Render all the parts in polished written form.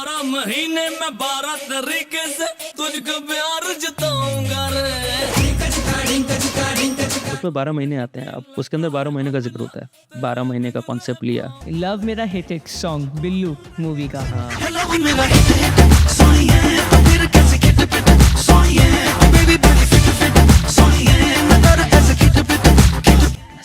12 महीने में 12 तरीके से तुझको प्यार जताऊंगा रे। उसमें 12 महीने आते हैं, अब उसके अंदर 12 महीने का जिक्र होता है। 12 महीने का कॉन्सेप्ट लिया। लव मेरा हिट एक सॉन्ग बिल्लू मूवी का।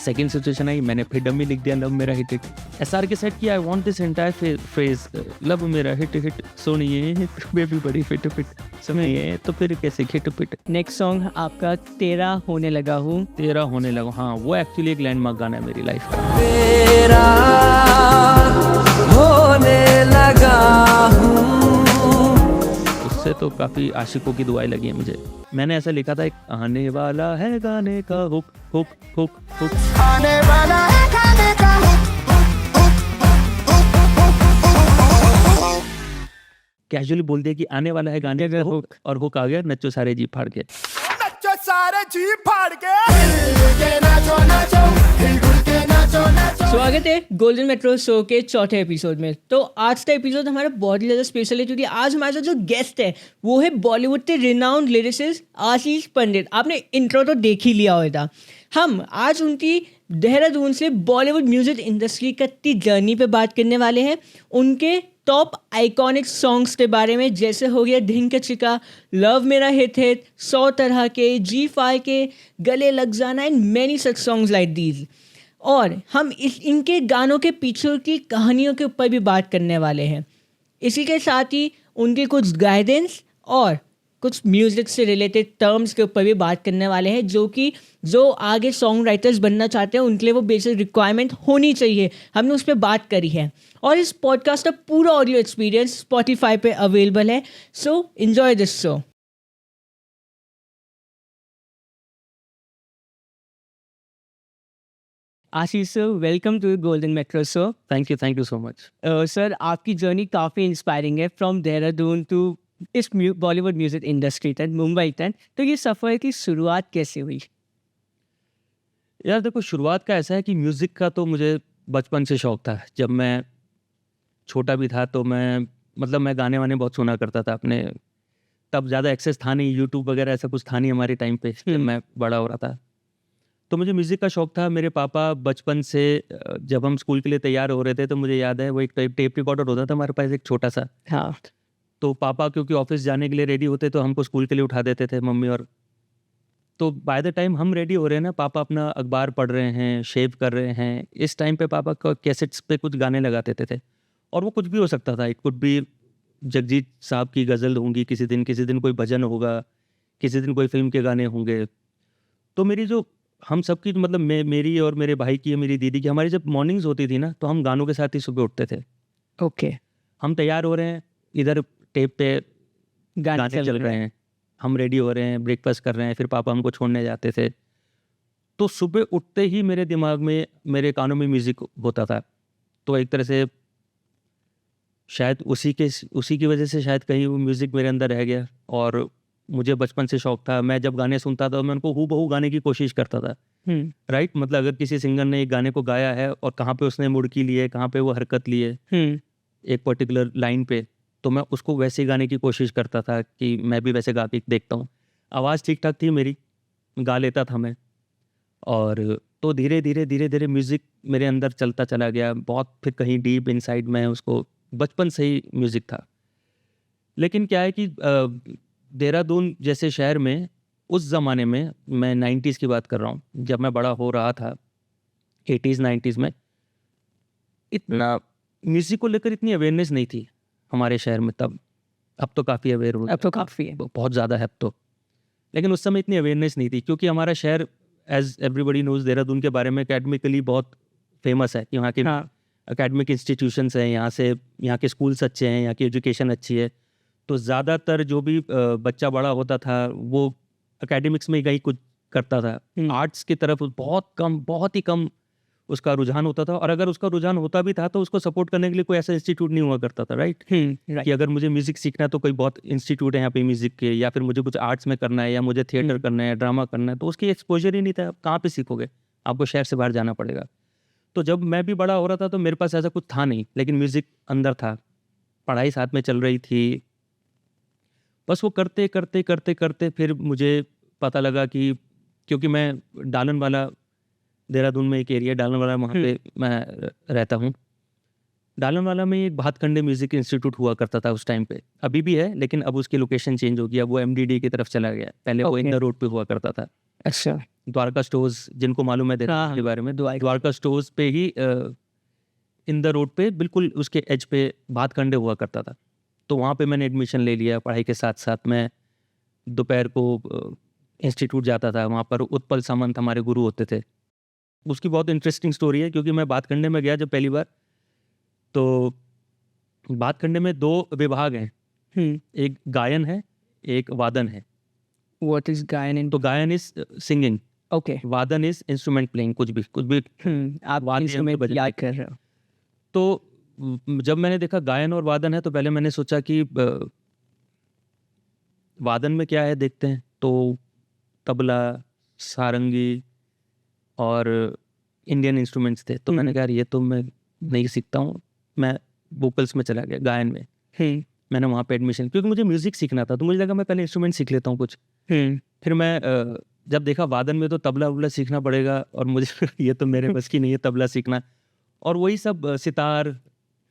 सेकंड सिचुएशन आई, मैंने फिर डमी लिख दिया लव मेरा हिट हिट। एसआर के सेट किया, I want this entire phrase, love मेरा हिट हिट सोनिए बेबी बड़ी फिट फिट समझिए तो फिर कैसे खिट पिट। नेक्स्ट सॉन्ग आपका तेरा होने लगा हूँ। तेरा होने लगा, हाँ वो एक्चुअली एक लैंडमार्क गाना है मेरी लाइफ का। तेरा होने लगा हूँ। उससे तो काफ़ी आशिकों की दुआएं लगी हैं मुझे। मैंने ऐसा लिखा था, एक आने वाला है गाने का हुक हुक हुक हुक, आने वाला है गाने का कैजुअली बोल दिया कि आने वाला है गाने का हुक, और हुक आ गया नच्चो सारे जी फाड़ के। नच्चो सारे जी फाड़ के, हिल के नाचो नाचो, हिल डुल के नाचो नाचो। स्वागत है गोल्डन मेट्रो शो के चौथे एपिसोड में। तो आज का एपिसोड हमारा बहुत ही ज़्यादा स्पेशल है क्योंकि आज हमारे साथ जो गेस्ट है वो है बॉलीवुड के रिनाउंड लिरिसिस्ट आशीष पंडित। आपने इंट्रो तो देख ही लिया होगा। हम आज उनकी देहरादून से बॉलीवुड म्यूजिक इंडस्ट्री की जर्नी पे बात करने वाले हैं। उनके टॉप आइकॉनिक सॉन्ग्स के बारे में, जैसे हो गया ढिंक चिका, लव मेरा हिट हिट, 100 तरह के, G5 के, गले लग जाना and many such songs like these. और हम इनके गानों के पीछे की कहानियों के ऊपर भी बात करने वाले हैं। इसी के साथ ही उनके कुछ गाइडेंस और कुछ म्यूज़िक से रिलेटेड टर्म्स के ऊपर भी बात करने वाले हैं, जो आगे सॉन्ग राइटर्स बनना चाहते हैं उनके लिए वो बेसिक रिक्वायरमेंट होनी चाहिए। हमने उस पर बात करी है और इस पॉडकास्ट का पूरा ऑडियो एक्सपीरियंस स्पॉटिफाई पे अवेलेबल है। So enjoy this show. Ashish sir, welcome to Golden Metro show. Thank you so much. Sir, आपकी जर्नी काफ़ी इंस्पायरिंग है, फ्रॉम देहरादून टू इस बॉलीवुड म्यूजिक इंडस्ट्री तक, मुंबई तक। तो ये सफ़र की शुरुआत कैसे हुई? यार देखो, शुरुआत का ऐसा है कि म्यूज़िक का तो मुझे बचपन से शौक था। जब मैं छोटा भी था तो मैं गाने वाने बहुत सुना करता था अपने। तब ज़्यादा एक्सेस था नहीं, यूट्यूब वगैरह ऐसा कुछ था नहीं हमारे टाइम पे जब मैं बड़ा हो रहा था। तो मुझे म्यूज़िक का शौक था। मेरे पापा बचपन से जब हम स्कूल के लिए तैयार हो रहे थे तो मुझे याद है वो एक टेप रिकॉर्डर होता था हमारे पास, एक छोटा सा। हाँ। तो पापा क्योंकि ऑफिस जाने के लिए रेडी होते तो हमको स्कूल के लिए उठा देते थे मम्मी। और तो बाय द टाइम हम रेडी हो रहे हैं ना, पापा अपना अखबार पढ़ रहे हैं, शेव कर रहे हैं। इस टाइम पे पापा का कैसेट्स पे कुछ गाने लगा देते थे और वो कुछ भी हो सकता था। इट कुड बी जगजीत साहब की गज़ल होंगी, किसी दिन कोई भजन होगा, किसी दिन कोई फिल्म के गाने होंगे। तो मेरी जो हम सबकी मतलब मेरी और मेरे भाई की, मेरी दीदी की, हमारी जब मॉर्निंग्स होती थी ना तो हम गानों के साथ ही सुबह उठते थे। ओके। हम तैयार हो रहे हैं, इधर टेप पे गाने चल रहे हैं, हम रेडी हो रहे हैं, ब्रेकफास्ट कर रहे हैं, फिर पापा हमको छोड़ने जाते थे। तो सुबह उठते ही मेरे दिमाग में, मेरे कानों में म्यूज़िक होता था। तो एक तरह से शायद उसी की वजह से शायद कहीं वो म्यूज़िक मेरे अंदर रह गया। और मुझे बचपन से शौक था, मैं जब गाने सुनता था मैं उनको हूबहू गाने की कोशिश करता था। राइट, मतलब अगर किसी सिंगर ने एक गाने को गाया है और कहाँ पे उसने मुड़की ली है, कहाँ पे वो हरकत ली है एक पर्टिकुलर लाइन पे, तो मैं उसको वैसे ही गाने की कोशिश करता था कि मैं भी वैसे गा के देखता हूँ। आवाज़ ठीक ठाक थी मेरी, गा लेता था मैं। और तो धीरे धीरे म्यूज़िक मेरे अंदर चलता चला गया बहुत। फिर कहीं डीप इनसाइड में उसको बचपन से ही म्यूज़िक था। लेकिन क्या है कि देहरादून जैसे शहर में उस ज़माने में, मैं 90s की बात कर रहा हूँ, जब मैं बड़ा हो रहा था 80s 90s में, इतना म्यूज़िक को लेकर इतनी अवेयरनेस नहीं थी हमारे शहर में तब। अब तो काफ़ी अवेयर हो, अब तो काफ़ी है, बहुत ज़्यादा है अब तो। लेकिन उस समय इतनी अवेयरनेस नहीं थी क्योंकि हमारा शहर, एज एवरीबडी नोज, देहरादून के बारे में एकेडमिकली बहुत फेमस है कि वहाँ के एकेडमिक इंस्टीट्यूशंस हैं, यहाँ के स्कूल्स अच्छे हैं, यहाँ की एजुकेशन अच्छी है। तो ज़्यादातर जो भी बच्चा बड़ा होता था वो एकेडमिक्स में ही कहीं कुछ करता था। आर्ट्स की तरफ बहुत ही कम उसका रुझान होता था। और अगर उसका रुझान होता भी था तो उसको सपोर्ट करने के लिए कोई ऐसा इंस्टीट्यूट नहीं हुआ करता था। राइट, कि अगर मुझे म्यूज़िक सीखना है तो कोई बहुत इंस्टीट्यूट है यहाँ पे म्यूज़िक के, या फिर मुझे कुछ आर्ट्स में करना है, या मुझे थिएटर करना है, ड्रामा करना है, तो उसकी एक्सपोजर ही नहीं था। कहाँ पे सीखोगे, आपको शहर से बाहर जाना पड़ेगा। तो जब मैं भी बड़ा हो रहा था तो मेरे पास ऐसा कुछ था नहीं, लेकिन म्यूज़िक अंदर था। पढ़ाई साथ में चल रही थी। बस वो करते करते करते करते फिर मुझे पता लगा कि क्योंकि मैं डालनवाला, देहरादून में एक एरिया डालनवाला, वहाँ पे मैं रहता हूँ। डालनवाला में एक भातखंडे म्यूज़िक इंस्टीट्यूट हुआ करता था उस टाइम पे, अभी भी है लेकिन अब उसकी लोकेशन चेंज हो गई, अब वो MDD की तरफ चला गया। पहले वो इंदर रोड पे हुआ करता था। अच्छा। द्वारका स्टोर्स, जिनको मालूम है देहरादून के बारे में, द्वारका स्टोर्स पे ही इंदर रोड पे बिल्कुल उसके एज पे भातखंडे हुआ करता था। तो वहाँ पे मैंने एडमिशन ले लिया। पढ़ाई के साथ साथ मैं दोपहर को इंस्टीट्यूट जाता था। वहाँ पर उत्पल सामंत हमारे गुरु होते थे। उसकी बहुत इंटरेस्टिंग स्टोरी है, क्योंकि मैं भातखंडे में गया जब पहली बार, तो भातखंडे में 2 विभाग हैं, एक गायन है, एक वादन है। व्हाट इज गायन इन? तो गायन इज सिंगिंग, ओके। वादन इज इंस्ट्रूमेंट प्लेइंग, कुछ भी आप वाद्य इंस्ट्रूमेंट बजाते याद कर रहे हो? तो जब मैंने देखा गायन और वादन है, तो पहले मैंने सोचा कि वादन में क्या है देखते हैं। तो तबला, सारंगी और इंडियन इंस्ट्रूमेंट्स थे। तो मैंने कहा ये तो मैं नहीं सीखता हूँ, मैं वोकल्स में चला गया, गायन में। मैंने वहाँ पे एडमिशन, क्योंकि मुझे म्यूज़िक सीखना था, तो मुझे लगा मैं पहले इंस्ट्रूमेंट सीख लेता हूँ कुछ। फिर मैं जब देखा वादन में तो तबला उबला सीखना पड़ेगा, और मुझे ये तो मेरे बस की नहीं है तबला सीखना। और वही सब सितार,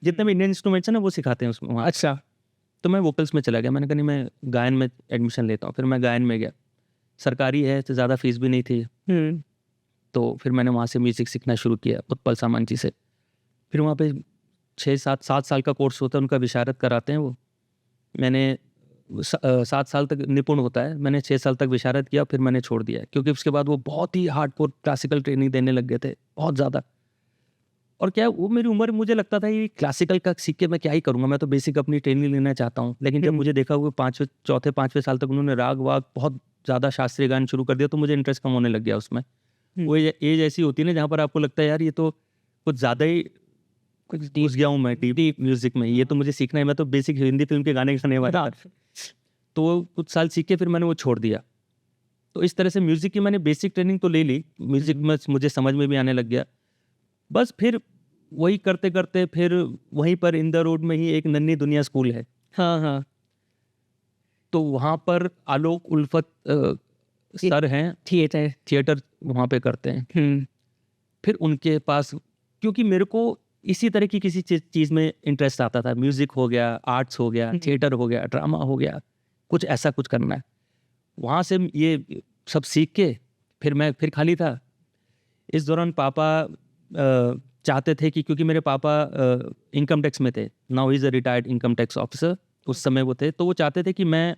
जितने भी इंडियन इंस्ट्रूमेंट्स हैं ना, वो सिखाते हैं उसमें वहाँ। अच्छा। तो मैं वोकल्स में चला गया। मैंने कहा नहीं, मैं गायन में एडमिशन लेता हूँ। फिर मैं गायन में गया। सरकारी है तो ज़्यादा फीस भी नहीं थी। तो फिर मैंने वहाँ से म्यूज़िक सीखना शुरू किया उत्पल सामंत जी से। फिर वहाँ पे 6-7 साल का कोर्स होता है, उनका विशारद कराते हैं वो। मैंने 7 साल तक निपुण होता है, मैंने 6 साल तक विशारद किया, फिर मैंने छोड़ दिया, क्योंकि उसके बाद वो बहुत ही हार्डकोर क्लासिकल ट्रेनिंग देने लग गए थे, बहुत ज़्यादा। और क्या वो मेरी उम्र, मुझे लगता था ये क्लासिकल का सीख के मैं क्या ही करूँगा, मैं तो बेसिक अपनी ट्रेनिंग लेना चाहता हूँ। लेकिन जब मुझे देखा वो 4-5वें साल तक उन्होंने राग वाग बहुत ज़्यादा शास्त्रीय गान शुरू कर दिया, तो मुझे इंटरेस्ट कम होने लग गया उसमें। वो एज ऐसी होती है ना जहाँ पर आपको लगता है यार ये तो कुछ ज़्यादा ही कुछ घुस गया हूँ मैं डीप म्यूज़िक में, ये तो मुझे सीखना है, मैं तो बेसिक हिंदी फिल्म के गाने गाने वाला। तो कुछ साल सीख के फिर मैंने वो छोड़ दिया। तो इस तरह से म्यूज़िक की मैंने बेसिक ट्रेनिंग तो ले ली, म्यूज़िक में मुझे समझ में भी आने लग गया। बस फिर वही करते करते फिर वहीं पर इंदर रोड में ही एक नन्ही दुनिया स्कूल है। हाँ। तो वहाँ पर आलोक उल्फत सर हैं, थिएटर वहाँ पे करते हैं। फिर उनके पास, क्योंकि मेरे को इसी तरह की किसी चीज़ में इंटरेस्ट आता था, म्यूज़िक हो गया, आर्ट्स हो गया, थिएटर हो गया, ड्रामा हो गया, कुछ ऐसा कुछ करना है। वहाँ से ये सब सीख के फिर मैं खाली था। इस दौरान पापा चाहते थे कि, क्योंकि मेरे पापा इनकम टैक्स में थे, now he is a retired income tax officer, उस समय वो थे, तो वो चाहते थे कि मैं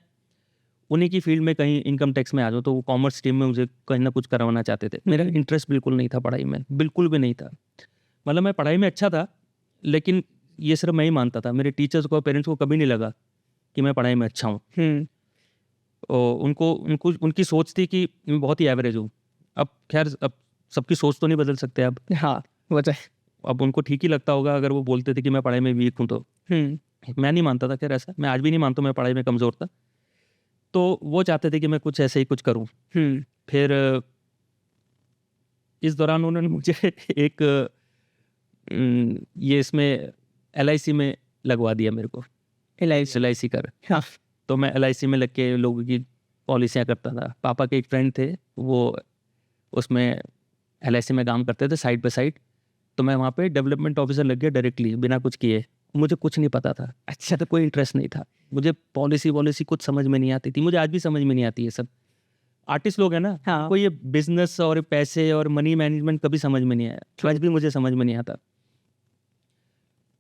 उन्हीं की फील्ड में कहीं इनकम टैक्स में आ जाऊँ। तो वो कॉमर्स स्ट्रीम में मुझे कहीं ना कुछ करवाना चाहते थे। मेरा इंटरेस्ट बिल्कुल नहीं था पढ़ाई में, बिल्कुल भी नहीं था। मतलब मैं पढ़ाई में अच्छा था, लेकिन ये सिर्फ मैं ही मानता था, मेरे टीचर्स को, पेरेंट्स को कभी नहीं लगा कि मैं पढ़ाई में अच्छा हूँ। और उनको उनकी सोच थी कि मैं बहुत ही एवरेज हूँ। अब खैर, अब सबकी सोच तो नहीं बदल सकते अब। हाँ, वो तो है। अब उनको ठीक ही लगता होगा अगर वो बोलते थे कि मैं पढ़ाई में वीक हूँ तो। मैं नहीं मानता था खैर ऐसा, मैं आज भी नहीं मानता मैं पढ़ाई में कमज़ोर था। तो वो चाहते थे कि मैं कुछ ऐसे ही कुछ करूँ। फिर इस दौरान उन्होंने मुझे एक ये इसमें LIC में लगवा दिया मेरे को, LIC कर। हाँ। तो मैं LIC में लग के लोगों की पॉलिसियाँ करता था। पापा के एक फ्रेंड थे, वो उसमें LIC में काम करते थे साइड बाय साइड। तो मैं वहाँ पे डेवलपमेंट ऑफिसर लग गया डायरेक्टली, बिना कुछ किए। मुझे कुछ नहीं पता था, अच्छा, तो कोई इंटरेस्ट नहीं था मुझे, पॉलिसी कुछ समझ में नहीं आती थी, मुझे आज भी समझ में नहीं आती है सब। आर्टिस्ट लोग हैं ना, हाँ। कोई ये बिजनेस और पैसे और मनी मैनेजमेंट कभी समझ में नहीं आया, आज भी मुझे समझ में नहीं आता।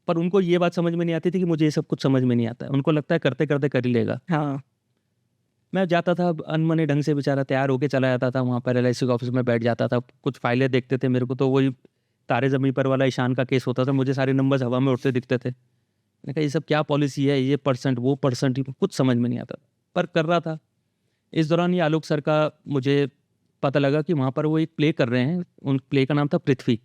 पर उनको ये बात समझ में नहीं आती थी कि मुझे ये सब कुछ समझ में नहीं आता है। उनको लगता है करते करते कर ही लेगा। हाँ। मैं जाता था अनमने ढंग से, बेचारा तैयार होके चला जाता था वहाँ पर, LIC के ऑफिस में बैठ जाता था, कुछ फाइलें देखते थे मेरे को, तो वही तारे ज़मीन पर वाला ईशान का केस होता था, मुझे सारे नंबर्स हवा में उड़ते दिखते थे। मैंने कहा ये सब क्या पॉलिसी है, ये परसेंट वो परसेंट, कुछ समझ में नहीं आता, पर कर रहा था। इस दौरान ये आलोक सर का मुझे पता लगा कि वहाँ पर वो एक प्ले कर रहे हैं, उन प्ले का नाम था पृथ्वी।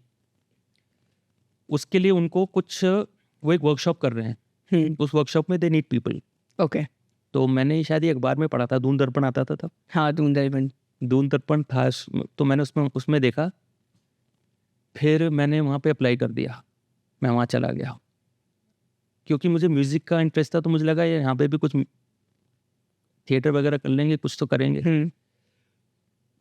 उसके लिए उनको कुछ, वो एक वर्कशॉप कर रहे हैं, उस वर्कशॉप में दे नीड पीपल। ओके। तो मैंने शायद ये अखबार में पढ़ा था, दून दर्पण आता था तब। हाँ, दून दर्पण था, तो मैंने उसमें देखा। फिर मैंने वहाँ पे अप्लाई कर दिया, मैं वहाँ चला गया। क्योंकि मुझे म्यूज़िक का इंटरेस्ट था, तो मुझे लगा यार यहाँ पे भी कुछ थिएटर वगैरह कर लेंगे, कुछ तो करेंगे।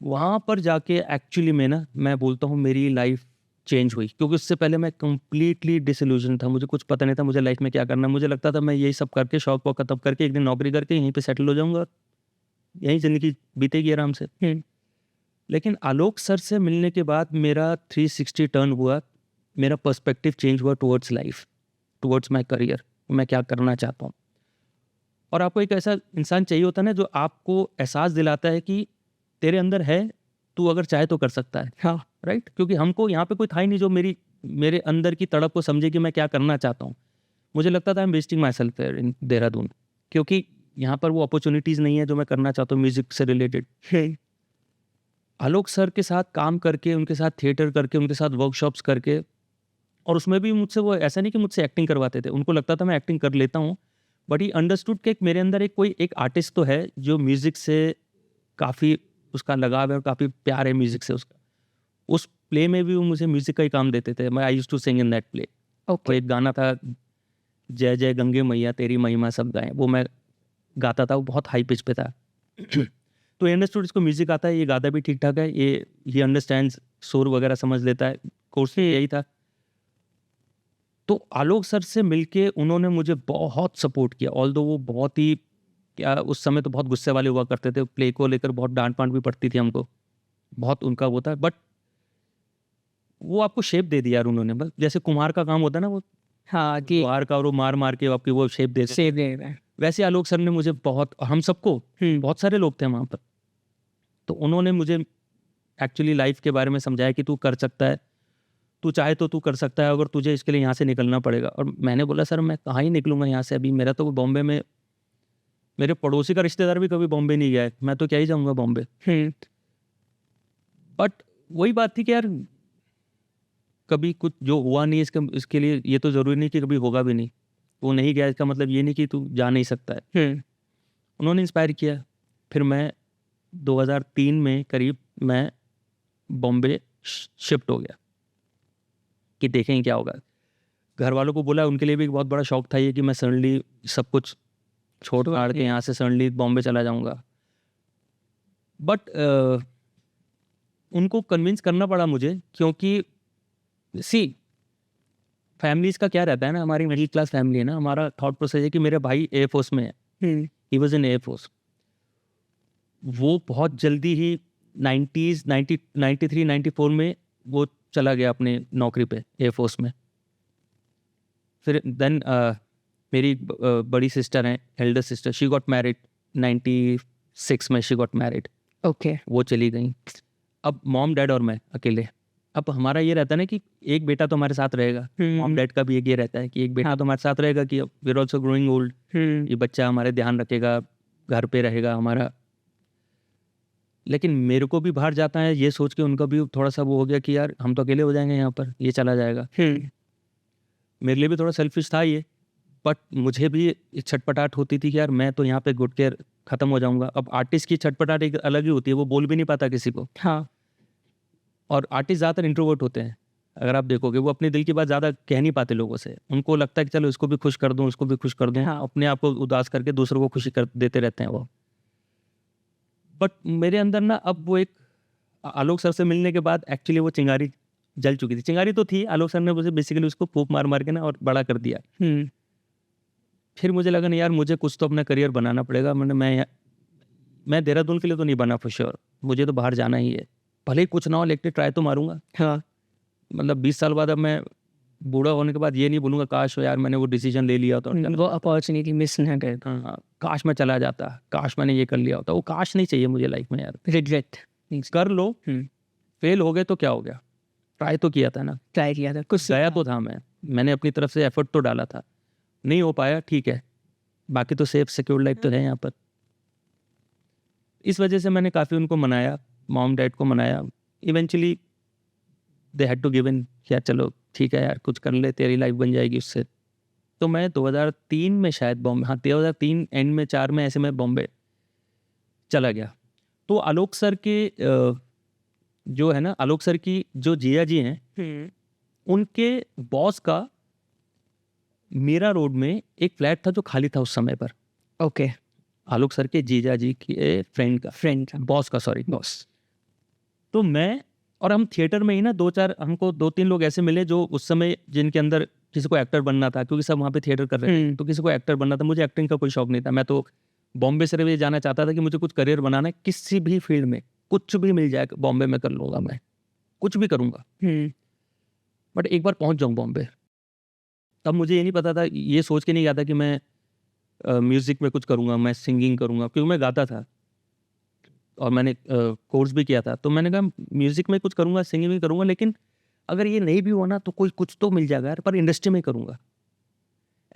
वहाँ पर जाके एक्चुअली में ना, मैं बोलता हूँ मेरी लाइफ चेंज हुई, क्योंकि उससे पहले मैं कंप्लीटली डिसइल्यूजन था। मुझे कुछ पता नहीं था मुझे लाइफ में क्या करना है। मुझे लगता था मैं यही सब करके, शौक वौक खत्म करके, एक दिन नौकरी करके यहीं पे सेटल हो जाऊंगा, यहीं ज़िंदगी बीतेगी आराम से। लेकिन आलोक सर से मिलने के बाद मेरा 360 टर्न हुआ, मेरा पर्सपेक्टिव चेंज हुआ towards life, towards my career, मैं क्या करना चाहता हूँ। और आपको एक ऐसा इंसान चाहिए होता है ना, जो आपको एहसास दिलाता है कि तेरे अंदर है, तू अगर चाहे तो कर सकता है। हाँ, राइट, क्योंकि हमको यहाँ पे कोई था ही नहीं जो मेरे अंदर की तड़प को समझे कि मैं क्या करना चाहता हूँ। मुझे लगता था I am wasting my self in Dehradun, क्योंकि यहाँ पर वो अपॉर्चुनिटीज़ नहीं है जो मैं करना चाहता हूँ म्यूज़िक से रिलेटेड। आलोक सर के साथ काम करके, उनके साथ थिएटर करके, उनके साथ वर्कशॉप्स करके, और उसमें भी मुझसे वो ऐसा नहीं कि मुझसे एक्टिंग करवाते थे, उनको लगता था मैं एक्टिंग कर लेता हूँ, बट ही अंडरस्टूड कि मेरे अंदर एक आर्टिस्ट तो है जो म्यूज़िक से काफ़ी उसका लगाव है और काफ़ी प्यार है म्यूज़िक से उसका। उस प्ले में भी वो मुझे म्यूज़िक का ही काम देते थे। मैं I used to sing in that play. Okay. एक गाना था, जय जय गंगे मैया तेरी महिमा सब गाएं, वो मैं गाता था, वो बहुत हाई पिच पे था। तो ये अंडरस्टूड इसको म्यूज़िक आता है, ये गाता भी ठीक ठाक है, ये अंडरस्टैंड्स, सुर वगैरह समझ लेता है, कोर्स यही था। तो आलोक सर से मिलके उन्होंने मुझे बहुत सपोर्ट किया, ऑल्दो वो बहुत ही, क्या उस समय तो बहुत गुस्से वाले हुआ करते थे, प्ले को लेकर बहुत डांट पांट भी पड़ती थी हमको, बहुत उनका वो था, बट वो आपको शेप दे दिया यार उन्होंने। बस जैसे कुम्हार का काम होता है ना, वो हाँ कि कुम्हार का, और वो मार मार के आपकी वो शेप दे देते, सेव दे रहा है। वैसे आलोक सर ने मुझे बहुत, हम सबको, बहुत सारे लोग थे वहाँ पर, तो उन्होंने मुझे एक्चुअली लाइफ के बारे में समझाया कि तू कर सकता है, तू चाहे तो तू कर सकता है, अगर तुझे इसके लिए यहाँ से निकलना पड़ेगा। और मैंने बोला सर मैं कहाँ ही निकलूँगा यहाँ से, अभी मेरा तो बॉम्बे में, मेरे पड़ोसी का रिश्तेदार भी कभी बॉम्बे नहीं गया है, मैं तो क्या ही जाऊँगा बॉम्बे। बट वही बात थी कि यार कभी कुछ जो हुआ नहीं, इसके लिए ये तो ज़रूरी नहीं कि कभी होगा भी नहीं। वो नहीं गया इसका मतलब ये नहीं कि तू जा नहीं सकता है। उन्होंने इंस्पायर किया। फिर मैं 2003 में करीब मैं बॉम्बे शिफ्ट हो गया कि देखें क्या होगा। घर वालों को बोला, उनके लिए भी एक बहुत बड़ा शौक था ये कि मैं सडनली सब कुछ छोड़ छाड़ के यहाँ से सडनली बॉम्बे चला जाऊँगा। बट उनको कन्विंस करना पड़ा मुझे, क्योंकि सी फैमिलीज का क्या रहता है ना, हमारी मिडिल क्लास फैमिली है ना, हमारा थॉट प्रोसेस है कि मेरे भाई एयरफोर्स में है, ही वॉज इन एयरफोर्स। वो बहुत जल्दी ही 90s 93 94 में वो चला गया अपने नौकरी पे एयरफोर्स में। फिर देन मेरी बड़ी सिस्टर हैं, Elder sister, she got married 96 में, शी गॉट मैरिड। ओके। वो चली गई। अब मॉम डैड और मैं अकेले। अब हमारा ये रहता है ना कि एक बेटा तो हमारे साथ रहेगा, मॉम डैड का भी एक ये रहता है कि एक बेटा तो हमारे साथ रहेगा, कि we are also growing old, ये बच्चा हमारे ध्यान रखेगा, घर पे रहेगा हमारा। लेकिन मेरे को भी बाहर जाता है ये सोच के, उनका भी थोड़ा सा वो हो गया कि यार हम तो अकेले हो जाएंगे यहाँ पर, ये चला जाएगा। मेरे लिए भी थोड़ा सेल्फिश था ये, बट मुझे भी छटपटाहट होती थी कि यार मैं तो यहाँ पे घुट के ख़त्म हो जाऊँगा। अब आर्टिस्ट की छटपटाहट एक अलग ही होती है, वो बोल भी नहीं पाता किसी को। हाँ। और आर्टिस्ट ज़्यादातर इंट्रोवर्ट होते हैं, अगर आप देखोगे वो अपने दिल की बात ज़्यादा कह नहीं पाते लोगों से। उनको लगता है कि चलो इसको भी खुश कर दूँ, उसको भी खुश कर दूँ, हाँ। अपने आप को उदास करके दूसरों को खुशी कर देते रहते हैं वो। बट मेरे अंदर ना अब वो एक, आलोक सर से मिलने के बाद एक्चुअली वो चिंगारी जल चुकी थी। चिंगारी तो थी, आलोक सर ने मुझे बेसिकली उसको फूंक मार मार के ना और बड़ा कर दिया। फिर मुझे लगा नहीं यार, मुझे कुछ तो अपना करियर बनाना पड़ेगा। मैं देहरादून के लिए तो नहीं बना फॉर श्योर, मुझे तो बाहर जाना ही है, भले ही कुछ ना हो लेकिन ट्राई तो मारूंगा। हाँ। मतलब 20 साल बाद अब मैं बूढ़ा होने के बाद ये नहीं बोलूँगा काश हो यार मैंने वो डिसीजन ले लिया होता, वो अपॉर्चुनिटी मिस ना कर। हाँ, काश मैं चला जाता, काश मैंने ये कर लिया होता। वो काश नहीं चाहिए मुझे लाइफ में यार। रिग्रेट कर लो, फेल हो गए तो क्या हो गया, ट्राई तो किया था ना, ट्राई किया था, कुछ गया तो था, मैंने अपनी तरफ से एफर्ट तो डाला था। नहीं हो पाया ठीक है, बाकी तो सेफ सिक्योर लाइफ तो है यहाँ पर। इस वजह से मैंने काफ़ी उनको मनाया, मॉम डैड को मनाया। Eventually they had to give in, यार चलो ठीक है यार कुछ कर ले, तेरी लाइफ बन जाएगी उससे। तो मैं 2003 में शायद बॉम्बे, हाँ 2003 एंड में 4 में ऐसे मैं बॉम्बे चला गया। तो आलोक सर के जो है ना, आलोक सर की जो जिया जी हैं, उनके बॉस का मीरा रोड में एक फ्लैट था जो खाली था उस समय पर, ओके, आलोक सर के जीजा जी के फ्रेंड का बॉस का, सॉरी बॉस। तो मैं और हम थिएटर में ही ना हमको 2-3 लोग ऐसे मिले जो उस समय जिनके अंदर किसी को एक्टर बनना था, क्योंकि सब वहाँ पे थिएटर कर रहे थे, तो किसी को एक्टर बनना था। मुझे एक्टिंग का कोई शौक नहीं था, मैं तो बॉम्बे से ये जाना चाहता था कि मुझे कुछ करियर बनाना है, किसी भी फील्ड में कुछ भी मिल जाए बॉम्बे में कर लूँगा, मैं कुछ भी करूँगा, बट एक बार पहुँच जाऊँ बॉम्बे। तब मुझे ये नहीं पता था, ये सोच के नहीं गया था कि मैं म्यूज़िक में कुछ करूँगा, मैं सिंगिंग करूँगा, क्योंकि मैं गाता था और मैंने कोर्स भी किया था। तो मैंने कहा म्यूज़िक में कुछ करूँगा, सिंगिंग भी करूँगा, लेकिन अगर ये नहीं भी हुआ ना तो कोई कुछ तो मिल जाएगा यार, पर इंडस्ट्री में करूँगा।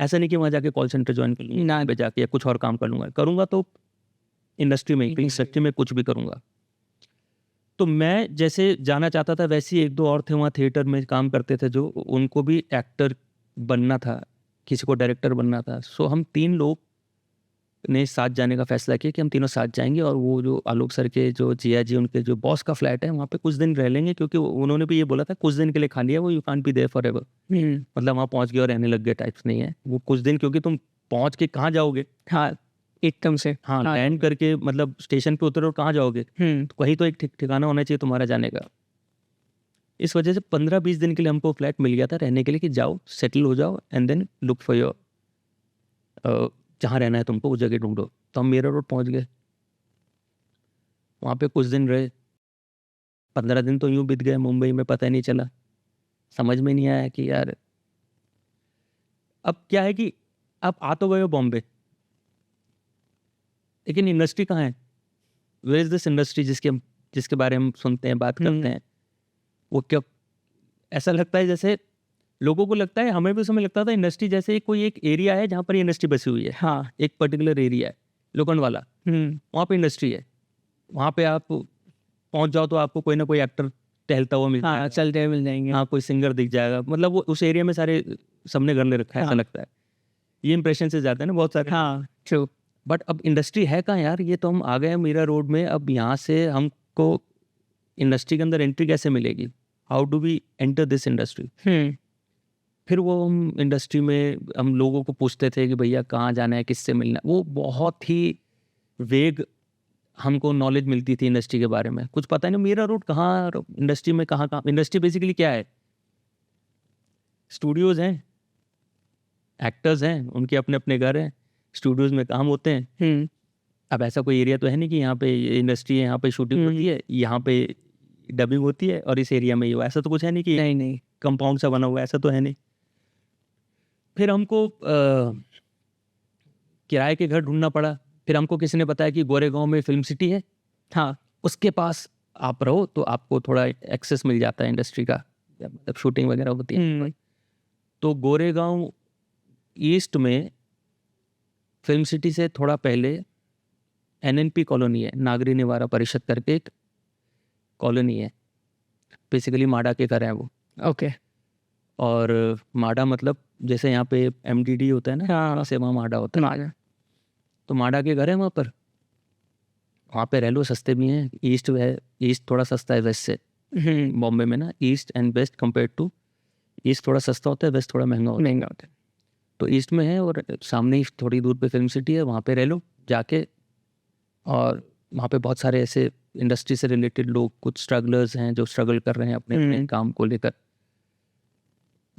ऐसा नहीं कि वहाँ जाके कॉल सेंटर ज्वाइन कर लूँगा, ना पे जाके या कुछ और काम कर लूँगा, करूँगा तो इंडस्ट्री में, इंडस्ट्री में कुछ भी करूँगा। तो मैं जैसे जाना चाहता था, वैसे ही 1-2 और थे वहाँ थिएटर में काम करते थे जो उनको भी एक्टर बनना था, किसी को डायरेक्टर बनना था। सो हम 3 लोग ने साथ जाने का फैसला किया कि हम तीनों साथ जाएंगे, और वो जो आलोक सर के जो जिया जी उनके जो बॉस का फ्लैट है वहाँ पे कुछ दिन रह लेंगे, क्योंकि उन्होंने भी ये बोला था कुछ दिन के लिए खाली है वो, you can't be there forever, मतलब वहाँ पहुँच गए और रहने लग गए टाइप्स नहीं है वो। कुछ दिन, क्योंकि तुम पहुँच के कहाँ जाओगे, हाँ एकदम से, हाँ लैंड करके मतलब स्टेशन पे उतरो और कहाँ जाओगे, तो कहीं तो एक ठिकाना होना चाहिए तुम्हारा जाने का। इस वजह से 15-20 दिन के लिए हमको फ्लैट मिल गया था रहने के लिए, कि जाओ सेटल हो जाओ and then look for your, जहाँ रहना है तुमको वो जगह ढूंढो। तो हम मीरा रोड पहुँच गए, वहाँ पे कुछ दिन रहे। 15 दिन तो यूँ बीत गए मुंबई में, पता ही नहीं चला, समझ में नहीं आया कि यार अब क्या है कि आप आ तो गए हो बॉम्बे, लेकिन इंडस्ट्री कहाँ है, वेयर इज दिस इंडस्ट्री जिसके बारे में हम सुनते हैं, बात करते हैं, वो क्या। ऐसा लगता है जैसे लोगों को लगता है, हमें भी उस समय लगता था इंडस्ट्री जैसे कोई एक एरिया है जहाँ पर इंडस्ट्री बसी हुई है, हाँ एक पर्टिकुलर एरिया है लोखंडवाला, वहाँ पे इंडस्ट्री है, वहाँ पे आप पहुँच जाओ तो आपको कोई ना कोई एक्टर टहलता हुआ मिल जाएगा, चलते हुए मिल जाएंगे, हाँ कोई सिंगर दिख जाएगा, मतलब वो उस एरिया में सारे सबने घर ले रखा है, ऐसा लगता है। ये इंप्रेशन से जाते हैं ना बहुत सारे, हाँ ट्रू। बट अब इंडस्ट्री है कहाँ यार, ये तो हम आ गए मीरा रोड में, अब यहाँ से हमको इंडस्ट्री के अंदर एंट्री कैसे मिलेगी, how do we enter this industry. फिर वो हम इंडस्ट्री में हम लोगों को पूछते थे कि भैया कहाँ जाना है, किससे मिलना है, वो बहुत ही वेग हमको नॉलेज मिलती थी इंडस्ट्री के बारे में, कुछ पता नहीं मीरा रोड कहाँ, इंडस्ट्री में कहाँ। इंडस्ट्री बेसिकली क्या है, स्टूडियोज़ हैं, एक्टर्स हैं, उनके अपने अपने घर हैं, स्टूडियोज़ में काम होते हैं। अब ऐसा कोई एरिया तो है नहीं कि यहाँ पे इंडस्ट्री है, यहाँ पे शूटिंग होती है, यहाँ पे डबिंग होती है और इस एरिया में ही, ऐसा तो कुछ है नहीं कि नहीं कंपाउंड सा बना हुआ, ऐसा तो है नहीं। फिर हमको किराए के घर ढूंढना पड़ा। फिर हमको किसी ने बताया कि गोरेगांव में फिल्म सिटी है, हाँ उसके पास आप रहो तो आपको थोड़ा एक्सेस मिल जाता है इंडस्ट्री का, मतलब शूटिंग वगैरह होती है। तो गोरेगांव ईस्ट में फिल्म सिटी से थोड़ा पहले NNP कॉलोनी है, नागरी निवारा परिषद करके एक कॉलोनी है, बेसिकली माडा के घर हैं वो, ओके। और माडा मतलब जैसे यहाँ पे MDD होता है ना, हाँ से वहाँ माडा होता है, माडा। तो माडा के घर है वहाँ पर, वहाँ पे रह लो, सस्ते भी हैं। ईस्ट है, ईस्ट थोड़ा सस्ता है वेस्ट से, बॉम्बे में ना east and west compare to, east थोड़ा सस्ता होता है, वेस्ट थोड़ा महंगा होता है। तो ईस्ट में है और सामने ही थोड़ी दूर पे फिल्म सिटी है, वहाँ पे रह लो जाके। और वहाँ पे बहुत सारे ऐसे इंडस्ट्री से रिलेटेड लोग, कुछ स्ट्रगलर्स हैं जो स्ट्रगल कर रहे हैं अपने काम को लेकर,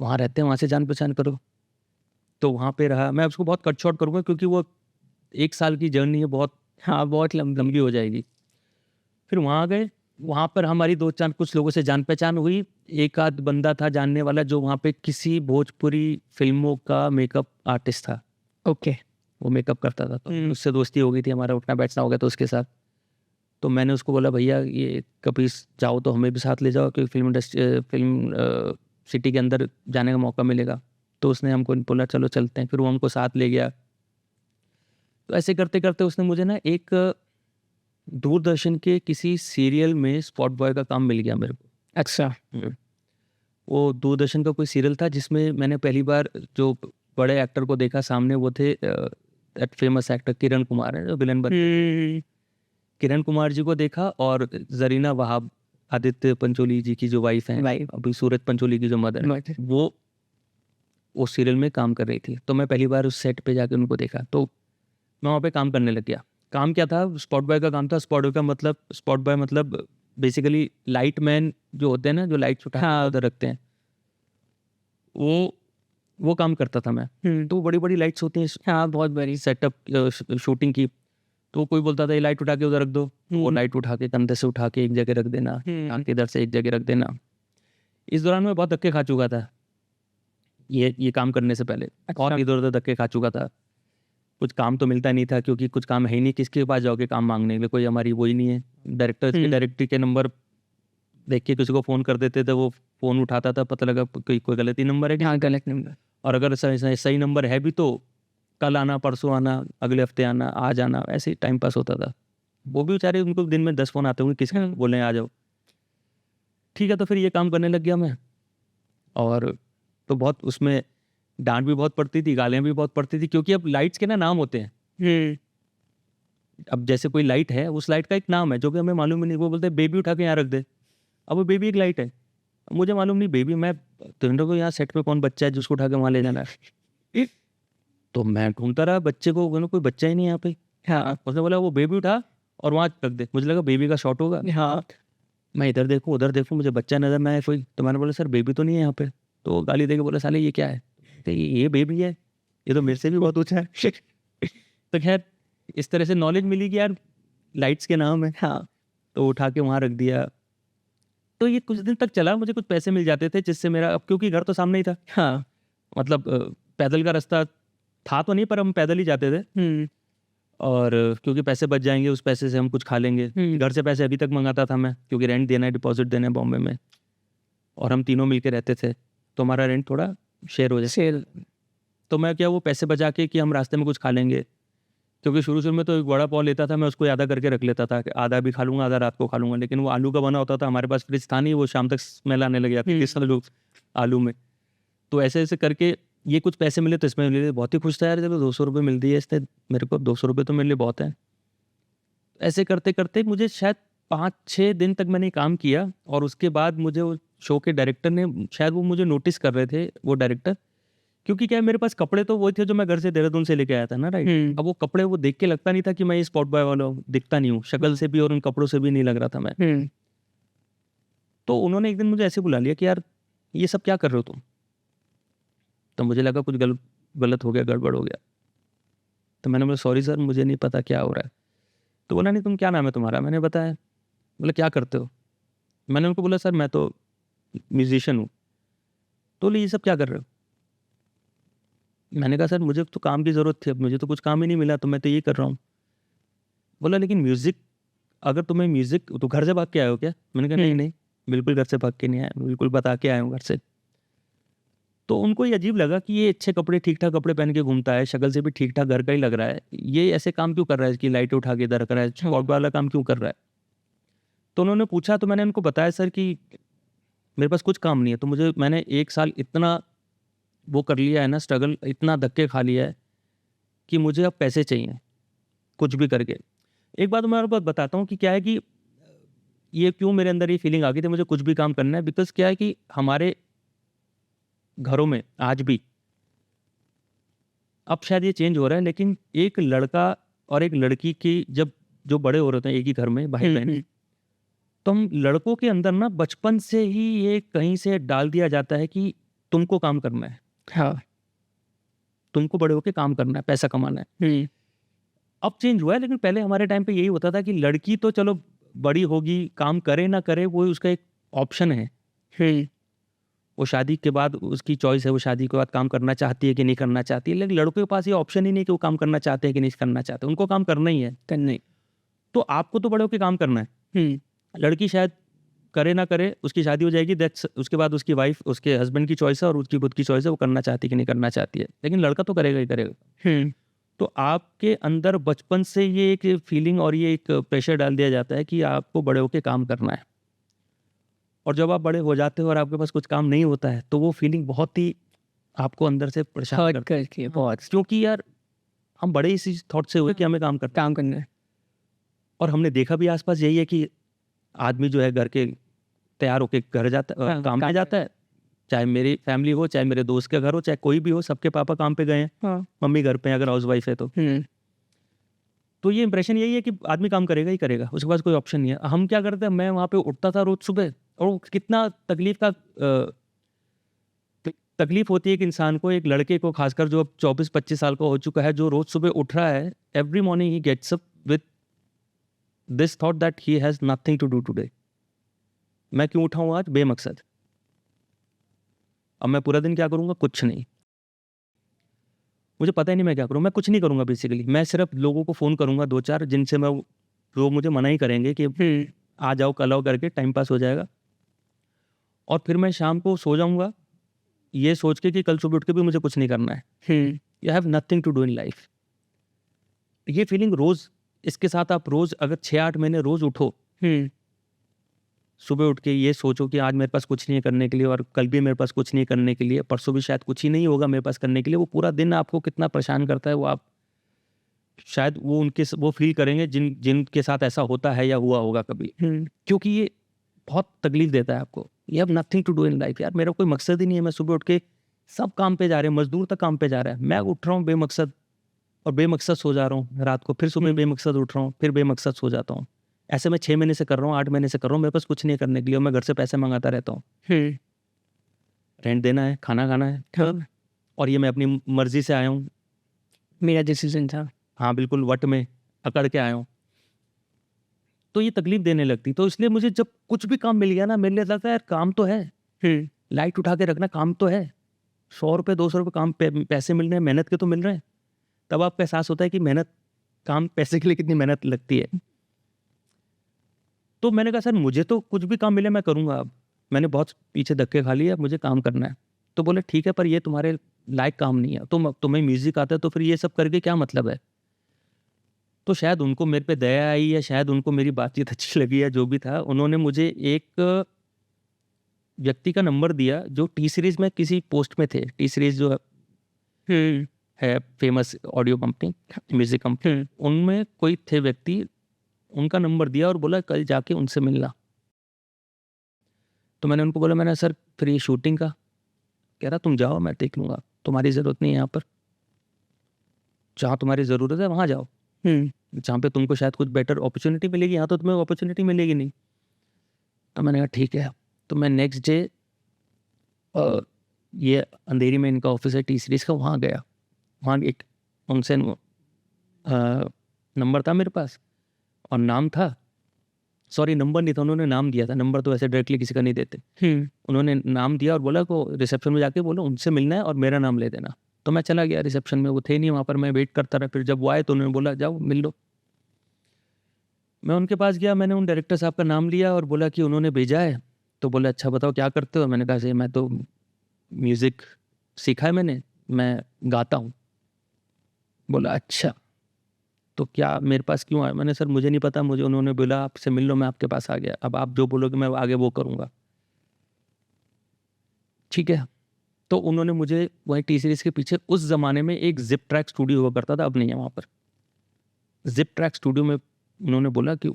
वहाँ रहते हैं, वहाँ से जान पहचान करो। तो वहाँ पे रहा, मैं उसको बहुत कट शॉर्ट करूँगा क्योंकि वो 1 साल की जर्नी है, बहुत हाँ बहुत लंबी हो जाएगी। फिर वहाँ गए, वहाँ पर हमारी 2-4 कुछ लोगों से जान पहचान हुई। एक आध बंदा था जानने वाला जो वहाँ पे किसी भोजपुरी फिल्मों का मेकअप आर्टिस्ट था, ओके, वो मेकअप करता था, तो उससे दोस्ती हो गई थी, हमारा उठना बैठना हो गया तो उसके साथ। तो मैंने उसको बोला भैया ये कभी जाओ तो हमें भी साथ ले जाओ, क्योंकि फिल्म सिटी के अंदर जाने का मौका मिलेगा। तो उसने हमको बोला चलो चलते हैं, फिर वो हमको साथ ले गया। तो ऐसे करते करते उसने मुझे ना एक दूरदर्शन के किसी सीरियल में स्पॉट बॉय का काम मिल गया मेरे को। अच्छा। वो दूरदर्शन का कोई सीरियल था जिसमें मैंने पहली बार जो बड़े एक्टर को देखा सामने, वो थे that famous actor Kiran Kumar है जो विलन बने, किरण कुमार जी को देखा, और जरीना वहाब, आदित्य पंचोली जी की जो वाइफ हैं, अभी सूरज पंचोली की जो मदर है, वो वो सीरियल में काम कर रही थी। तो मैं पहली बार उस सेट पे जाके उनको देखा, तो मैं वहाँ पे काम करने लग गया। काम क्या था, स्पॉट बॉय का काम था। स्पॉट बॉय मतलब बेसिकली लाइट मैन जो होते हैं ना, जो लाइट उठा हाँ। उधर रखते हैं, वो काम करता था मैं। तो बड़ी बड़ी लाइट्स होती हैं हाँ, बहुत बड़ी। सेटअप शूटिंग की। तो कोई बोलता था ये लाइट उठा के उधर रख दो, वो लाइट उठा के कंधे से उठा के एक जगह रख देना, आंख इधर से एक जगह रख देना। इस दौरान मैं बहुत धक्के खा चुका था ये काम करने से पहले। और इधर उधर धक्के खा चुका था। कुछ काम तो मिलता नहीं था, क्योंकि कुछ काम है ही नहीं, किसके पास जाओगे काम मांगने के लिए, कोई हमारी वो ही नहीं है। डायरेक्टरी के नंबर देख के किसी को फ़ोन कर देते थे, वो फ़ोन उठाता था, पता लगा कोई गलती नंबर है। हाँ, गलत नंबर। और अगर सही नंबर है भी तो कल आना, परसों आना, अगले हफ्ते आना, आज आना, ऐसे ही टाइम पास होता था। वो भी बेचारे, उनको दिन में 10 फ़ोन आते होंगे, किसके बोले आ जाओ। ठीक है, तो फिर ये काम करने लग गया मैं। और तो बहुत उसमें डांट भी बहुत पड़ती थी, गालियाँ भी बहुत पड़ती थी, क्योंकि अब लाइट्स के ना नाम होते हैं। अब जैसे कोई लाइट है, उस लाइट का एक नाम है जो कि हमें मालूम ही नहीं। वो बोलते हैं बेबी उठा के यहाँ रख दे। अब वो बेबी एक लाइट है, अब मुझे मालूम नहीं बेबी, मैं तुम को यहाँ सेट पे कौन बच्चा है जिसको उठा के वहाँ ले जाना है। तो मैं ढूंढता रहा बच्चे को, कोई बच्चा ही नहीं यहाँ पे। हाँ, उसने बोला वो बेबी उठा और वहाँ रख दे। मुझे लगा बेबी का शॉट होगा। हाँ, मैं इधर देखूँ उधर देखूँ, मुझे बच्चा नजर ना आए कोई। तो मैंने बोला सर बेबी तो नहीं है यहाँ पे। तो वो गाली देके बोला साले ये क्या है। तो ये बेबी है, ये तो मेरे से भी बहुत ऊँचा है। तो खैर इस तरह से नॉलेज मिली कि यार लाइट्स के नाम है। हाँ, तो उठा के वहाँ रख दिया। तो ये कुछ दिन तक चला, मुझे कुछ पैसे मिल जाते थे जिससे मेरा, अब क्योंकि घर तो सामने ही था, हाँ, मतलब पैदल का रास्ता था तो नहीं, पर हम पैदल ही जाते थे। और क्योंकि पैसे बच जाएंगे, उस पैसे से हम कुछ खा लेंगे। घर से पैसे अभी तक मंगाता था मैं, क्योंकि रेंट देना है, डिपॉजिट देना है बॉम्बे में, और हम तीनों मिलके रहते थे, तो हमारा रेंट थोड़ा शेयर हो जाए। सेल। तो मैं क्या, वो पैसे बचा के कि हम रास्ते में कुछ खा लेंगे, क्योंकि शुरू में तो एक बड़ा पाव लेता था मैं, उसको आधा करके रख लेता था कि आधा भी खा लूँगा, आधा रात को खा लूँगा। लेकिन वो आलू का बना होता था, हमारे पास फ्रिज था नहीं, वो शाम तक स्मेल आने लग जाती थी आलू में। तो ऐसे ऐसे करके ये कुछ पैसे मिले, तो इसमें मिले, बहुत ही खुश था यार, चलो 200 रुपये मिल दिए इससे मेरे को, 200 रुपये तो मेरे लिए बहुत है। ऐसे करते करते मुझे शायद 5-6 दिन तक मैंने काम किया, और उसके बाद मुझे वो शो के डायरेक्टर ने, शायद वो मुझे नोटिस कर रहे थे वो डायरेक्टर, क्योंकि क्या है, मेरे पास कपड़े तो वो थे जो मैं घर से देहरादून से लेके आया था ना, राइट। अब वो कपड़े वो देख के लगता नहीं था कि मैं ये स्पॉट बॉय वाला हूँ, दिखता नहीं हूँ शक्ल से भी, और उन कपड़ों से भी नहीं लग रहा था मैं। तो उन्होंने एक दिन मुझे ऐसे बुला लिया कि यार ये सब क्या कर रहे हो तुम। तो मुझे लगा कुछ गलत हो गया, गड़बड़ हो गया। तो मैंने बोला सॉरी सर, मुझे नहीं पता क्या हो रहा है। तो बोला नहीं, तुम क्या नाम है तुम्हारा। मैंने बताया। बोला क्या करते हो। मैंने उनको बोला सर मैं तो म्यूजिशियन हूँ। तो बोले ये सब क्या कर रहे हो। मैंने कहा सर मुझे तो काम की ज़रूरत थी, अब मुझे तो कुछ काम ही नहीं मिला, तो मैं तो ये कर रहा हूँ। बोला लेकिन म्यूज़िक, अगर तुम्हें म्यूज़िक, तो घर से भाग के आए हो क्या। मैंने कहा नहीं, बिल्कुल घर से भाग के नहीं आया, बिल्कुल बता के आया हूँ घर से। तो उनको ये अजीब लगा कि ये अच्छे कपड़े, ठीक ठाक कपड़े पहन के घूमता है, शक्ल से भी ठीक ठाक घर का ही लग रहा है, ये ऐसे काम क्यों कर रहा है कि लाइट उठा के इधर रख रहा है, स्पॉट वाला काम क्यों कर रहा है। तो उन्होंने पूछा, तो मैंने उनको बताया सर कि मेरे पास कुछ काम नहीं है, तो मैंने 1 साल इतना वो कर लिया है ना, स्ट्रगल, इतना धक्के खा लिया है कि मुझे अब पैसे चाहिए कुछ भी करके। एक बात मैं और बात बताता हूँ कि क्या है कि ये क्यों मेरे अंदर ये फीलिंग आ गई थी मुझे कुछ भी काम करना है, बिकॉज क्या है कि हमारे घरों में आज भी, अब शायद ये चेंज हो रहा है, लेकिन एक लड़का और एक लड़की की जब जो बड़े हो रहे होते हैं एक ही घर में, भाई बहन, तो हम लड़कों के अंदर ना बचपन से ही ये कहीं से डाल दिया जाता है कि तुमको काम करना है, हाँ, तुमको बड़े होके काम करना है, पैसा कमाना है। अब चेंज हुआ है, लेकिन पहले हमारे टाइम पे यही होता था कि लड़की तो चलो बड़ी होगी, काम करे ना करे वो उसका एक ऑप्शन है। वो शादी के बाद उसकी चॉइस है, वो शादी के बाद काम करना चाहती है कि नहीं करना चाहती है। लेकिन लड़कों के पास ये ऑप्शन ही नहीं कि वो काम करना चाहते हैं कि नहीं करना चाहते, उनको काम करना ही है। करना ही। तो आपको तो बड़े होके काम करना है। लड़की शायद करे ना करे, उसकी शादी हो जाएगी, दैट्स, उसके बाद उसकी वाइफ, उसके हस्बैंड की चॉइस है और उसकी खुद की चॉइस है, वो करना चाहती है कि नहीं करना चाहती है। लेकिन लड़का तो करेगा ही करेगा। तो आपके अंदर बचपन से ये एक फीलिंग और ये एक प्रेशर डाल दिया जाता है कि आपको बड़े होके काम करना है, और जब आप बड़े हो जाते हो और आपके पास कुछ काम नहीं होता है, तो वो फीलिंग बहुत ही आपको अंदर से परेशान करती है बहुत, क्योंकि यार हम बड़े इसी थॉट से हुए कि हमें काम करना है। और हमने देखा भी आसपास यही है कि आदमी जो है घर के तैयार होके घर जाता है, काम पे जाता है, चाहे मेरी फैमिली हो, चाहे मेरे दोस्त के घर हो, चाहे कोई भी हो, सबके पापा काम पे गए हैं, हाँ मम्मी घर पे हैं अगर हाउस वाइफ है तो ये इंप्रेशन यही है कि आदमी काम करेगा ही करेगा, उसके पास कोई ऑप्शन नहीं है। हम क्या करते हैं, मैं वहाँ पे उठता था रोज सुबह, और वो कितना तकलीफ होती है एक इंसान को, एक लड़के को खासकर जो अब 24-25 साल का हो चुका है, जो रोज सुबह उठ रहा है, every morning he gets up with this thought that he has nothing to do today. मैं क्यों उठा हूँ आज बेमकसद, अब मैं पूरा दिन क्या करूँगा, कुछ नहीं, मुझे पता ही नहीं मैं क्या करूँ, मैं कुछ नहीं करूँगा बेसिकली। मैं सिर्फ लोगों को फ़ोन करूँगा 2-4 जिनसे मैं, जो मुझे मना ही करेंगे कि आ जाओ कल आओ करके, टाइम पास हो जाएगा। और फिर मैं शाम को सो जाऊँगा ये सोच के कि कल सुबह उठ के भी मुझे कुछ नहीं करना है, you have nothing to do in life. ये फीलिंग रोज़, इसके साथ आप रोज़ अगर 6-8 महीने रोज़ उठो, सुबह उठ के ये सोचो कि आज मेरे पास कुछ नहीं है करने के लिए, और कल भी मेरे पास कुछ नहीं है करने के लिए, परसों भी शायद कुछ ही नहीं होगा मेरे पास करने के लिए, वो पूरा दिन आपको कितना परेशान करता है वो आप शायद वो फील करेंगे जिनके साथ ऐसा होता है या हुआ होगा कभी, क्योंकि ये बहुत तकलीफ देता है आपको। You have nothing to do in life. यार मेरा कोई मकसद ही नहीं है, मैं सुबह उठ के, सब काम पे जा रहे हैं, मजदूर तक काम पे जा रहा है, मैं उठ रहा हूँ बेमकसद, और बेमकसद सो जा रहा हूँ रात को, फिर सुबह बेमकसद उठ रहा हूँ, फिर बेमकसद सो जाता हूँ। ऐसे मैं 6 महीने से कर रहा हूँ, 8 महीने से कर रहा हूँ, मेरे पास कुछ नहीं है करने के लिए, और मैं घर से पैसे मंगाता रहता हूँ, रेंट देना है, खाना खाना है, और ये मैं अपनी मर्जी से आया हूँ, मेरा डिसीजन था। हाँ बिल्कुल, वट में अकड़ के आया हूँ। तो ये तकलीफ देने लगती, तो इसलिए मुझे जब कुछ भी काम मिल गया ना, मेरे लिए लगता है यार काम तो है, लाइट उठा के रखना काम तो है, 100 रुपये 200 रुपये काम पैसे मिल रहे हैं, मेहनत के तो मिल रहे हैं, तब आपको एहसास होता है कि मेहनत, काम पैसे के लिए कितनी मेहनत लगती है। तो मैंने कहा सर मुझे तो कुछ भी काम मिले मैं करूँगा, अब मैंने बहुत पीछे धक्के खा लिए, अब मुझे काम करना है। तो बोले ठीक है, पर ये तुम्हारे लायक काम नहीं है, तुम्हें म्यूजिक आता है तो फिर ये सब करके क्या मतलब है। तो शायद उनको मेरे पे दया आई, या शायद उनको मेरी बातचीत अच्छी लगी, या जो भी था, उन्होंने मुझे एक व्यक्ति का नंबर दिया जो टी सीरीज में किसी पोस्ट में थे। टी सीरीज जो है famous audio company, music company, उनमें कोई थे व्यक्ति, उनका नंबर दिया और बोला कल जाके उनसे मिलना। तो मैंने उनको बोला, मैंने सर फिर ये शूटिंग का, कह रहा तुम जाओ मैं देख लूँगा, तुम्हारी ज़रूरत नहीं है यहाँ पर, जहाँ तुम्हारी ज़रूरत है वहाँ जाओ, जहाँ पे तुमको शायद कुछ बेटर अपॉर्चुनिटी मिलेगी, यहाँ तो तुम्हें अपॉर्चुनिटी मिलेगी नहीं। तो मैंने कहा ठीक है। तो मैं नेक्स्ट डे ये अंधेरी में इनका ऑफिस है टी सीरीज़ का, वहाँ गया। वहाँ एक उनसे नंबर था मेरे पास, और नाम था, सॉरी नंबर नहीं था, उन्होंने नाम दिया था, नंबर तो वैसे डायरेक्टली किसी का नहीं देते। उन्होंने नाम दिया और बोला को रिसेप्शन में जाके बोलो उनसे मिलना है और मेरा नाम ले देना। तो मैं चला गया रिसेप्शन में, वो थे नहीं वहाँ पर, मैं वेट करता रहा। फिर जब वो आए तो उन्होंने बोला जाओ मिल लो। मैं उनके पास गया, मैंने उन डायरेक्टर साहब का नाम लिया और बोला कि उन्होंने भेजा है। तो बोला अच्छा बताओ क्या करते हो। मैंने कहा सर मैं तो म्यूज़िक सीखा है मैंने, मैं गाता हूँ। बोला अच्छा तो क्या मेरे पास क्यों आया। मैंने सर मुझे नहीं पता, मुझे उन्होंने बोला आपसे मिल लो, मैं आपके पास आ गया, अब आप जो बोलोगे मैं आगे वो करूँगा। ठीक है। तो उन्होंने मुझे वहीं टी सीरीज़ के पीछे, उस ज़माने में एक जिप ट्रैक स्टूडियो हुआ करता था, अब नहीं है वहाँ पर। जिप ट्रैक स्टूडियो में उन्होंने बोला कि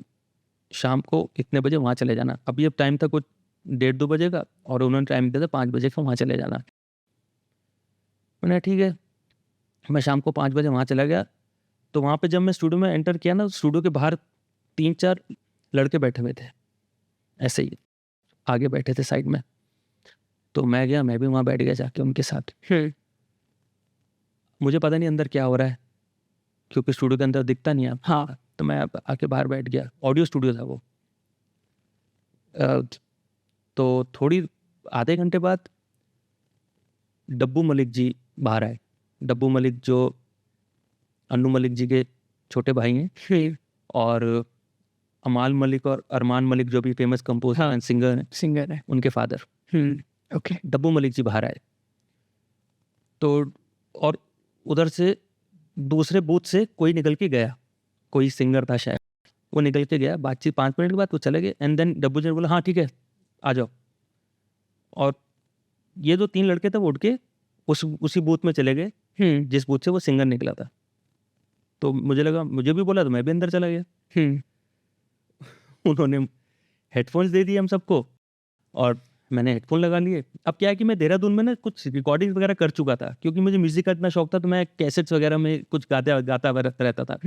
शाम को इतने बजे वहाँ चले जाना। अब ये टाइम था कुछ 1:30-2 बजे का, और उन्होंने टाइम दिया था 5 बजे का वहाँ चले जाना। मैंने ठीक है, मैं शाम को 5 बजे वहाँ चला गया। तो वहाँ पे जब मैं स्टूडियो में एंटर किया ना, स्टूडियो के बाहर 3-4 लड़के बैठे हुए थे, ऐसे ही आगे बैठे थे साइड में। तो मैं गया, मैं भी वहाँ बैठ गया जाके उनके साथ। मुझे पता नहीं अंदर क्या हो रहा है, क्योंकि स्टूडियो के अंदर दिखता नहीं है। हाँ, तो मैं आके बाहर बैठ गया। ऑडियो स्टूडियो था वो। तो थोड़ी आधे घंटे बाद डब्बू मलिक जी बाहर आए। डब्बू मलिक जो अन्नू मलिक जी के छोटे भाई हैं, और अमाल मलिक और अरमान मलिक जो भी फेमस कंपोजर एंड सिंगर हैं, उनके फादर। ओके। डब्बू मलिक जी बाहर आए। तो और उधर से दूसरे बूथ से कोई निकल के गया, कोई सिंगर था शायद, वो निकल के गया। बातचीत 5 मिनट के बाद वो चले गए। एंड देन डब्बू जी ने बोला हाँ ठीक है आ जाओ। और ये जो 3 लड़के थे वो उठ के उसी बूथ में चले गए जिस बूथ से वो सिंगर निकला था। तो मुझे लगा, मुझे भी बोला तो मैं भी अंदर चला गया। उन्होंने हेडफोन्स दे दिए हम सबको, और मैंने हेडफोन लगा लिए। अब क्या है कि मैं देहरादून में ना कुछ रिकॉर्डिंग वगैरह कर चुका था, क्योंकि मुझे म्यूजिक का इतना शौक था, तो मैं कैसेट्स वगैरह में कुछ गाता रहता था,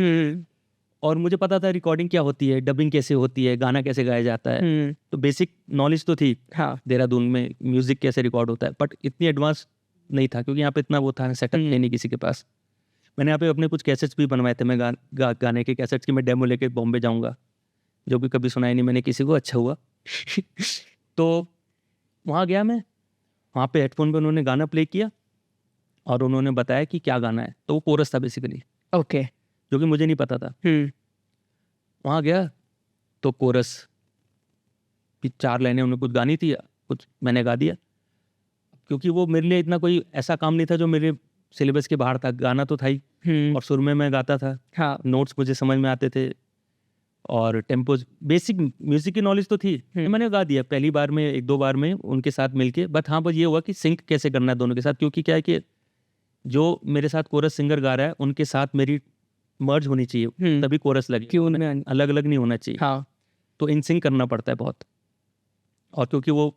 और मुझे पता था रिकॉर्डिंग क्या होती है, डबिंग कैसे होती है, गाना कैसे गाया जाता है। तो बेसिक नॉलेज तो थी हाँ देहरादून में म्यूजिक कैसे रिकॉर्ड होता है, बट इतनी एडवांस नहीं था, क्योंकि यहाँ पे इतना वो था सेटअप नहीं किसी के पास। मैंने यहाँ पे अपने कुछ कैसेट्स भी बनवाए थे, मैं गाने के कैसेट्स की मैं डेमो लेके बॉम्बे जाऊँगा, जो कि कभी सुनाई नहीं मैंने किसी को, अच्छा हुआ। तो वहाँ गया मैं, वहाँ पे हेडफोन पे उन्होंने गाना प्ले किया और उन्होंने बताया कि क्या गाना है, तो वो कोरस था बेसिकली, ओके जो कि मुझे नहीं पता था। वहाँ गया तो कोरस की 4 लाइनें उन्हें कुछ गानी थी, कुछ मैंने गा दिया, क्योंकि वो मेरे लिए इतना कोई ऐसा काम नहीं था जो मेरे सिलेबस के बाहर था। गाना तो था ही, और सुर में मैं गाता था, हाँ नोट्स मुझे समझ में आते थे, और टेम्पोज, बेसिक म्यूजिक की नॉलेज तो थी। मैंने गा दिया पहली बार में, 1-2 बार में उनके साथ मिलके। बट हाँ, बस ये हुआ कि सिंक कैसे करना है दोनों के साथ, क्योंकि क्या है कि जो मेरे साथ कोरस सिंगर गा रहा है उनके साथ मेरी मर्ज होनी चाहिए, तभी कोरस लगे, क्यों नहीं? अलग अलग नहीं होना चाहिए। हाँ तो इन सिंक करना पड़ता है बहुत, और क्योंकि वो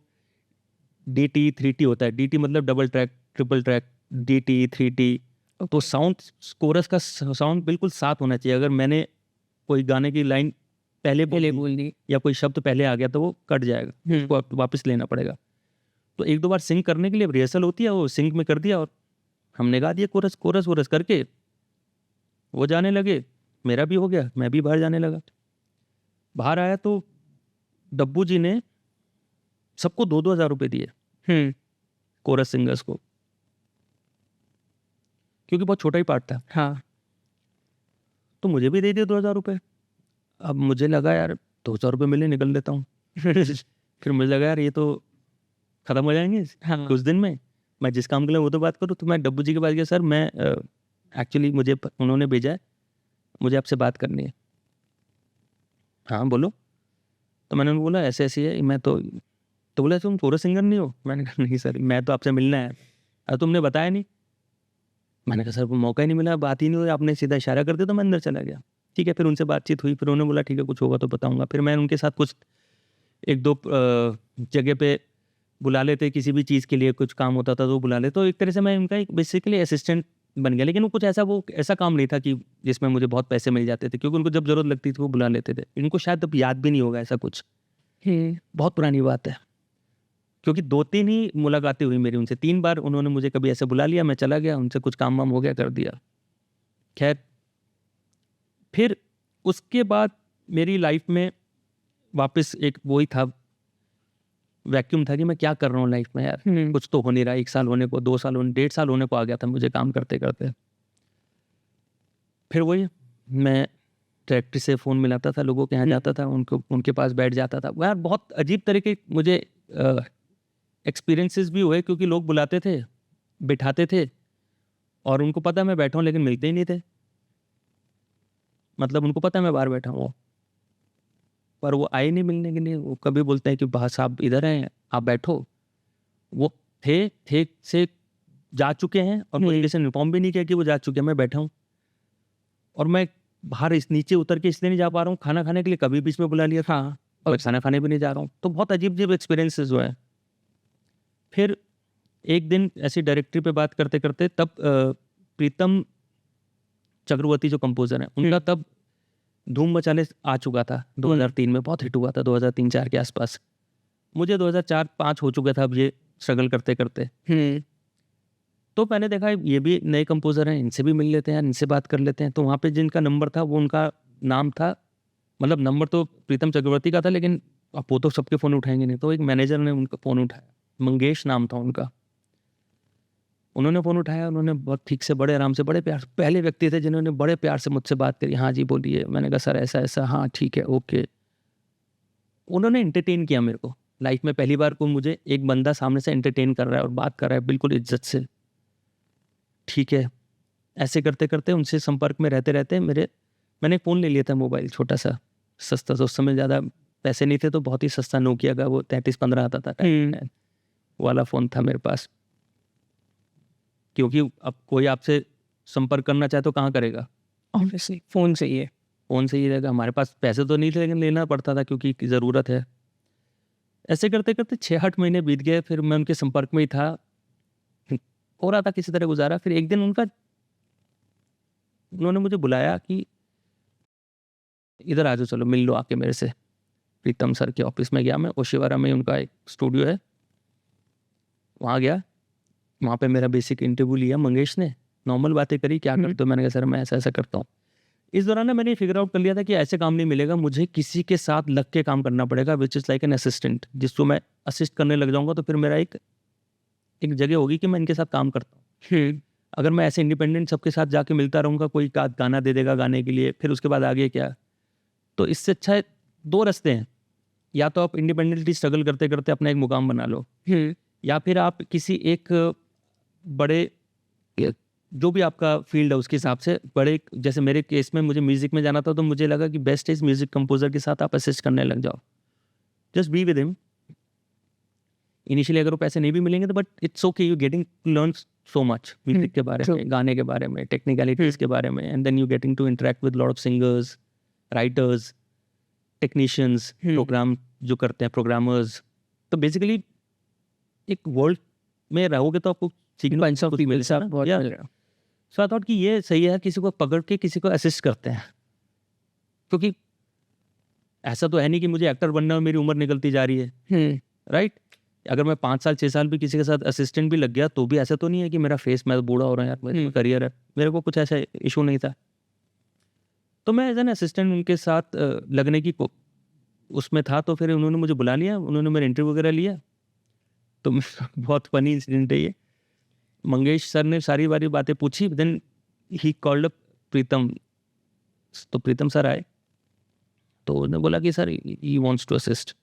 DT 3T होता है, DT मतलब double track, triple track, DT 3T, तो साउंड, कोरस का साउंड बिल्कुल साथ होना चाहिए। अगर मैंने कोई गाने की लाइन पहले बोल दी या कोई शब्द पहले आ गया तो वो कट जाएगा, उसको वापस लेना पड़ेगा। तो 1-2 बार सिंक करने के लिए रिहर्सल होती है, वो सिंक में कर दिया और हमने गा दिया कोरस। कोरस करके वो जाने लगे, मेरा भी हो गया, मैं भी बाहर जाने लगा। बाहर आया तो डब्बू जी ने सबको 2-2 हज़ार रुपये दिए कोरस सिंगर्स को, क्योंकि बहुत छोटा ही पार्ट था। हाँ तो मुझे भी दे दिए 2,000 रुपये। अब मुझे लगा यार 2,000 रुपये मिले, निकल लेता हूँ। फिर मुझे लगा यार ये तो ख़त्म हो जाएंगे हाँ कुछ दिन में, मैं जिस काम के लिए वो तो बात करूँ। तो मैं डब्बू जी के पास गया, सर मैं एक्चुअली मुझे उन्होंने भेजा है, मुझे आपसे बात करनी है। हाँ बोलो। तो मैंने उनको बोला ऐसे ऐसी है, मैं तो बोला तुम कोरस सिंगर नहीं हो? मैंने कहा नहीं सर, मैं तो आपसे मिलना है। अरे तुमने बताया नहीं। मैंने कहा सर वो मौका ही नहीं मिला, बात ही नहीं हुई, आपने सीधा इशारा कर दिया तो मैं अंदर चला गया। ठीक है, फिर उनसे बातचीत हुई, फिर उन्होंने बोला ठीक है कुछ होगा तो बताऊंगा। फिर मैं उनके साथ कुछ 1-2 जगह पे बुला लेते, किसी भी चीज़ के लिए कुछ काम होता था तो बुला लेते। तो एक तरह से मैं उनका एक बेसिकली असिस्टेंट बन गया। लेकिन वो कुछ ऐसा काम नहीं था कि जिसमें मुझे बहुत पैसे मिल जाते थे, क्योंकि उनको जब ज़रूरत लगती थी वो बुला लेते थे। इनको शायद अब याद भी नहीं होगा ऐसा कुछ, बहुत पुरानी बात है, क्योंकि 2-3 ही मुलाकातें हुई मेरी उनसे। 3 बार उन्होंने मुझे कभी ऐसे बुला लिया, मैं चला गया, उनसे कुछ काम वाम हो गया, कर दिया। खैर फिर उसके बाद मेरी लाइफ में वापस एक वही था, वैक्यूम था कि मैं क्या कर रहा हूँ लाइफ में यार, कुछ तो हो नहीं रहा। 1 साल होने को, 2 साल होने, 1.5 साल होने को आ गया था मुझे काम करते करते। फिर वही मैं डायरेक्टरी से फ़ोन मिलाता था, लोगों के यहाँ जाता था, उनके पास बैठ जाता था। यार बहुत अजीब तरीके मुझे एक्सपीरियंसेस भी हुए, क्योंकि लोग बुलाते थे, बिठाते थे, और उनको पता मैं बैठा हूँ लेकिन मिलते ही नहीं थे। मतलब उनको पता है मैं बाहर बैठा हूँ, पर वो आए नहीं मिलने के लिए। वो कभी बोलते हैं कि बस साहब इधर हैं, आप बैठो। वो थे से जा चुके हैं, और मुझे किसी ने इन्फॉर्म भी नहीं किया कि वो जा चुके हैं, मैं बैठा हूँ। और मैं बाहर इस नीचे उतर के इसलिए नहीं जा पा रहा हूँ, खाना खाने के लिए कभी बीच में बुला लिया था, और खाना खाने भी नहीं जा रहा हूँ। तो बहुत अजीब अजीब एक्सपीरियंसेस हुए हैं। फिर एक दिन ऐसी डायरेक्टरी पे बात करते करते, तब प्रीतम चक्रवर्ती जो कंपोजर हैं, उनका तब धूम मचाले आ चुका था 2003 में, बहुत हिट हुआ था 2003-4 के आसपास। मुझे 2004-5 हो चुका था अब ये स्ट्रगल करते करते। तो मैंने देखा ये भी नए कंपोजर हैं, इनसे भी मिल लेते हैं, इनसे बात कर लेते हैं। तो वहाँ पे जिनका नंबर था वो उनका नाम था, मतलब नंबर तो प्रीतम चक्रवर्ती का था, लेकिन अब वो तो सबके फ़ोन उठाएंगे नहीं। तो एक मैनेजर ने उनका फ़ोन उठाया, मंगेश नाम था उनका। उन्होंने फ़ोन उठाया, उन्होंने बहुत ठीक से, बड़े आराम से, बड़े प्यार, पहले व्यक्ति थे जिन्होंने बड़े प्यार से मुझसे बात करी। हाँ जी बोलिए। मैंने कहा सर ऐसा ऐसा, हाँ ठीक है ओके। उन्होंने एंटरटेन किया मेरे को। लाइफ में पहली बार को मुझे एक बंदा सामने से एंटरटेन कर रहा है और बात कर रहा है बिल्कुल इज्जत से। ठीक है, ऐसे करते करते उनसे संपर्क में रहते रहते मैंने एक फ़ोन ले लिया था, मोबाइल छोटा सा सस्ता सा। उस समय ज़्यादा पैसे नहीं थे, तो बहुत ही सस्ता नोकिया का वो 3315 आता था, वाला फ़ोन था मेरे पास। क्योंकि अब कोई आपसे संपर्क करना चाहे तो कहाँ करेगा? ऑब्वियसली फ़ोन से ही है। फ़ोन से ही रहेगा। हमारे पास पैसे तो नहीं थे, लेकिन लेना पड़ता था क्योंकि ज़रूरत है। ऐसे करते करते 6-8 महीने बीत गए, फिर मैं उनके संपर्क में ही था, हो रहा था किसी तरह गुजारा। फिर एक दिन उन्होंने मुझे बुलाया कि इधर आ जाओ, चलो मिल लो आके मेरे से। प्रीतम सर के ऑफिस में गया मैं, ओशिवारा में उनका एक स्टूडियो है, वहाँ गया। वहाँ पे मेरा बेसिक इंटरव्यू लिया मंगेश ने, नॉर्मल बातें करी, क्या करते हो, मैंने कहा सर मैं ऐसा ऐसा करता हूँ। इस दौरान ना मैंने फिगर आउट कर लिया था कि ऐसे काम नहीं मिलेगा, मुझे किसी के साथ लग के काम करना पड़ेगा, which is like an assistant. जिसको मैं असिस्ट करने लग जाऊँगा तो फिर मेरा एक जगह होगी कि मैं इनके साथ काम करता हूँ। अगर मैं ऐसे इंडिपेंडेंट सबके साथ जाके मिलता रहूँगा, कोई गाना दे देगा गाने के लिए, फिर उसके बाद आगे क्या, तो इससे अच्छा है 2 रास्ते हैं, या तो आप इंडिपेंडेंटली स्ट्रगल करते करते अपना एक मुकाम बना लो, या फिर आप किसी एक बड़े, जो भी आपका फील्ड है उसके हिसाब से बड़े, जैसे मेरे केस में मुझे म्यूजिक में जाना था, तो मुझे लगा कि बेस्ट इज म्यूजिक कंपोजर के साथ आप असिस्ट करने लग जाओ, just be with him. Initially अगर वो पैसे नहीं भी मिलेंगे तो but it's okay, you getting to learn so much music के बारे में, गाने के बारे में, टेक्निकलिटीज के बारे में, and then you getting to interact with lot of singers, writers, technicians, programme जो करते हैं, प्रोग्रामर्स। तो बेसिकली एक वर्ल्ड में रहोगे तो आपको सीखने को कुछ मिल सकता है। सो आई थॉट कि ये सही है, किसी को पकड़ के किसी को असिस्ट करते हैं, क्योंकि ऐसा तो है नहीं कि मुझे एक्टर बनना है और मेरी उम्र निकलती जा रही है, राइट। अगर मैं 5 साल 6 साल भी किसी के साथ असिस्टेंट भी लग गया तो भी ऐसा तो नहीं है कि मेरा फेस, मैं बूढ़ा हो रहा हूँ यार, मेरा करियर है, मेरे को कुछ ऐसा इशू नहीं था। तो मैं एज एन असिस्टेंट उनके साथ लगने की उसमें था। तो फिर उन्होंने मुझे बुला लिया, उन्होंने मेरा इंटरव्यू वगैरह लिया। तो बहुत फनी इंसिडेंट है ये। मंगेश सर ने सारी बारी बातें पूछी, then he called up Pritam. तो प्रीतम सर आए, तो उन्होंने बोला कि sir he wants to assist.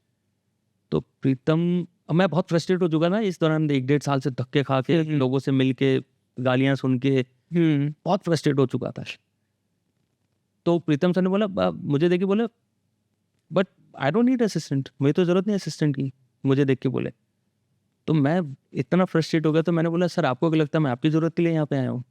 तो प्रीतम, मैं बहुत फ्रस्ट्रेट हो चुका ना इस दौरान, 1-1.5 साल से धक्के खा के, लोगों से मिल के, गालियाँ सुन के, बहुत फ्रस्ट्रेट हो चुका था। तो प्रीतम सर ने बोला, मुझे देख के बोले, but I don't need assistant, मुझे तो ज़रूरत नहीं असिस्टेंट की, मुझे देख के बोले। तो मैं इतना फ्रस्ट्रेट हो गया, तो मैंने बोला सर आपको क्या लगता है मैं आपकी ज़रूरत के लिए यहाँ पे आया हूँ?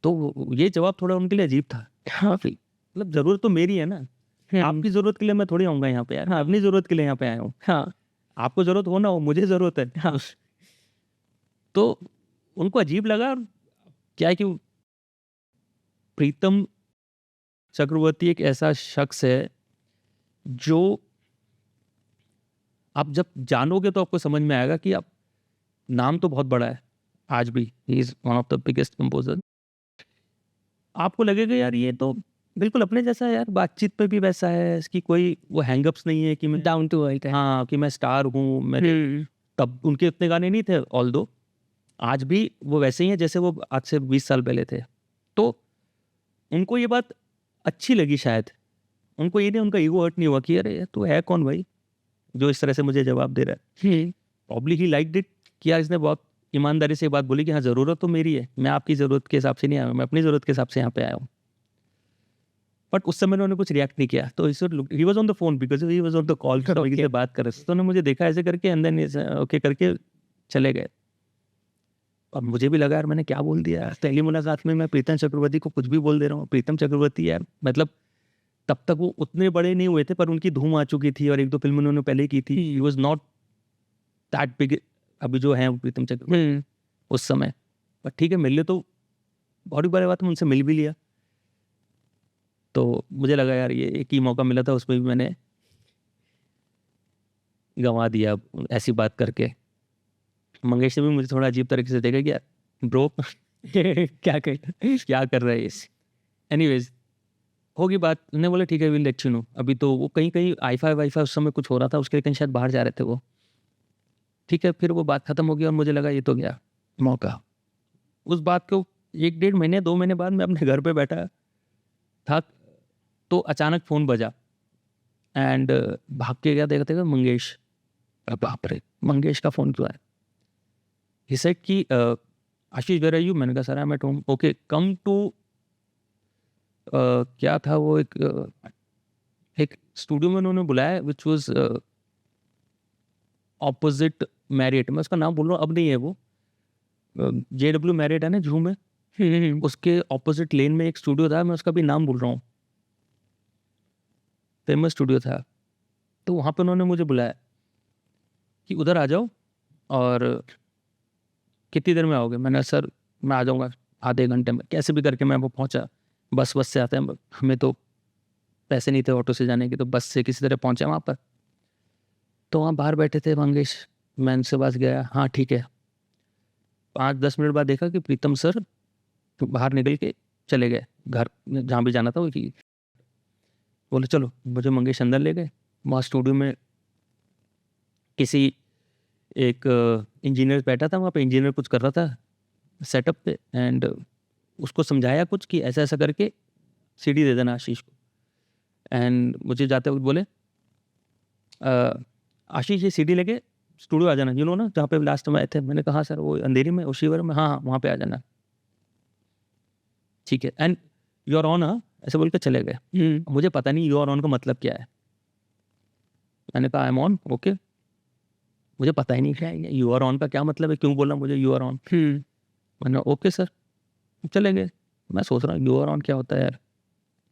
तो ये जवाब थोड़ा उनके लिए अजीब था। हाँ, मतलब ज़रूरत तो मेरी है ना, आपकी ज़रूरत के लिए मैं थोड़ी आऊँगा यहाँ पे यार, अपनी ज़रूरत के लिए यहाँ पे आया हूँ। हाँ, आपको ज़रूरत हो ना हो, मुझे ज़रूरत है। हाँ। तो उनको अजीब लगा। क्या है कि प्रीतम चक्रवर्ती एक ऐसा शख्स है जो आप जब जानोगे तो आपको समझ में आएगा कि आप, नाम तो बहुत बड़ा है आज भी, he is one of the biggest composer. आपको लगेगा यार ये तो बिल्कुल अपने जैसा है यार, बातचीत पे भी वैसा है, इसकी कोई वो हैंगअप्स नहीं है कि मैं डाउन टू अर्थ है। हाँ, कि मैं स्टार हूँ। मैं तब उनके इतने गाने नहीं थे, ऑल्दो आज भी वो वैसे ही हैं जैसे वो आज से 20 साल पहले थे। तो उनको ये बात अच्छी लगी शायद, उनको ये नहीं, उनका ईगो हर्ट नहीं हुआ कि अरे तू है कौन भाई जो इस तरह से मुझे जवाब दे रहा है। प्रॉब्ली ही लाइक्ड इट कि यार इसने बहुत ईमानदारी से बात बोली कि हाँ ज़रूरत तो मेरी है, मैं आपकी ज़रूरत के हिसाब से नहीं आया हूँ, मैं अपनी ज़रूरत के हिसाब से यहाँ पे आया हूँ। बट उस समय उन्होंने कुछ रिएक्ट नहीं किया। तो he was on the phone because he was on the call, से बात कर रहे थे। तो उन्होंने मुझे देखा ऐसे करके, एंड देन ओके करके चले गए। अब मुझे भी लगा यार मैंने क्या बोल दिया, पहली मुलाकात में मैं प्रीतम चक्रवर्ती को कुछ भी बोल दे रहा हूँ। प्रीतम चक्रवर्ती यार, मतलब तब तक वो उतने बड़े नहीं हुए थे, पर उनकी धूम आ चुकी थी और 1-2 फिल्म उन्होंने पहले की थी। He was not that big अभी जो है प्रीतम चक्रवर्ती उस समय। बट ठीक है, मिल ले तो बहुत बड़ी बात है, उनसे मिल भी लिया। तो मुझे लगा यार ये एक ही मौका मिला था, उसमें भी मैंने गंवा दिया ऐसी बात करके। मंगेश ने भी मुझे थोड़ा अजीब तरीके से देखा कि यार ब्रो क्या कर रहा है इस। एनीवेज होगी बात, उन्होंने बोला ठीक है विल लेट यू नो। अभी तो वो कहीं आई-फाई उस समय कुछ हो रहा था, उसके लिए कहीं शायद बाहर जा रहे थे वो। ठीक है, फिर वो बात खत्म हो गई और मुझे लगा ये तो गया मौका। उस बात को 1-1.5 महीने 2 महीने बाद मैं अपने घर पे बैठा था, तो अचानक फ़ोन बजा एंड भाग के गया, देखते हुए मंगेश। बाप रे, मंगेश का फ़ोन क्यों आया? ही सेड कि आशीष वेयर आर यू? मैंने कहा sir I am at home. Okay come to क्या था वो, एक स्टूडियो में उन्होंने बुलाया विच वाज ऑपोजिट मैरियट। मैं उसका नाम बोल रहा हूँ, अब नहीं है वो, JW मैरियट है ना जूहू में, उसके ऑपोजिट लेन में एक स्टूडियो था, मैं उसका भी नाम भूल रहा हूँ, फेमस स्टूडियो था। तो वहाँ पे उन्होंने मुझे बुलाया कि उधर आ जाओ और कितनी देर में आओगे। मैंने कहा, सर मैं आ जाऊँगा आधे घंटे में। कैसे भी करके मैं वो पहुँचा, बस से आते हैं, हमें तो पैसे नहीं थे ऑटो से जाने के, तो बस से किसी तरह पहुँचे वहाँ पर। तो वहाँ बाहर बैठे थे मंगेश, मैं उनसे पास गया, हाँ ठीक है। 5-10 मिनट बाद देखा कि प्रीतम सर तो बाहर निकल के चले गए घर, जहाँ भी जाना था वो कि बोले चलो। मुझे मंगेश अंदर ले गए। वहाँ स्टूडियो में किसी एक इंजीनियर बैठा था, वहाँ पे इंजीनियर कुछ कर रहा था सेटअप पे, एंड उसको समझाया कुछ कि ऐसा ऐसा करके सीडी दे देना आशीष को। एंड मुझे जाते वक्त बोले आशीष ये सीडी लेके स्टूडियो आ जाना, ना जहाँ पे लास्ट में आए थे। मैंने कहा सर वो अंधेरी में उशीवर में, हाँ हाँ वहाँ पे आ जाना, ठीक है। एंड यू आर ऑन, हाँ ऐसे बोल के चले गए। मुझे पता नहीं यू आर ऑन का मतलब क्या है। मैंने कहा आई एम ऑन, ओके। मुझे पता ही नहीं क्या है यू आर ऑन का क्या मतलब है, क्यों बोला मुझे यू आर ऑन। मैंने ओके सर, चले गए। मैं सोच रहा हूँ यू आर ऑन क्या होता है यार,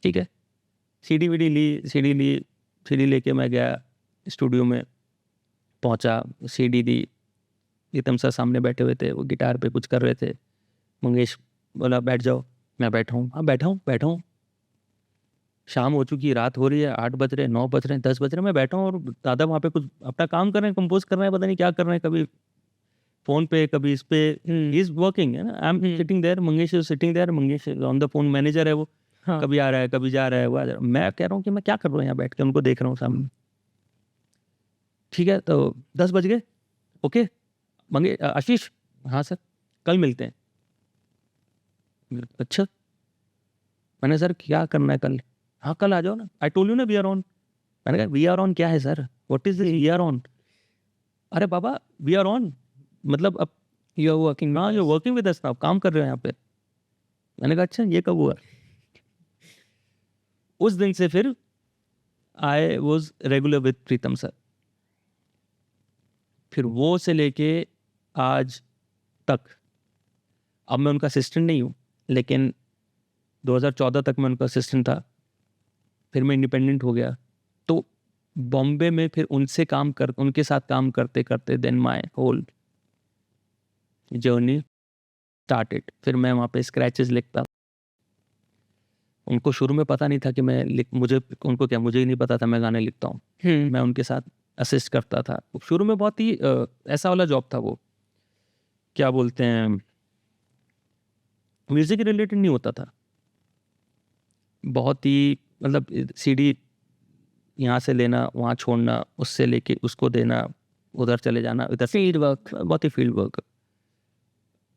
ठीक है। सीडी लेके मैं गया स्टूडियो में, पहुंचा, सीडी दी। प्रीतम सर सामने बैठे हुए थे, वो गिटार पे कुछ कर रहे थे। मंगेश बोला बैठ जाओ। मैं बैठा हूँ, हाँ बैठा हूँ। शाम हो चुकी, रात हो रही है, 8 बज रहे, 9 बज रहे, 10 बज रहे, मैं बैठा हूँ और दादा वहाँ पे कुछ अपना काम कर रहे हैं, कंपोज कर रहे हैं, पता नहीं क्या कर रहे हैं, कभी फोन पे कभी इस पे। इज वर्किंग है ना, I am sitting there, Mangesh is sitting there, Mangesh on the phone, manager है वो। हाँ। कभी आ रहा है, कभी जा रहा है, वो आ जा रहा है। मैं कह रहा हूँ कि मैं क्या कर रहा हूँ यहाँ बैठ के, उनको देख रहा हूँ सामने। ठीक है, तो 10 बज गए, ओके। आशीष, हाँ सर कल मिलते हैं। अच्छा, मैंने सर क्या करना है कल? हाँ कल आ जाओ ना, आई टोल्ड यू ना वी आर ऑन। मैंने कहा वी आर ऑन क्या है sir, what is this we are on? अरे बाबा वी आर ऑन मतलब अब यू आर वर्किंग, हाँ यू वर्किंग विद अस, आप काम कर रहे हो यहाँ पे। मैंने कहा अच्छा ये कब हुआ? उस दिन से फिर I was regular with Pritam sir. फिर वो से लेके आज तक, अब मैं उनका असिस्टेंट नहीं हूँ, लेकिन 2014 तक मैं उनका असिस्टेंट था। फिर मैं इंडिपेंडेंट हो गया, तो बॉम्बे में फिर उनके साथ काम करते करते then my whole journey started. फिर मैं वहाँ पे स्क्रैचेस लिखता। उनको शुरू में पता नहीं था कि मुझे ही नहीं पता था मैं गाने लिखता हूँ। मैं उनके साथ असिस्ट करता था। शुरू में बहुत ही ऐसा वाला जॉब था वो, क्या बोलते हैं, म्यूजिक रिलेटेड नहीं होता था, बहुत ही मतलब सीडी यहाँ से लेना, वहाँ छोड़ना, उससे लेके उसको देना, उधर चले जाना, इधर फील्ड वर्क, बहुत ही फील्ड वर्क।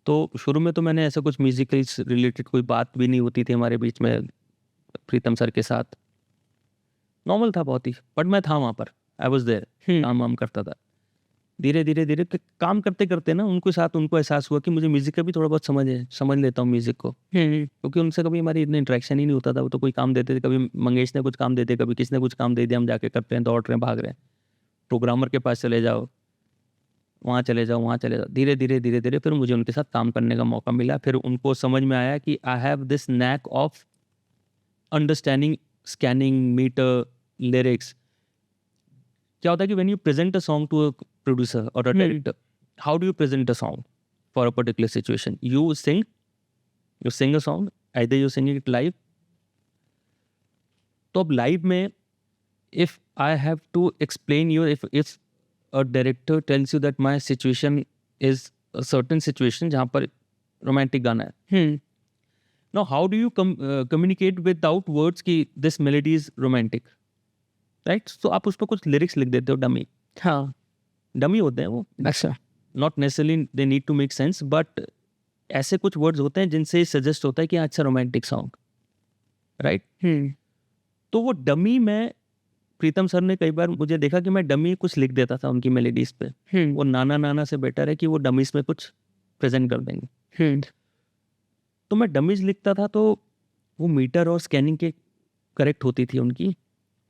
तो शुरू में तो मैंने ऐसा कुछ म्यूजिकल रिलेटेड कोई बात भी नहीं होती थी हमारे बीच में प्रीतम सर के साथ, नॉर्मल था बहुत ही। बट मैं था वहाँ पर, आई वॉज देयर, काम वाम करता था। धीरे धीरे काम करते करते ना उनको एहसास हुआ कि मुझे म्यूजिक का भी थोड़ा बहुत समझ लेता हूँ म्यूजिक को, क्योंकि उनसे कभी हमारी इतना इंटरेक्शन ही नहीं होता था। वो तो कोई काम देते थे, कभी मंगेश ने कुछ काम देते, कभी किसी ने कुछ काम दे दिया, हम जाके करते हैं, दौड़ रहे हैं, भाग रहे हैं, प्रोग्रामर के पास चले जाओ, वहाँ चले जाओ। धीरे धीरे फिर मुझे उनके साथ काम करने का मौका मिला। फिर उनको समझ में आया कि I have this knack of understanding, scanning, meter, lyrics. क्या होता है कि when you present a song to a producer और a director, how do you present a song for a particular situation? You sing a song, either you sing it live. तो अब live में if I have to explain you, if a director tells you that my situation is a certain situation जहाँ पर romantic गाना है, now how do you communicate without words कि this melody is romantic, right? So आप उस पर कुछ lyrics लिख देते हो, dummy, हाँ dummy होते हैं वो, अच्छा, not necessarily they need to make sense, but ऐसे कुछ words होते हैं जिनसे suggest होता है कि अच्छा romantic song, right? तो वो dummy में प्रीतम सर ने कई बार मुझे देखा कि मैं डमी कुछ लिख देता था उनकी मेलोडीज पे। वो नाना से बेटर है कि वो डमीज में कुछ प्रेजेंट कर देंगे। तो मैं डमीज लिखता था, तो वो मीटर और स्कैनिंग के करेक्ट होती थी उनकी,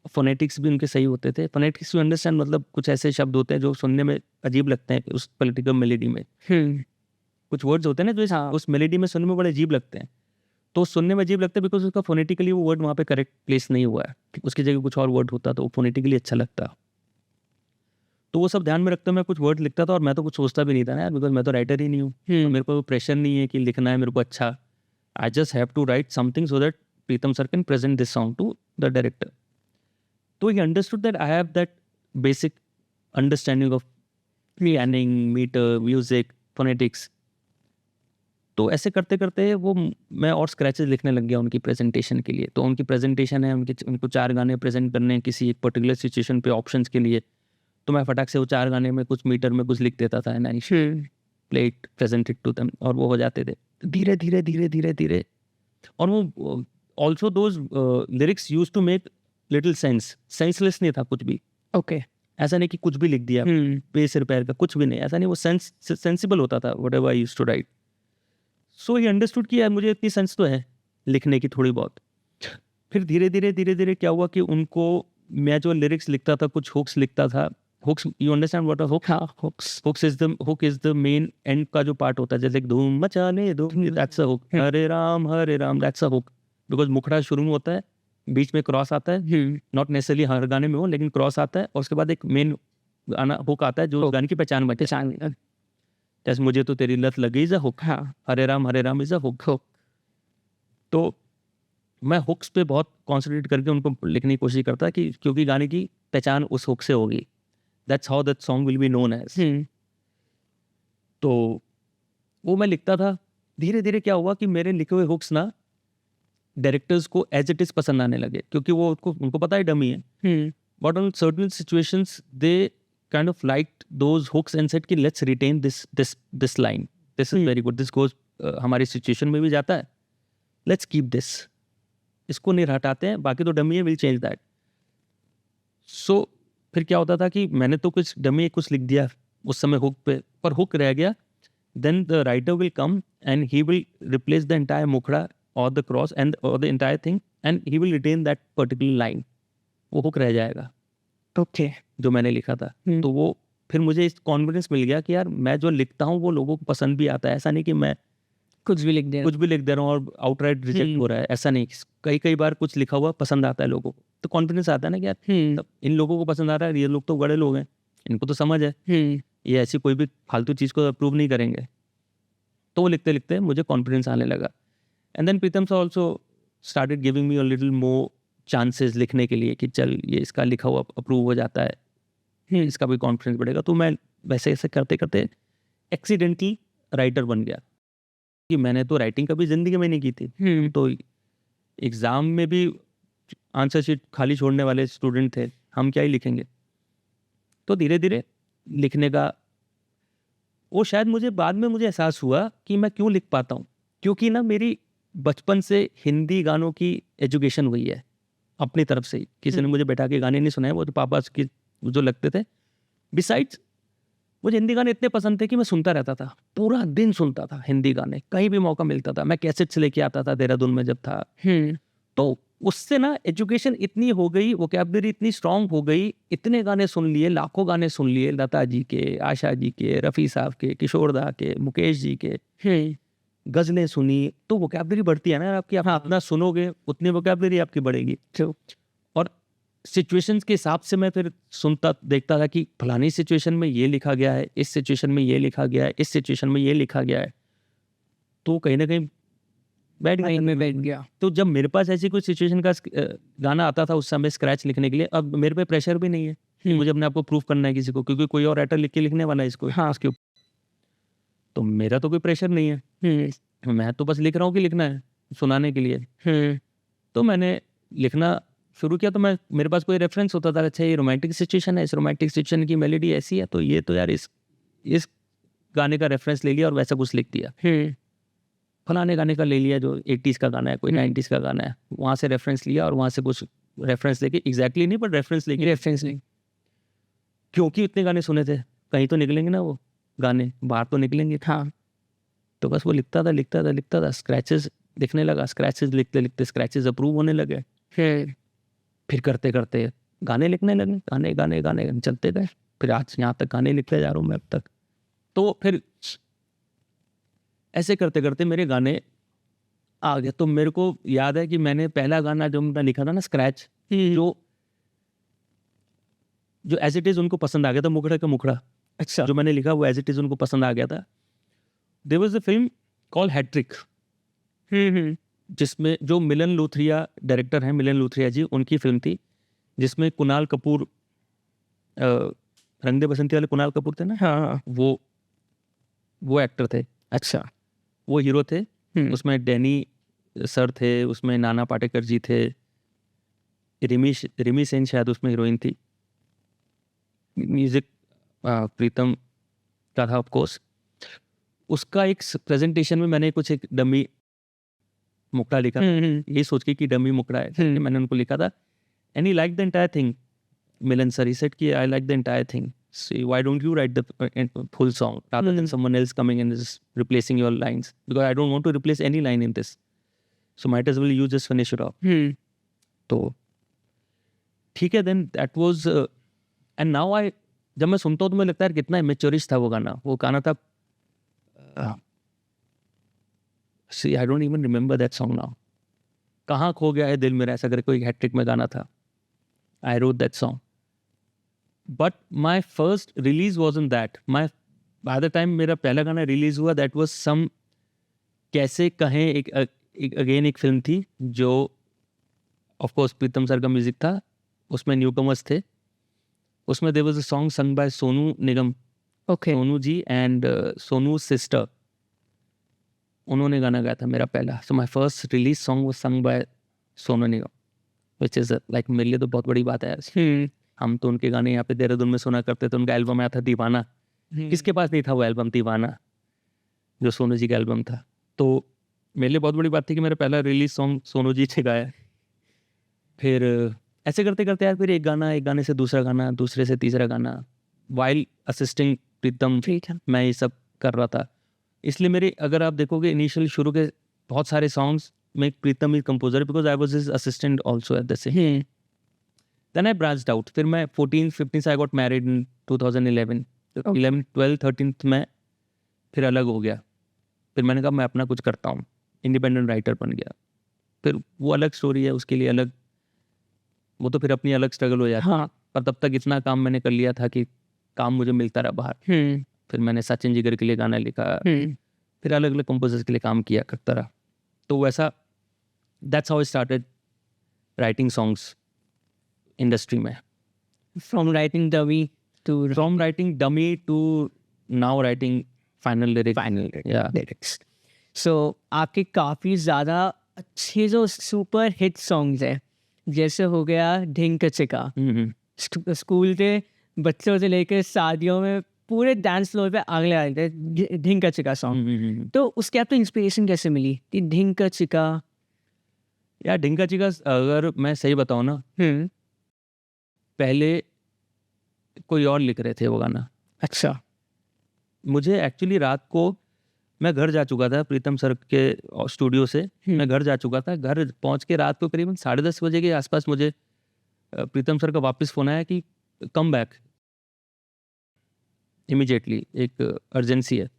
फोनेटिक्स भी उनके सही होते थे। फोनेटिक्स टू अंडरस्टैंड मतलब कुछ ऐसे शब्द होते हैं जो सुनने में अजीब लगते हैं उस पॉलिटिकल मेलोडी में। कुछ वर्ड्स होते हैं ना जो उस मेलोडी में सुनने में बड़े अजीब लगते हैं, तो सुनने में अजीब लगता है बिकॉज उसका फोनेटिकली वो वर्ड वहाँ पे करेक्ट प्लेस नहीं हुआ है, उसकी जगह कुछ और वर्ड होता तो वो फोनेटिकली अच्छा लगता। तो वो सब ध्यान में रखते हुए मैं कुछ वर्ड लिखता था और मैं तो कुछ सोचता भी नहीं था ना यार, बिकॉज मैं तो राइटर ही नहीं हूँ, तो मेरे को प्रेशर नहीं है कि लिखना है मेरे को अच्छा. I just have to write something so that Pritam sir can present this song to the director. तो he understood that I have that basic understanding of planning, meter, music, phonetics. तो ऐसे करते करते वो मैं और स्क्रैचेस लिखने लग गया उनकी प्रेजेंटेशन के लिए. तो उनकी प्रेजेंटेशन है, उनको 4 गाने प्रेजेंट करने हैं किसी एक पर्टिकुलर सिचुएशन पे ऑप्शंस के लिए. तो मैं फटाक से वो 4 गाने में कुछ मीटर में कुछ लिख देता था and I play it, present it to them, और वो हो जाते थे धीरे धीरे धीरे धीरे धीरे. और वो also those lyrics use to make little sense. Senseless नहीं था कुछ भी. ओके. ऐसा नहीं कि कुछ भी लिख दिया पे सिर पैर का, कुछ भी नहीं. ऐसा नहीं, वो सेंसिबल होता था whatever I used to write. So he understood कि यार मुझे इतनी सेंस तो है लिखने की थोड़ी बहुत. फिर धीरे धीरे क्या हुआ कि उनको मैं जो लिरिक्स लिखता था, कुछ हुक्स लिखता था. Hooks, you understand what a hook? हाँ, hook is the main end का जो पार्ट होता है, जैसे धूम मचाने दो, that's a hook. Hare Ram that's a hook. Because मुखड़ा शुरू में होता है, बीच में क्रॉस आता है, नॉट नेसेसरली हर गाने में हो लेकिन क्रॉस आता है, और उसके बाद एक मेन गाना हुक आता है जो गाने की पहचान बनती है. जैसे मुझे तो तेरी लत लगी is a hook, Hare Ram is a hook. तो मैं हुक्स पे बहुत कॉन्सेंट्रेट करके उनको लिखने की कोशिश करता कि क्योंकि गाने की पहचान उस हुक से होगी. That's how that song will be known as. तो वो मैं लिखता था. धीरे धीरे क्या हुआ कि मेरे लिखे हुए हुक्स ना डायरेक्टर्स को एज इट इज पसंद आने लगे, क्योंकि वो उनको पता है डमी है. But on certain situations they kind of liked those hooks and said कि let's retain this line, this is very good, this goes हमारी सिचुएशन में भी जाता है, let's keep this, इसको नहीं हटाते हैं, बाकी तो डमी है, we'll change that. So फिर क्या होता था कि मैंने तो कुछ डमी कुछ लिख दिया उस समय हुक पे, पर हुक रह गया. then the writer will come and he will replace the entire मुखड़ा or the cross and or the entire thing and he will retain that particular line. वो हुक रह जाएगा ओके. जो मैंने लिखा था. तो वो फिर मुझे इस कॉन्फिडेंस मिल गया कि यार मैं जो लिखता हूँ वो लोगों को पसंद भी आता है. ऐसा नहीं कि मैं कुछ भी लिख दे रहा हूँ और आउटराइट रिजेक्ट हो रहा है. ऐसा नहीं. कई बार कुछ लिखा हुआ पसंद आता है लोगों को, तो कॉन्फिडेंस आता है ना कि यार तब इन लोगों को पसंद आ रहा है, ये लोग तो बड़े लोग हैं, इनको तो समझ है, ये ऐसी कोई भी फालतू चीज़ को अप्रूव नहीं करेंगे. तो वो लिखते लिखते मुझे कॉन्फिडेंस आने लगा. And then Pritam sir also started giving me a little more chances लिखने के लिए कि चल ये इसका लिखा हुआ अप्रूव हो जाता है, इसका भी कॉन्फिडेंस बढ़ेगा. तो मैं वैसे ऐसे करते करते एक्सीडेंटली राइटर बन गया. कि मैंने तो राइटिंग कभी ज़िंदगी में नहीं की थी. तो एग्ज़ाम में भी आंसर शीट खाली छोड़ने वाले स्टूडेंट थे, हम क्या ही लिखेंगे. तो धीरे धीरे लिखने का वो शायद मुझे बाद में मुझे एहसास हुआ कि मैं क्यों लिख पाता हूँ, क्योंकि ना मेरी बचपन से हिंदी गानों की एजुकेशन हुई है अपनी तरफ से ही. किसी ने मुझे बैठा के गाने नहीं सुनाए, वो तो पापा की जो लगते थे. बिसाइड्स मुझे हिंदी गाने इतने पसंद थे कि मैं सुनता रहता था, पूरा दिन सुनता था हिंदी गाने, कहीं भी मौका मिलता था. मैं कैसेट्स लेके आता था देहरादून में जब था. तो उससे ना एजुकेशन इतनी हो गई, वोकैबुलरी इतनी स्ट्रांग हो गई, इतने गाने सुन लिए, लाखों गाने सुन लिए, लता जी के, आशा जी के, रफ़ी साहब के, किशोर दा के, मुकेश जी के, गज़लें सुनी. तो वोकैबुलरी बढ़ती है ना आपकी, आप अपना सुनोगे उतनी वोकैबुलरी आपकी बढ़ेगी. और सिचुएशंस के हिसाब से मैं फिर सुनता देखता था कि फलानी सिचुएशन में ये लिखा गया है, इस सिचुएशन में ये लिखा गया है, इस सिचुएशन में ये लिखा गया है. तो कहीं ना कहीं बैठ गया. तो जब मेरे पास ऐसी कोई सिचुएशन का गाना आता था उस समय स्क्रैच लिखने के लिए, अब मेरे पे प्रेशर भी नहीं है कि मुझे अपने आप को प्रूव करना है किसी को, क्योंकि कोई और राइटर लिख के लिखने वाला है इसको. इसके ऊपर तो मेरा तो कोई प्रेशर नहीं है. मैं तो बस लिख रहा हूँ कि लिखना है सुनाने के लिए. तो मैंने लिखना शुरू किया. तो मेरे पास कोई रेफरेंस होता था, अच्छा ये रोमांटिक सिचुएशन है, इस रोमांटिक सिचुएशन की मेलोडी ऐसी है, तो ये तो यार इस गाने का रेफरेंस ले लिया और वैसा कुछ लिख दिया. फलाने गाने का ले लिया जो 80s का गाना है, कोई 90s का गाना है, वहाँ से रेफरेंस लिया और वहाँ से कुछ रेफरेंस लेके, एग्जैक्टली नहीं पर रेफरेंस लेके, क्योंकि इतने गाने सुने थे, कहीं तो निकलेंगे ना वो गाने, बाहर तो निकलेंगे. तो बस वो लिखता था. स्क्रैचेस लिखने लगा, स्क्रैचेस लिखते लिखते स्क्रैचेस अप्रूव होने लगे. फिर करते करते गाने लिखने लगे, गाने चलते गए. फिर आज यहाँ तक गाने लिखते जा रहा हूँ मैं अब तक. तो फिर ऐसे करते करते मेरे गाने आ गए. तो मेरे को याद है कि मैंने पहला गाना जो मैं लिखा था ना स्क्रैच, जो जो एज इट इज़ उनको पसंद आ गया था, मुखड़ा का मुखड़ा अच्छा जो मैंने लिखा वो एज इट इज़ उनको पसंद आ गया था. There was a film call Hattrick, जिसमें जो मिलन लूथरिया डायरेक्टर हैं, मिलन लूथरिया जी, उनकी फिल्म थी, जिसमें कुणाल कपूर, रंग दे बसंती वाले कुणाल कपूर थे ना, हाँ वो एक्टर थे, अच्छा वो हीरो थे. उसमें डैनी सर थे, उसमें नाना पाटेकर जी थे, रिमी सेन शायद उसमें हीरोइन थी, म्यूजिक प्रीतम का था ऑफ कोर्स. उसका एक प्रेजेंटेशन में मैंने कुछ एक डमी मुकड़ा लिखा, ये सोच के कि डमी मुकड़ा है, मैंने उनको लिखा था. And he like the entire thing. Milan sir, he said कि I like the entire thing, so why don't you write the full song rather than someone else coming and just replacing your lines, because I don't want to replace any line in this, so might as well you just finish it off. तो ठीक है, then that was and now I जब मैं सुनता हूँ तो मुझे लगता है कितना इमेच्योरिश था वो गाना था. See, I don't even remember that song now. कहाँ खो गया है दिल मेरा, ऐसा करके कोई हैट्रिक में गाना था. I wrote that song. But my first release wasn't that. By the time मेरा पहला गाना रिलीज हुआ, that was some, कैसे कहें, एक अगेन एक फिल्म थी जो ऑफ कोर्स प्रीतम सर का म्यूजिक था, उसमें न्यू कमर्स थे. उसमें there was a song sung by Sonu Nigam, Sonu ji and Sonu sister, उन्होंने गाना गाया था मेरा पहला. So my first release song was sung by Sonu Nigam, which is like मेरे लिए तो बहुत बड़ी बात है. हम तो उनके गाने यहाँ पे देहरादून में सुना करते थे. उनका एल्बम आया था दीवाना, किसके पास नहीं था वो एल्बम दीवाना, जो सोनू जी का एल्बम था. तो मेरे लिए बहुत बड़ी बात थी कि मेरा पहला रिलीज सॉन्ग सोनू जी से गाया. फिर ऐसे करते करते यार, फिर एक गाने से दूसरा गाना, दूसरे से तीसरा गाना, वाइल असिस्टिंग प्रीतम मैं ये सब कर रहा था. इसलिए मेरे, अगर आप देखोगे इनिशियल शुरू के बहुत सारे सॉन्ग्स में Pritam is composer, because I was his assistant also at the same. Then I branched out. फिर मैं 14-15 से I got married in 2011. 11, 12, 13 में फिर अलग हो गया. फिर मैंने कहा मैं अपना कुछ करता हूँ, इंडिपेंडेंट राइटर बन गया. फिर वो अलग स्टोरी है, उसके लिए अलग, वो तो फिर अपनी अलग स्ट्रगल हो जाती है. पर तब तक इतना काम मैंने कर लिया था कि काम मुझे मिलता रहा बाहर. फिर मैंने सचिन जिगर के लिए गाना लिखा, फिर अलग अलग कंपोजर्स के लिए काम किया करता रहा. तो वैसा, that's how I started writing songs industry में. From writing dummy to now writing final lyrics. So आपके काफ़ी ज़्यादा अच्छे जो सुपर हिट सॉन्ग्स हैं, जैसे हो गया ढिंक चिका, स्कूल के बच्चों से लेकर शादियों में पूरे डांस फ्लोर पे आग लगा देते थे ढिंक चिका सॉन्ग. तो उसके आपको इंस्पिरेशन कैसे मिली कि ढिंक चिका? यार ढिंका चिका, अगर मैं सही बताऊँ ना, पहले कोई और लिख रहे थे वो गाना. अच्छा. मुझे एक्चुअली रात को, मैं घर जा चुका था प्रीतम सर के स्टूडियो से, मैं घर जा चुका था. घर पहुंच के रात को करीबन 10:30 बजे के आसपास मुझे प्रीतम सर का वापस फ़ोन आया कि कम बैक इमीडिएटली, एक अर्जेंसी है.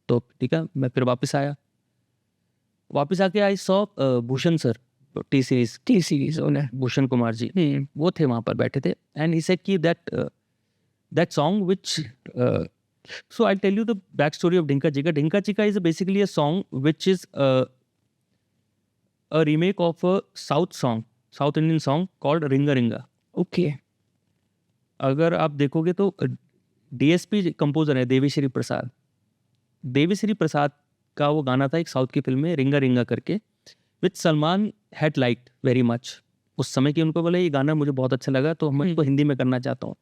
तो ठीक है, मैं फिर वापस आया. वापस आके I saw Bhushan sir, T Series owner Bhushan Kumar ji, वो थे वहाँ पर बैठे थे. एंड ही सेड कि that song which, so I tell you the back story of Dhinka Chika. Dhinka Chika is basically a song which is a remake of a South Indian song called Ringa Ringa. Okay. अगर आप देखोगे तो डीएसपी कंपोजर है देवीश्री प्रसाद. देवीश्री प्रसाद का वो गाना था एक साउथ की फिल्म में रिंगा रिंगा करके, which Salman had liked very much. उस समय की उनको बोले ये गाना मुझे बहुत अच्छा लगा, तो मैं इसको हिंदी में करना चाहता हूँ.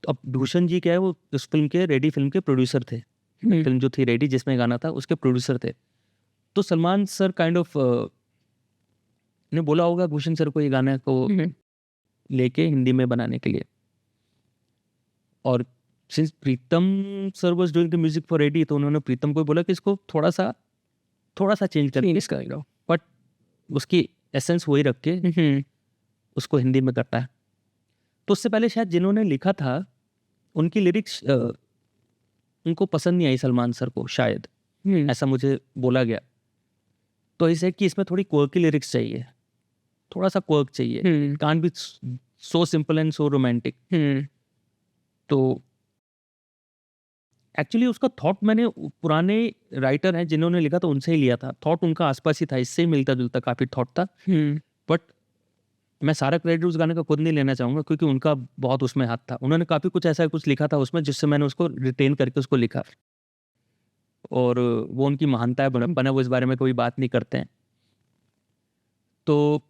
तो अब भूषण जी क्या है, वो उस फिल्म के, रेडी फिल्म के प्रोड्यूसर थे. फिल्म जो थी रेडी जिसमें गाना था, उसके प्रोड्यूसर थे. तो सलमान सर काइंड ऑफ ने बोला होगा भूषण सर को ये गाना को लेके हिंदी में बनाने के लिए. और since Pritam sir was doing the music for ready, तो उन्होंने प्रीतम को बोला कि इसको थोड़ा सा चेंज कर, बट उसकी एसेंस वही रख के उसको हिंदी में करता है. तो उससे पहले शायद जिन्होंने लिखा था उनकी लिरिक्स उनको पसंद नहीं आई सलमान सर को, शायद ऐसा मुझे बोला गया. तो इसे कि इसमें थोड़ी क्वर्की लिरिक्स चाहिए, थोड़ा सा क्वर्क चाहिए, can't be so simple and so romantic. तो एक्चुअली उसका थॉट मैंने पुराने राइटर हैं जिन्होंने लिखा था उनसे ही लिया था, थॉट उनका आसपास ही था, इससे ही मिलता जुलता काफ़ी थॉट था। बट मैं सारा क्रेडिट उस गाने का खुद नहीं लेना चाहूँगा क्योंकि उनका बहुत उसमें हाथ था। उन्होंने काफ़ी कुछ ऐसा कुछ लिखा था उसमें जिससे मैंने उसको रिटेन करके उसको लिखा, और वो उनकी महानता है, बना वो इस बारे में कोई बात नहीं करते हैं। तो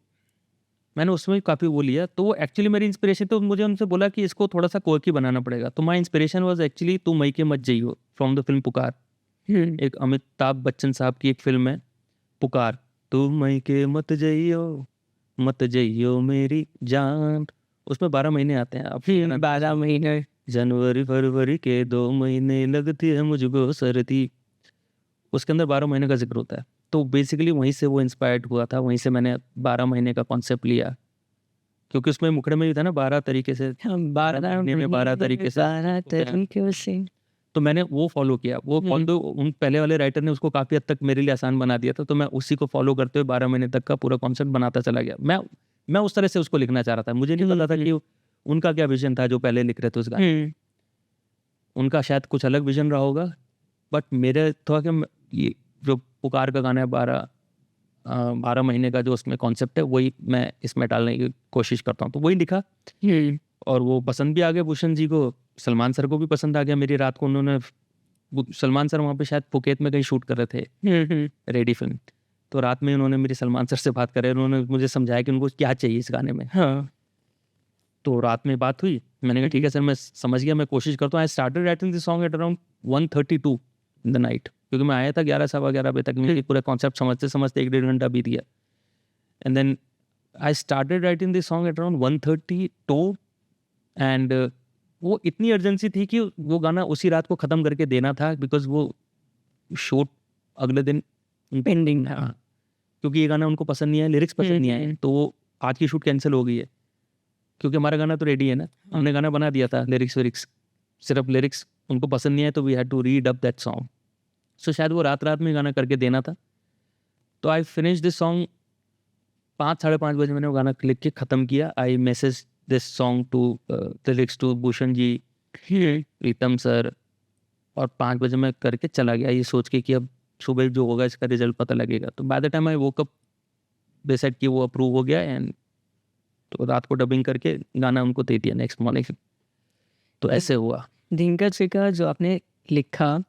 मैंने उसमें काफ़ी वो लिया, तो वो एक्चुअली मेरी इंस्पिरेशन, तो मुझे उनसे बोला कि इसको थोड़ा सा कोकी बनाना पड़ेगा। तो माई इंस्पिरेशन वॉज एक्चुअली तू मई के मत जइयो फ्रॉम द फिल्म पुकार। एक अमिताभ बच्चन साहब की एक फिल्म है पुकार, तू मई के मत जइयो मेरी जान। उसमें 12 महीने आते हैं। अब 12 महीने, जनवरी फरवरी के 2 महीने लगती है मुझको सर्दी, उसके अंदर 12 महीने का जिक्र होता है। तो बेसिकली वहीं से वो इंस्पायर्ड हुआ था, वहीं से मैंने 12 महीने का कॉन्सेप्ट लिया, क्योंकि उसमें मुखड़े में भी था ना 12 तरीके से, 12 महीने में 12 तरीके से। तो मैंने वो फॉलो किया, वो फॉलो उन पहले वाले राइटर ने उसको काफ़ी हद तक मेरे लिए आसान बना दिया था, तो मैं उसी को फॉलो करते हुए 12 महीने तक का पूरा कॉन्सेप्ट बनाता चला गया। मैं उस तरह से उसको लिखना चाह रहा था। मुझे नहीं पता था कि उनका क्या विजन था जो पहले लिख रहे थे उस गाने। उनका शायद कुछ अलग विजन रहा होगा, बट मेरे थोड़ा कि ये जो पुकार का गाना है 12 महीने का जो उसमें कॉन्सेप्ट है वही मैं इसमें डालने की कोशिश करता हूँ। तो वही लिखा और वो पसंद भी आ गया भूषण जी को, सलमान सर को भी पसंद आ गया। मेरी रात को उन्होंने, सलमान सर वहाँ पे शायद फुकेत में कहीं शूट कर रहे थे रेडी फिल्म, तो रात में उन्होंने मेरी सलमान सर से बात करे, उन्होंने मुझे समझाया कि उनको क्या चाहिए इस गाने में। तो रात में बात हुई, मैंने कहा ठीक है सर मैं समझ गया, मैं कोशिश करता हूँ। आई started writing this song at around 1:32 in the night, क्योंकि मैं आया था 11 सवा 11 बजे तक, मेरे पूरा कॉन्सेप्ट समझते समझते 1-1.5 घंटा बीत गया। And then I started writing this song at around 1:32 and वो इतनी अर्जेंसी थी कि वो गाना उसी रात को ख़त्म करके देना था, बिकॉज वो शूट अगले दिन पेंडिंग था, क्योंकि ये गाना उनको पसंद नहीं आया, लिरिक्स पसंद नहीं आए, तो वो आज की शूट कैंसिल हो गई है। क्योंकि हमारा गाना तो रेडी है ना, हमने गाना बना दिया था, लिरिक्स सिर्फ लिरिक्स उनको पसंद नहीं आए, तो we had to read up that song. So शायद वो रात में गाना करके देना था। तो आई फिनिश दिस सॉन्ग 5-5:30 बजे मैंने वो गाना लिख के ख़त्म किया। I message this song to lyrics to Bhushan ji, Pritam sir, और 5 बजे मैं करके चला गया ये सोच के कि अब सुबह जो होगा इसका रिजल्ट पता लगेगा। तो by the time I woke up they said कि वो अप्रूव हो गया, एंड तो रात को डबिंग करके गाना उनको दे दिया नेक्स्ट मॉर्निंग। तो ऐसे हुआ। दिनकर से का जो आपने लिखा,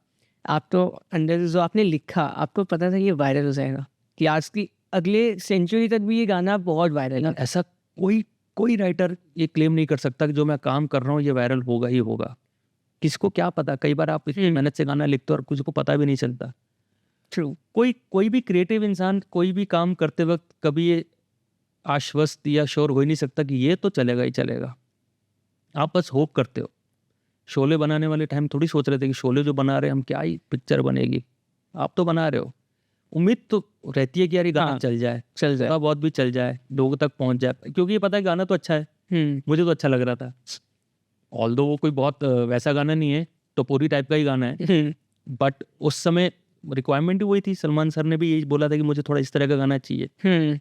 आप तो अंदर जो आपने लिखा आपको पता था ये वायरल हो जाएगा, कि आज की अगले सेंचुरी तक भी ये गाना बहुत वायरल है। ऐसा कोई राइटर ये क्लेम नहीं कर सकता कि जो मैं काम कर रहा हूँ ये वायरल होगा ही होगा। किसको क्या पता, कई बार आप इतनी मेहनत से गाना लिखते हो और कुछ को पता भी नहीं चलता। ट्रू। कोई भी क्रिएटिव इंसान कोई भी काम करते वक्त कभी ये आश्वस्त या श्योर हो ही नहीं सकता कि ये तो चलेगा ही चलेगा। आप बस होप करते हो। शोले बनाने वाले टाइम थोड़ी सोच रहे थे कि शोले जो बना रहे हैं हम क्या ही पिक्चर बनेगी, आप तो बना रहे हो। उम्मीद तो रहती है कि यार ये गाना चल जाए, थोड़ा बहुत भी चल जाए, लोगों तक पहुंच जाए, क्योंकि ये पता है गाना तो अच्छा है। मुझे तो अच्छा लग रहा था, ऑल्दो वो कोई बहुत वैसा गाना नहीं है, तो पूरी टाइप का ही गाना है, बट उस समय रिक्वायरमेंट ही वही थी। सलमान सर ने भी यही बोला था कि मुझे थोड़ा इस तरह का गाना चाहिए।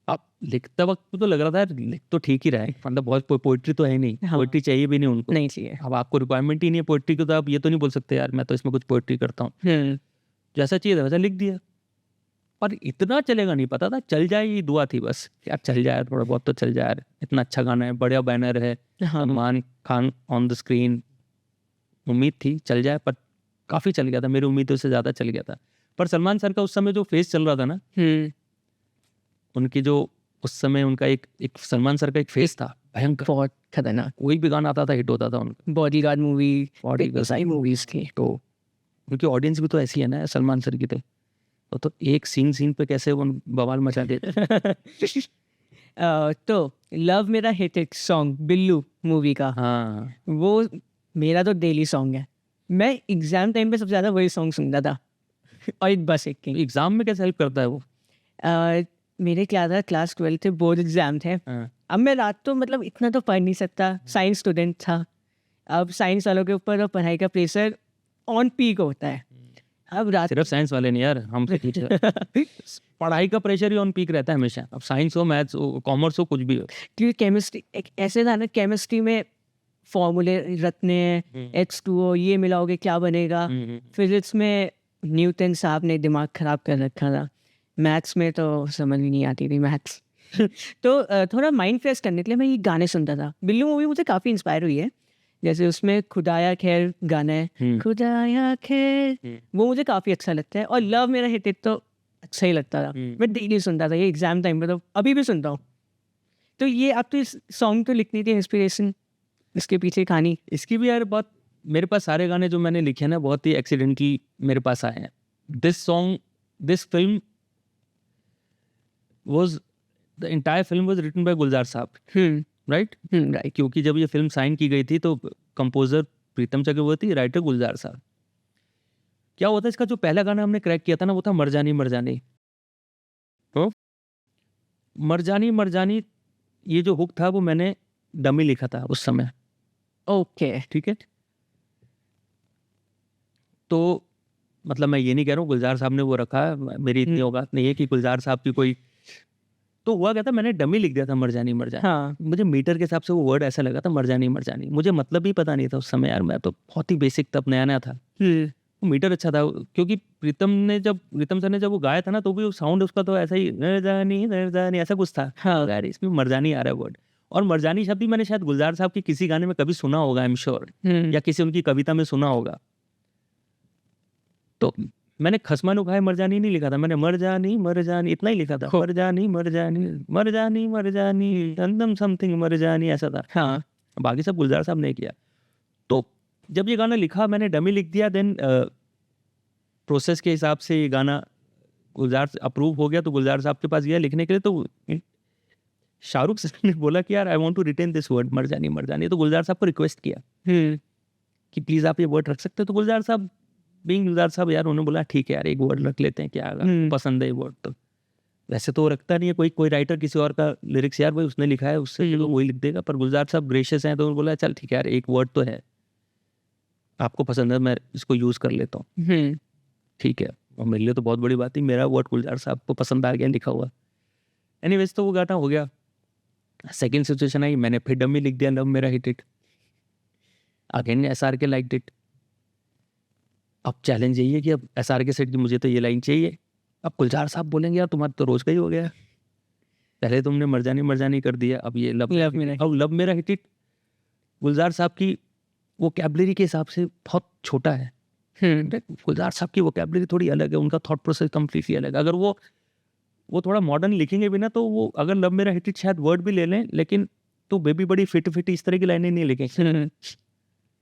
अब लिखता वक्त तो लग रहा था यार लिख तो ठीक ही रहा है, मतलब बहुत पोइट्री तो है नहीं, पोइट्री चाहिए भी नहीं उनको, नहीं चाहिए। अब आपको रिक्वायरमेंट ही नहीं है पोइट्री की, तो आप ये तो नहीं बोल सकते यार मैं तो इसमें कुछ पोइट्री करता हूँ। जैसा चाहिए था वैसा लिख दिया, पर इतना चलेगा नहीं पता था। चल जाए ये दुआ थी बस, यार चल जाए थोड़ा बहुत तो चल जाए, इतना अच्छा गाना है, बढ़िया बैनर है, Salman Khan on the screen, उम्मीद थी चल जाए, पर काफ़ी चल गया था, मेरी उम्मीदों से ज़्यादा चल गया था। पर सलमान सर का उस समय जो फेस चल रहा था ना, उनकी जो उस समय उनका एक सलमान सर का एक फेस था भयंकर, बहुत खतरनाक। कोई भी गाना आता था हिट होता था उनका। बॉडीगार्ड मूवी, बॉडीगार्ड मूवीज की, तो उनकी ऑडियंस भी तो ऐसी है ना सलमान सर की, तो एक सीन पे कैसे वो बवाल मचा देते। तो लव मेरा हिट सॉन्ग बिल्लू मूवी का, हाँ वो मेरा तो डेली सॉन्ग है। मैं एग्जाम टाइम पे सबसे ज़्यादा वही सॉन्ग सुनता था, और एक बस एक की। एग्जाम में कैसे हेल्प करता है वो? मेरे क्या था, क्लास 12 थे, बोर्ड एग्जाम थे। अब मैं रात तो मतलब इतना तो पढ़ नहीं सकता, साइंस स्टूडेंट था। अब साइंस वालों के ऊपर तो पढ़ाई का प्रेशर ऑन पीक होता है, अब रात सिर्फ साइंस वाले नहीं यार, हम पढ़ाई का प्रेशर ही ऑन पीक रहता है हमेशा। अब साइंस हो, मैथ्स हो, कॉमर्स हो, कुछ भी हो। क्योंकि केमिस्ट्री एक ऐसे था ना, केमिस्ट्री में फॉर्मूले रटने हैं, H2O ये मिलाओगे क्या बनेगा। फिजिक्स में न्यूटन साहब ने दिमाग खराब कर रखा था। मैथ्स में तो समझ ही नहीं आती थी मैथ्स। तो थोड़ा माइंड फ्रेश करने के लिए मैं ये गाने सुनता था। बिल्लू मूवी मुझे काफ़ी इंस्पायर हुई है। जैसे उसमें खुदाया खैर गाना है, खुदाया खैर, वो मुझे काफ़ी अच्छा लगता है। और लव मेरा हिट इट तो अच्छा ही लगता था। मैं डेली सुनता था, ये एग्जाम टाइम पे, तो अभी भी सुनता हूँ। तो ये आप तो इस सॉन्ग तो लिखनी थी, इंस्पिरेशन इसके पीछे कहानी। इसकी भी यार बहुत, मेरे पास सारे गाने जो मैंने लिखे हैं ना बहुत ही एक्सीडेंटली मेरे पास आए हैं। This song, this film was, the entire film was written by Gulzar sahab, right? Right. क्योंकि जब ये फिल्म साइन की गई थी तो कंपोजर प्रीतम चक्रवर्ती, राइटर गुलजार साहब। क्या होता है, इसका जो पहला गाना हमने क्रैक किया था ना, वो था मरजानी मरजानी। तो मरजानी मरजानी ये जो हुक था वो मैंने डमी लिखा था उस समय। ओके, ठीक है। तो मतलब मैं ये नहीं कह रहा हूँ गुलजार साहब ने वो रखा, मेरी इतनी औकात नहीं है कि गुलजार साहब की कोई। तो हुआ क्या था, मैंने डमी लिख दिया था मरजानी मरजानी। हाँ। मुझे मीटर के हिसाब से वो वर्ड ऐसा लगा था मरजानी मरजानी, मुझे मतलब भी पता नहीं था उस समय यार, मैं तो बहुत ही बेसिक तब नया नया था। वो मीटर अच्छा था क्योंकि प्रीतम सर ने जब वो गाया था ना, तो भी साउंड उसका तो ऐसा ही नरजानी ऐसा कुछ था। हाँ। यार इसमें मरजानी आ रहा है वर्ड। और मरजानी शब्द ही मैंने शायद गुलजार साहब की किसी गाने में कभी सुना होगा, आई एम श्योर, या किसी उनकी कविता में सुना होगा। तो मैंने खसमान उखाए मरजानी नहीं लिखा था, मैंने मरजानी मरजानी इतना ही लिखा था। मरजानी मरजानी मरजानी मरजानी अंदम समथिंग मरजानी, ऐसा था। हाँ। बाकी सब गुलजार साहब ने किया। तो जब ये गाना लिखा मैंने डमी लिख दिया, देन प्रोसेस के हिसाब से ये गाना गुलजार अप्रूव हो गया। तो गुलजार साहब के पास गया लिखने के लिए, तो शाहरुख सर ने बोला कि यार I want to retain this word मरजानी मरजानी। तो गुलजार साहब को रिक्वेस्ट किया कि प्लीज आप ये वर्ड रख सकते हो। तो गुलजार साहब बीइंग गुलजार साहब यार, उन्होंने बोला ठीक है यार एक वर्ड रख लेते हैं, क्या आगा, पसंद है ये वर्ड। तो वैसे तो वो रखता नहीं है कोई राइटर किसी और का लिरिक्स, यार भाई उसने लिखा है उससे तो वही लिख देगा। पर गुलजार साहब ग्रेशियस हैं, तो उन्होंने बोला चल ठीक है यार एक वर्ड तो है, आपको पसंद है, मैं इसको यूज कर लेता हूँ। ठीक है, और मेरे लिए तो बहुत बड़ी बात थी, मेरा वर्ड गुलजार साहब को पसंद आ गया लिखा हुआ। एनीवेज तो वो गाना हो गया। सेकेंड सिचुएशन आई, मैंने फिर डमी लिख दिया, लव मेरा हिट इट। अगेन SR के लाइक इट। अब चैलेंज यही है कि अब SR के सेट की मुझे तो ये लाइन चाहिए। अब गुलजार साहब बोलेंगे यार तुम्हारा तो रोज का ही हो गया, पहले तुमने मरजानी मरजानी कर दिया, अब ये लव मेरा। अब लव मेरा हिट इट गुलजार साहब की वोकैबुलरी के हिसाब से बहुत छोटा है। गुलजार साहब की वोकैबुलरी थोड़ी अलग है, उनका थॉट प्रोसेस कम्प्लीटली अलग है। अगर वो थोड़ा मॉडर्न लिखेंगे भी ना, तो वो अगर लव मेरा हिट इट शायद वर्ड भी ले लें, लेकिन तो बेबी बड़ी फिट इस तरह की लाइनें नहीं लिखेंगे।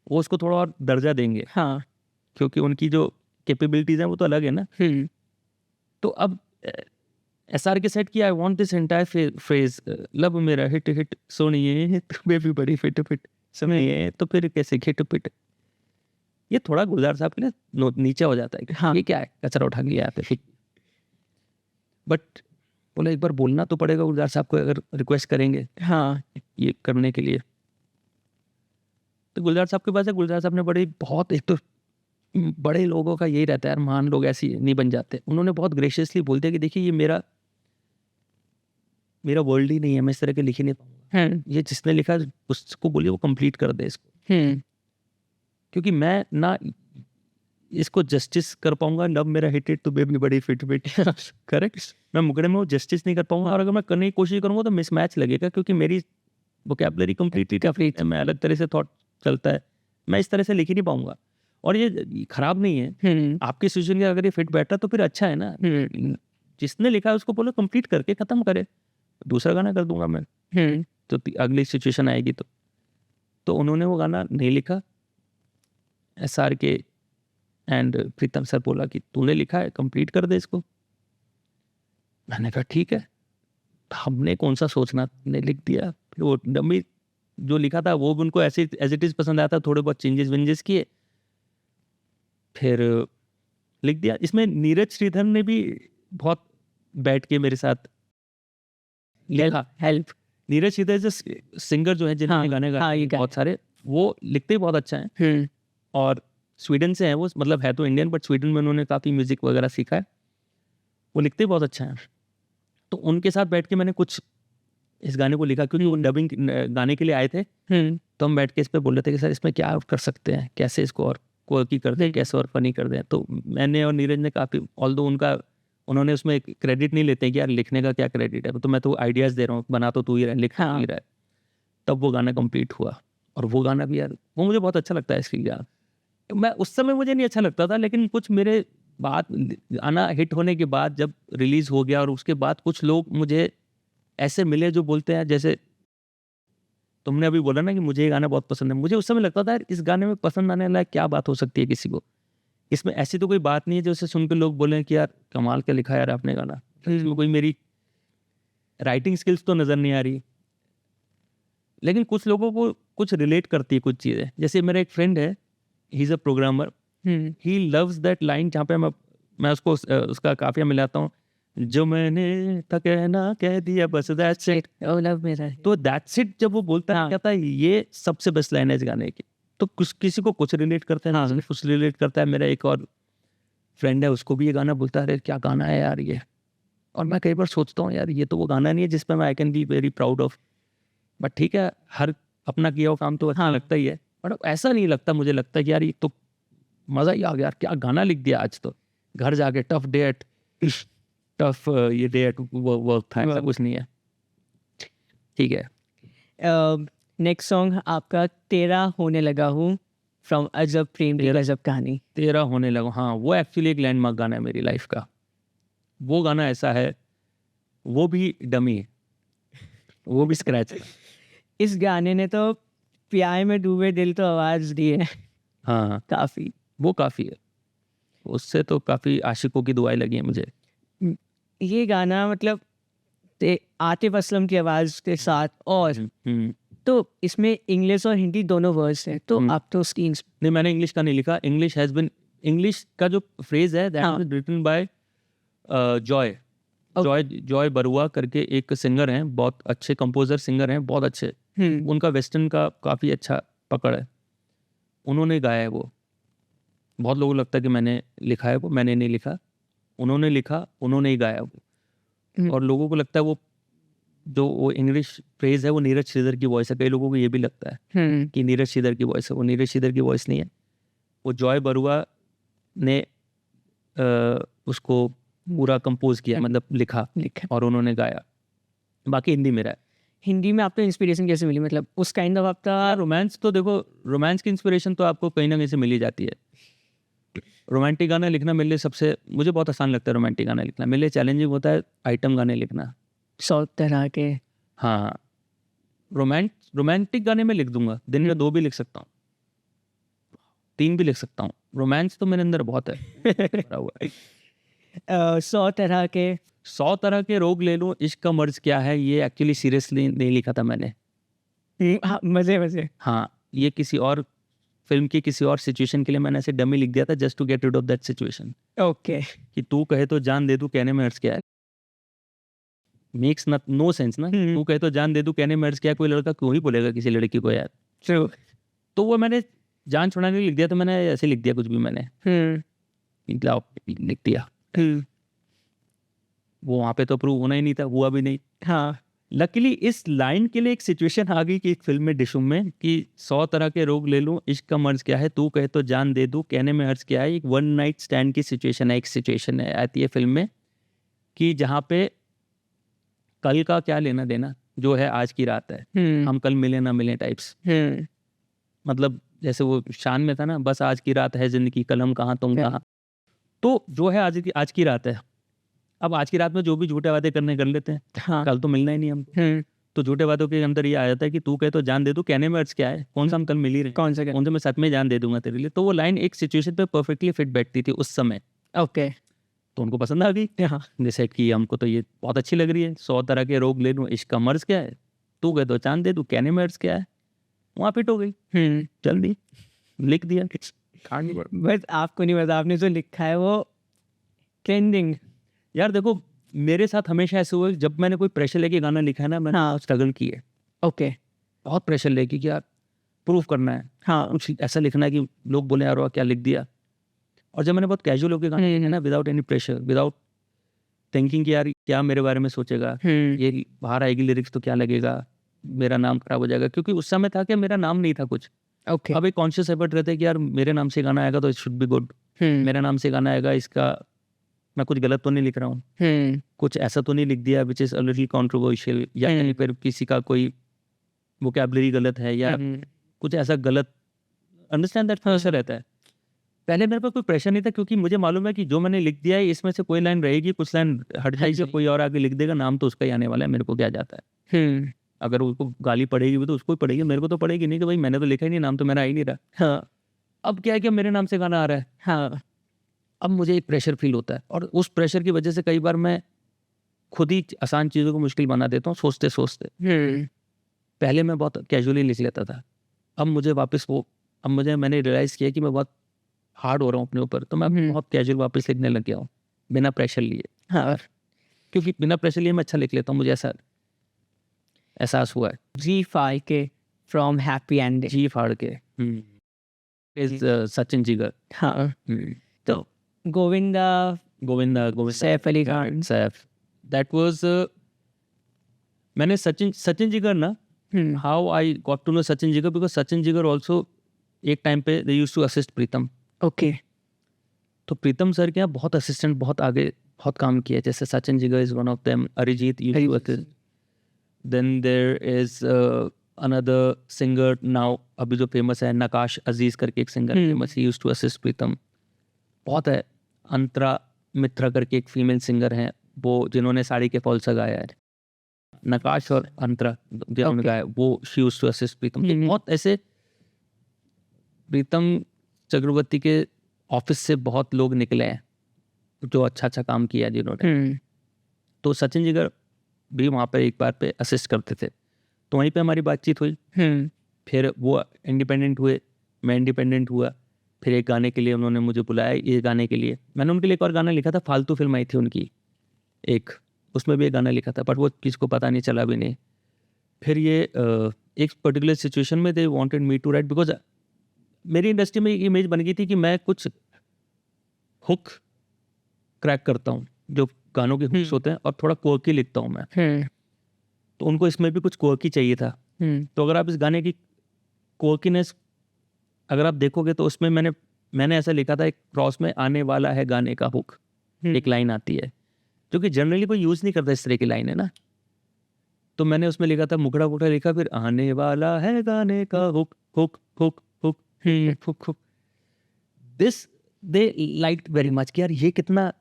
वो उसको थोड़ा और दर्जा देंगे। हाँ, क्योंकि उनकी जो कैपेबिलिटीज हैं वो तो अलग है ना। तो अब SR के सेट की I want this entire phrase love मेरा हिट हिट सुनिए तो बेबी बड़ी फिट सुनिए तो फिर कैसे खिट पिट, ये थोड़ा गुलजार साहब के लिए नीचे हो जाता है कि हाँ ये क्या है, कचरा उठा के लिया आते। बट बोले एक बार बोलना तो पड़ेगा गुलजार साहब को, अगर रिक्वेस्ट करेंगे हाँ ये करने के लिए। तो गुलजार साहब के पास है, गुलजार साहब ने बहुत एक तो बड़े लोगों का यही रहता है यार, महान लोग ऐसे नहीं बन जाते। उन्होंने बहुत ग्रेशियसली बोल दिया कि देखिए ये मेरा वर्ल्ड ही नहीं है, मैं इस तरह के लिख ही नहीं पाऊंगा, ये जिसने लिखा उसको बोलिए वो कंप्लीट कर दे इसको। क्योंकि मैं ना इसको जस्टिस कर पाऊंगा, लव मेरा हिट इट तो बेबी बड़ी फिट करेक्ट, मैं मुकड़े में वो जस्टिस नहीं कर पाऊंगा। और अगर मैं करने की कोशिश करूंगा तो मिसमैच लगेगा, क्योंकि मेरी वोकैबुलरी कंप्लीटली मैं अलग तरह से थॉट चलता है, मैं इस तरह से लिख ही नहीं पाऊंगा। और ये खराब नहीं है, आपकी सिचुएशन के अगर ये फिट बैठ रहा तो फिर अच्छा है ना। जिसने लिखा है उसको बोलो कंप्लीट करके खत्म करे, दूसरा गाना कर दूंगा मैं, तो अगली सिचुएशन आएगी। तो उन्होंने वो गाना नहीं लिखा। SR के एंड प्रीतम सर बोला कि तूने लिखा है कंप्लीट कर दे इसको। मैंने कहा ठीक है, हमने कौन सा सोचना, ने लिख दिया। फिर वो डमी जो लिखा था वो भी उनको ऐसे एज इट इज पसंद आया था, थोड़े बहुत चेंजेस किए, फिर लिख दिया। इसमें नीरज श्रीधर ने भी बहुत बैठ के मेरे साथ लिखा, हेल्प। नीरज श्रीधर जो सिंगर जो है जिन्होंने गाने गाए बहुत सारे, वो लिखते ही बहुत अच्छा है। और स्वीडन से हैं वो, मतलब है तो इंडियन बट स्वीडन में उन्होंने काफ़ी म्यूज़िक वगैरह सीखा है, वो लिखते बहुत अच्छा है। तो उनके साथ बैठ के मैंने कुछ इस गाने को लिखा, क्योंकि वो डबिंग गाने के लिए आए थे। तो हम बैठ के इस पे बोल रहे थे कि सर इसमें क्या कर सकते हैं, कैसे इसको और क्वर्की कर दें, कैसे और फनी कर दें। तो मैंने और नीरज ने काफ़ी, ऑल्दो उन्होंने उसमें क्रेडिट नहीं लेते कि यार लिखने का क्या क्रेडिट है, तो मैं तो आइडियाज़ दे रहा हूँ, बना तो तू ही रहा है, लिख तू ही रहा है। तब वो गाना कंप्लीट हुआ, और वो गाना भी यार वो मुझे बहुत अच्छा लगता है इसकी यार। मैं उस समय मुझे नहीं अच्छा लगता था, लेकिन कुछ मेरे बात गाना हिट होने के बाद जब रिलीज़ हो गया, और उसके बाद कुछ लोग मुझे ऐसे मिले जो बोलते हैं, जैसे तुमने अभी बोला ना कि मुझे ये गाना बहुत पसंद है, मुझे उस समय लगता था यार इस गाने में पसंद आने वाला क्या बात हो सकती है किसी को, इसमें ऐसी तो कोई बात नहीं है जो उसे सुन के लोग बोलें कि यार कमाल का लिखा है यार आपने गाना, इसमें कोई मेरी राइटिंग स्किल्स तो नज़र नहीं आ रही। लेकिन कुछ लोगों को कुछ रिलेट करती है कुछ चीज़ें, जैसे मेरा एक फ्रेंड है, he is a programmer, he loves that line जहाँ पे मैं उसको उसका काफिया मिलाता हूँ, जो मैंने था कहना कह दिया बस दैट्स इट, ओ लव मेरा। तो दैट्स इट जब वो बोलता है, कहता है ये सबसे बेस्ट लाइन है इस गाने की। तो किसी को कुछ रिलेट करता है, किसी को कुछ रिलेट करता है। मेरा एक और फ्रेंड है, उसको भी ये गाना बोलता है, अरे क्या गाना है यार ये, और मैं कई बार सोचता हूँ यार ये तो वो गाना नहीं है जिसपे मैं I can be very proud of, but ठीक है, हर अपना किया हुआ काम तो अच्छा लगता ही है, बट ऐसा नहीं लगता, मुझे लगता है कि यार ये तो मज़ा ही आ गया यार, क्या गाना लिख दिया आज तो, घर जाके टफ डे एट ये डे एट वर्क था, ऐसा कुछ नहीं है। ठीक है, नेक्स्ट सॉन्ग आपका तेरा होने लगा हूँ फ्रॉम अजब प्रेम की गजब कहानी। तेरा होने लगा, हाँ वो एक्चुअली एक लैंडमार्क गाना है मेरी लाइफ का। वो गाना ऐसा है, वो भी डमी है, वो भी स्क्रैच है। इस गाने ने तो प्यार में डूबे दिल तो आवाज़ दी है। हाँ काफ़ी, वो काफ़ी है, उससे तो काफ़ी आशिकों की दुआएं लगी हैं मुझे। ये गाना मतलब आतिफ असलम की आवाज़ के साथ, और तो इसमें इंग्लिश और हिंदी दोनों वर्ड्स हैं, तो आप तो उसकी नहीं, मैंने इंग्लिश का नहीं लिखा, इंग्लिश का जो फ्रेज है that is written by Joy Barua करके एक सिंगर हैं, बहुत अच्छे कंपोजर सिंगर हैं, बहुत अच्छे, उनका वेस्टर्न का काफ़ी अच्छा पकड़ है, उन्होंने गाया है वो। बहुत लोगों को लगता है कि मैंने लिखा है वो, मैंने नहीं लिखा, उन्होंने लिखा, उन्होंने ही गाया वो। और लोगों को लगता है वो जो वो इंग्लिश फ्रेज है वो नीरज श्रीधर की वॉइस है, कई लोगों को ये भी लगता है कि नीरज श्रीधर की वॉइस है, वो नीरज श्रीधर की वॉइस नहीं है, वो जॉय बरुआ ने उसको पूरा कंपोज किया, मतलब लिखा और उन्होंने गाया, बाकी हिंदी मेरा है। हिंदी में आपको इंस्पिरेशन कैसे मिली, मतलब उस काइंड ऑफ आपका रोमांस, तो देखो रोमांस की इंस्पिरेशन तो आपको कहीं ना कहीं से मिल ही जाती है। रोमांटिक गाना लिखना मेरे लिए मुझे बहुत आसान लगता है, रोमांटिक गाना लिखना मेरे लिए चैलेंजिंग होता है आइटम गाने लिखना, 100 तरह के। हाँ, रोमांटिक गाने में लिख दूंगा, दिन में 2 भी लिख सकता हूँ, 3 भी लिख सकता हूँ, रोमांस तो मेरे अंदर बहुत है। 100 तरह के रोग ले लूं, इश्क का मर्ज क्या है, ये एक्चुअली सीरियसली नहीं लिखा था मैंने। मजे। हाँ, ये किसी और फिल्म की किसी और सिचुएशन के लिए मैंने ऐसे डमी लिख दिया था, just to get rid of that situation. Okay, कि तू कहे तो जान दे दूं, कहने में अर्ज क्या है, मेक्स नो सेंस ना। तू कहे तो जान दे दूं, कहने में अर्ज क्या है, कोई लड़का क्यों ही बोलेगा किसी लड़की को यार। ट्रू। तो वो मैंने जान छुड़ाने लिख दिया, तो मैंने ऐसे लिख दिया कुछ भी, मैंने लिख दिया। वो वहाँ पे तो अप्रूव होना ही नहीं था, हुआ भी नहीं। हाँ, लकीली इस लाइन के लिए एक सिचुएशन आ गई कि एक फिल्म में डिशुम में कि 100 तरह के रोग ले लूं, इश्क का मर्ज क्या है, तू कहे तो जान दे दूं, कहने में अर्ज क्या है। एक 1 नाइट स्टैंड की सिचुएशन है, एक सिचुएशन है आती है फिल्म में कि जहाँ पे कल का क्या लेना देना, जो है आज की रात है, हम कल मिले ना मिले टाइप्स। मतलब जैसे वो शान में था ना, बस आज की रात है जिंदगी, कल हम कहाँ तुम कहाँ। तो जो है आज की रात है, अब आज की रात में जो भी झूठे वादे करने कर लेते हैं। हाँ। कल तो मिलना ही नहीं हम। तो झूठे वादों के अंदर ये आ जाता है कि तू कहे तो जान दे दूं, कहने में अर्ज क्या है, कौन सा हम कल मिल ही रहे, कौन सा मैं सच में जान दे दूंगा तेरे लिए। तो वो लाइन एक सिचुएशन पे परफेक्टली फिट बैठती थी उस समय। ओके, तो उनको पसंद आ गई। जैसे कि हमको तो ये बहुत अच्छी लग रही है, 100 तरह के रोग ले लूं, इश्क का मर्ज क्या है, तू कहे तो जान दे दूं, कहने में अर्ज क्या है, वहाँ फिट हो गई। जल्दी लिख दिया। बस आपको नहीं पता, आपने जो लिखा है वो ट्रेंडिंग। यार देखो, मेरे साथ हमेशा ऐसे हुआ, जब मैंने कोई प्रेशर लेके गाना लिखा है ना, मैंने स्ट्रगल की है। ओके, बहुत प्रेशर लेके कि यार प्रूफ करना है, हाँ कुछ ऐसा लिखना है कि लोग बोले यार वाह, क्या लिख दिया। और जब मैंने बहुत कैजुअल होकर गाने लिखे ना, without any pressure, without thinking कि यार क्या मेरे बारे में सोचेगा, ये बाहर आएगी लिरिक्स तो क्या लगेगा, मेरा नाम खराब हो जाएगा, क्योंकि उस समय था कि मेरा नाम नहीं था कुछ। ओके अब एक कॉन्शियस एफर्ट रहता है कि यार मेरे नाम से गाना आएगा तो इट शुड बी गुड, मेरे नाम से गाना आएगा, इसका मैं कुछ गलत तो नहीं लिख रहा हूँ, कुछ ऐसा तो नहीं लिख दिया विच इज अ लिटिल कंट्रोवर्शियल, या कहीं पर किसी का कोई वोकैबुलरी गलत है या कुछ ऐसा गलत, अंडरस्टैंड दैट प्रेशर रहता है। पहले मेरे पास कोई प्रेशर नहीं था, क्योंकि मुझे मालूम है कि जो मैंने लिख दिया है इसमें से कोई लाइन रहेगी, कुछ लाइन हट जाएगी, कोई और आगे लिख देगा, नाम तो उसका ही आने वाला है, मेरे को क्या जाता है। अगर उसको गाली पड़ेगी भी तो उसको ही पड़ेगी, मेरे को तो पड़ेगी नहीं, कि भाई मैंने तो लिखा ही नहीं, नाम तो मेरा आ ही नहीं रहा। हाँ अब क्या है कि मेरे नाम से गाना आ रहा है, हाँ अब मुझे एक प्रेशर फील होता है, और उस प्रेशर की वजह से कई बार मैं खुद ही आसान चीज़ों को मुश्किल बना देता हूँ सोचते सोचते। पहले मैं बहुत कैजुअली लिख लेता था, अब मुझे वापस मैंने रियलाइज़ किया कि मैं बहुत हार्ड हो रहा हूँ अपने ऊपर, तो मैं बहुत कैजुअल वापस लिखने लग गया हूँ बिना प्रेशर लिए। हाँ क्योंकि बिना प्रेशर लिए मैं अच्छा लिख लेता हूँ, मुझे ऐसा एहसास हुआ है। जी फाई के फ्रॉम हैप्पी एंडिंग। जी फाड़ के इज सचिन जिगर। हाँ तो गोविंदा गोविंदा सैफ अली खान। सैफ, दैट वाज मैंने सचिन जिगर ना, how I got to know Sachin Jigar, because Sachin Jigar also एक टाइम पे they used to assist Pritam. Okay तो प्रीतम सर के यहाँ बहुत असिस्टेंट, बहुत आगे बहुत काम किया, जैसे Sachin Jigar is one of them, Arijit used to assist, then there is another singer now अभी जो फेमस है, नकाश अजीज करके एक singer famous, he used to assist Pritam. बहुत है, अंतरा मित्रा करके एक फीमेल सिंगर हैं, वो जिन्होंने साड़ी के फॉल गाया है, नकाश और अंतरा जिन्होंने गाया, वो शी यूज्ड टू असिस्ट प्रीतम। तो बहुत ऐसे प्रीतम चक्रवर्ती के ऑफिस से बहुत लोग निकले हैं जो अच्छा अच्छा काम किया जिन्होंने। तो सचिन जिगर भी वहाँ पे एक बार पे असिस्ट करते थे, तो वहीं पे हमारी बातचीत हुई। फिर वो इंडिपेंडेंट हुए, मैं इंडिपेंडेंट हुआ, फिर एक गाने के लिए उन्होंने मुझे बुलाया। ये गाने के लिए मैंने उनके लिए एक और गाना लिखा था, फालतू फिल्म आई थी उनकी एक, उसमें भी एक गाना लिखा था, बट वो किसी को पता नहीं चला भी नहीं। फिर ये एक पर्टिकुलर सिचुएशन में they wanted me to write, because मेरी इंडस्ट्री में ये इमेज बन गई थी कि मैं कुछ हुक क्रैक करता हूँ, जो गानों के हुक्स होते हैं, और थोड़ा कोर्की लिखता हूँ मैं। तो उनको इसमें भी कुछ कोर्की चाहिए था। तो अगर आप इस गाने की कोर्कीनेस अगर आप देखोगे तो उसमें मैंने ऐसा लिखा था, एक क्रॉस में आने वाला है गाने का हुक, एक लाइन आती है जो कि जनरली कोई यूज नहीं करता इस तरह की लाइन है ना। तो मैंने उसमें लिखा था, मुखड़ा मुखड़ा लिखा, फिर आने वाला है गाने का hook hook hook hook hook hook. This they like very much कि यार ये कितना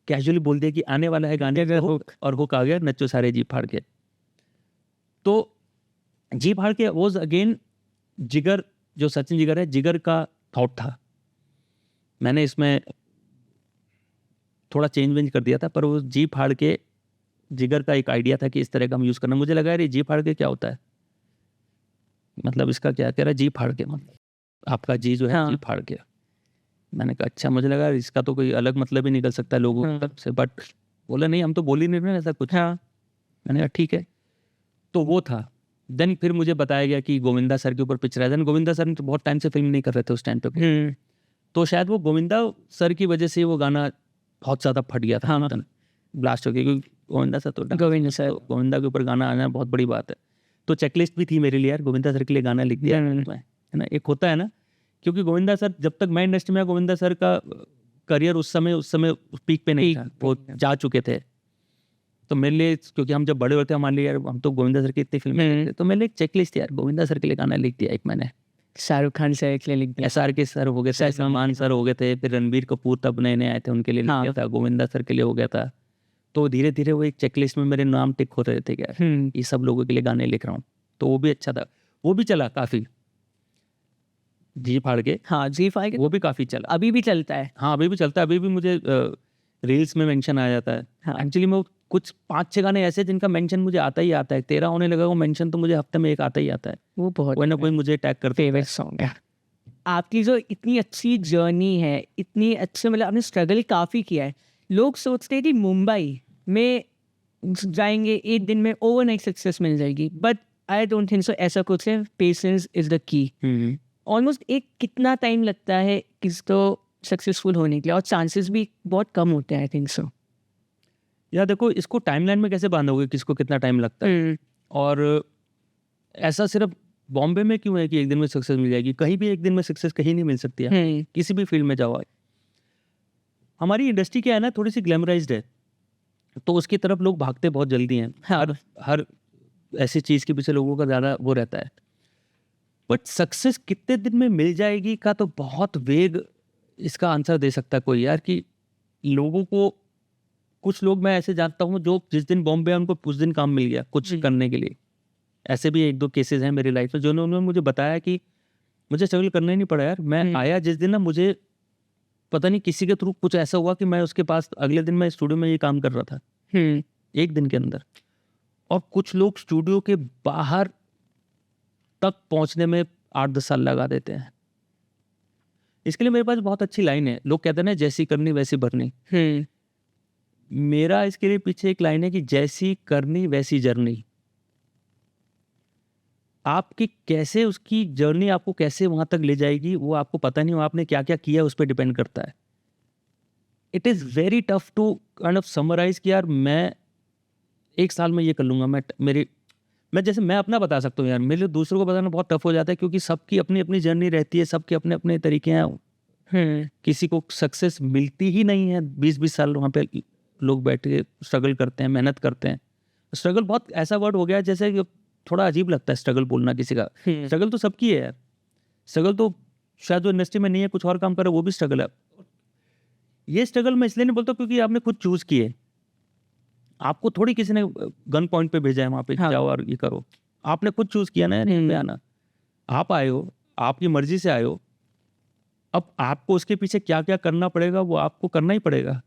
कैजुअली बोल दिया कि आने वाला है गाने का हुक, और हुक आ गया नच्चो सारे जी फाड़ के। तो जी फाड़ के वॉज अगेन जिगर, जो सचिन जिगर है, जिगर का थॉट था। मैंने इसमें थोड़ा चेंज वेंज कर दिया था, पर वो जी फाड़ के जिगर का एक आइडिया था कि इस तरह का हम यूज़ करना। मुझे लगा यार ये जी फाड़ के क्या होता है, मतलब इसका क्या कह रहा है जी फाड़ के, मतलब आपका जी जो है हाँ। जी फाड़ के। मैंने कहा अच्छा, मुझे लगा इसका तो कोई अलग मतलब ही निकल सकता है लोगों की तरफ से, बट बोला नहीं हम तो बोल ही नहीं रहे ऐसा कुछ। मैंने कहा ठीक है, तो वो था। देन फिर मुझे बताया गया कि गोविंदा सर के ऊपर पिक्चर है। देन गोविंदा सर ने तो बहुत टाइम से फिल्म नहीं कर रहे थे उस टाइम पे, तो शायद वो गोविंदा सर की वजह से वो गाना बहुत ज़्यादा फट गया था, ब्लास्ट हो गया, क्योंकि गोविंदा सर तो गोविंदा के ऊपर गाना आना बहुत बड़ी बात है। तो चेकलिस्ट भी थी मेरे लिए यार, गोविंदा सर के लिए गाना लिख दिया है ना, एक होता है ना, क्योंकि गोविंदा सर जब तक मैं इंडस्ट्री में, गोविंदा सर का करियर उस समय पीक पे नहीं था, वो जा चुके थे। तो मेरे लिए, क्योंकि हम जब बड़े होते हैं हमारे लिए यार, हम तो गोविंदा सर की इतनी फिल्में देखते थे, तो मेरे लिए एक चेकलिस्ट यार, गोविंदा सर के लिए गाना लिख दिया एक मैंने। शाहरुख खान सर के लिए लिख दिया, SR के सर हो गए थे, सलमान सर हो गए थे, फिर रणबीर कपूर तब नए नए आए थे, उनके लिए लिख दिया था, गोविंदा सर के लिए हो गया था। तो धीरे धीरे वो एक चेकलिस्ट में मेरे नाम टिक हो रहे थे क्या, ये सब लोगों के लिए गाने लिख रहा हूँ। तो वो भी अच्छा था, वो भी चला काफ़ी, जी फाड़ के। हाँ जी फाड़ के वो भी काफ़ी चला, अभी भी चलता है। हाँ अभी भी चलता है, अभी भी मुझे रील्स में मेंशन आ जाता है। एक्चुअली मैं कुछ 5-6 गाने ऐसे जिनका मेंशन मुझे आता ही आता है, 13 होने लगा वो मेंशन, तो मुझे हफ्ते में एक आता ही आता है, वो बहुत कोई ना कोई मुझे टैग करते। फेवरेट सॉन्ग है आपकी। जो इतनी अच्छी जर्नी है, इतनी अच्छे, मतलब आपने स्ट्रगल काफ़ी किया है। लोग सोचते हैं कि मुंबई में जाएंगे एक दिन में ओवरनाइट सक्सेस मिल जाएगी, but I don't think so ऐसा कुछ है. Patience is the key. Almost एक कितना टाइम लगता है किसको सक्सेसफुल होने के लिए, और चांसेस भी बहुत कम होते हैं आई थिंक सो. या देखो, इसको टाइमलाइन में कैसे बांधोगे किसको कितना टाइम लगता है. और ऐसा सिर्फ बॉम्बे में क्यों है कि एक दिन में सक्सेस मिल जाएगी? कहीं भी एक दिन में सक्सेस कहीं नहीं मिल सकती है. किसी भी फील्ड में जाओ. हमारी इंडस्ट्री क्या है ना, थोड़ी सी ग्लैमराइज्ड है, तो उसकी तरफ लोग भागते बहुत जल्दी हैं. हर ऐसी चीज़ के पीछे लोगों का ज़्यादा वो रहता है. बट सक्सेस कितने दिन में मिल जाएगी का तो बहुत वेग इसका आंसर दे सकता है कोई यार. कि लोगों को, कुछ लोग मैं ऐसे जानता हूँ जो जिस दिन बॉम्बे है उनको उस दिन काम मिल गया कुछ करने के लिए. ऐसे भी 1-2 केसेस हैं मेरी लाइफ में जो उन्होंने मुझे बताया कि मुझे स्ट्रगल करना ही नहीं पड़ा यार. मैं आया जिस दिन ना, मुझे पता नहीं किसी के थ्रू कुछ ऐसा हुआ कि मैं उसके पास अगले दिन मैं स्टूडियो में ये काम कर रहा था एक दिन के अंदर. और कुछ लोग स्टूडियो के बाहर तक पहुंचने में 8-10 साल लगा देते हैं. इसके लिए मेरे पास बहुत अच्छी लाइन है. लोग कहते हैं ना, जैसी करनी वैसी भरनी. मेरा इसके लिए पीछे एक लाइन है कि जैसी करनी वैसी जर्नी. आपकी कैसे उसकी जर्नी आपको कैसे वहां तक ले जाएगी वो आपको पता नहीं. आपने क्या क्या किया उस पर डिपेंड करता है. It is very tough to kind of summarise कि यार मैं 1 साल में ये कर लूँगा. मैं जैसे मैं अपना बता सकता हूँ यार, मेरे लिए दूसरों को बताना बहुत टफ हो जाता है क्योंकि सबकी अपनी अपनी जर्नी रहती है, सबके अपने अपने तरीके हैं. किसी को सक्सेस मिलती ही नहीं है. 20-20 साल वहाँ पे लोग बैठ के स्ट्रगल करते हैं, मेहनत करते हैं. स्ट्रगल बहुत ऐसा वर्ड हो गया है जैसे कि थोड़ा अजीब लगता है स्ट्रगल बोलना किसी का. स्ट्रगल तो सबकी है यार. स्ट्रगल तो शायद जो इंडस्ट्री में नहीं है, कुछ और काम करे, वो भी स्ट्रगल है. ये स्ट्रगल मैं इसलिए नहीं बोलता क्योंकि आपने खुद चूज किए. आपको थोड़ी किसी ने गन पॉइंट पे भेजा है वहाँ पे जाओ और ये करो. आपने खुद चूज किया ना यहाँ पे आना. आप आए हो, आपकी मर्जी से आए हो. अब आपको उसके पीछे क्या क्या करना पड़ेगा वो आपको करना ही पड़ेगा.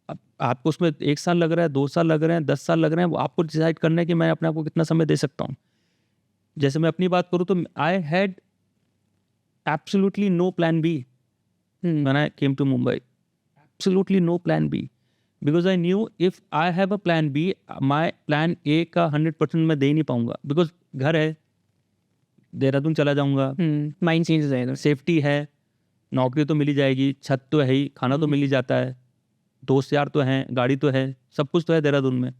अब आपको उसमें 1 साल लग रहा है, 2 साल लग रहे हैं, 10 साल लग रहे हैं, वो आपको डिसाइड करना है कि मैं अपने आप को कितना समय दे सकता हूँ. जैसे मैं अपनी बात करूँ तो I had absolutely no plan B when I came to Mumbai. Absolutely no plan B, because I knew if I have a plan B, my plan A का 100% मैं दे ही नहीं पाऊंगा. बिकॉज घर है, देहरादून चला जाऊंगा, माइंड चेंज हो जाएगा. सेफ्टी है, नौकरी तो मिल ही जाएगी, छत तो है ही, खाना तो मिल ही जाता है, दोस्त यार तो हैं, गाड़ी तो है, सब कुछ तो है देहरादून में.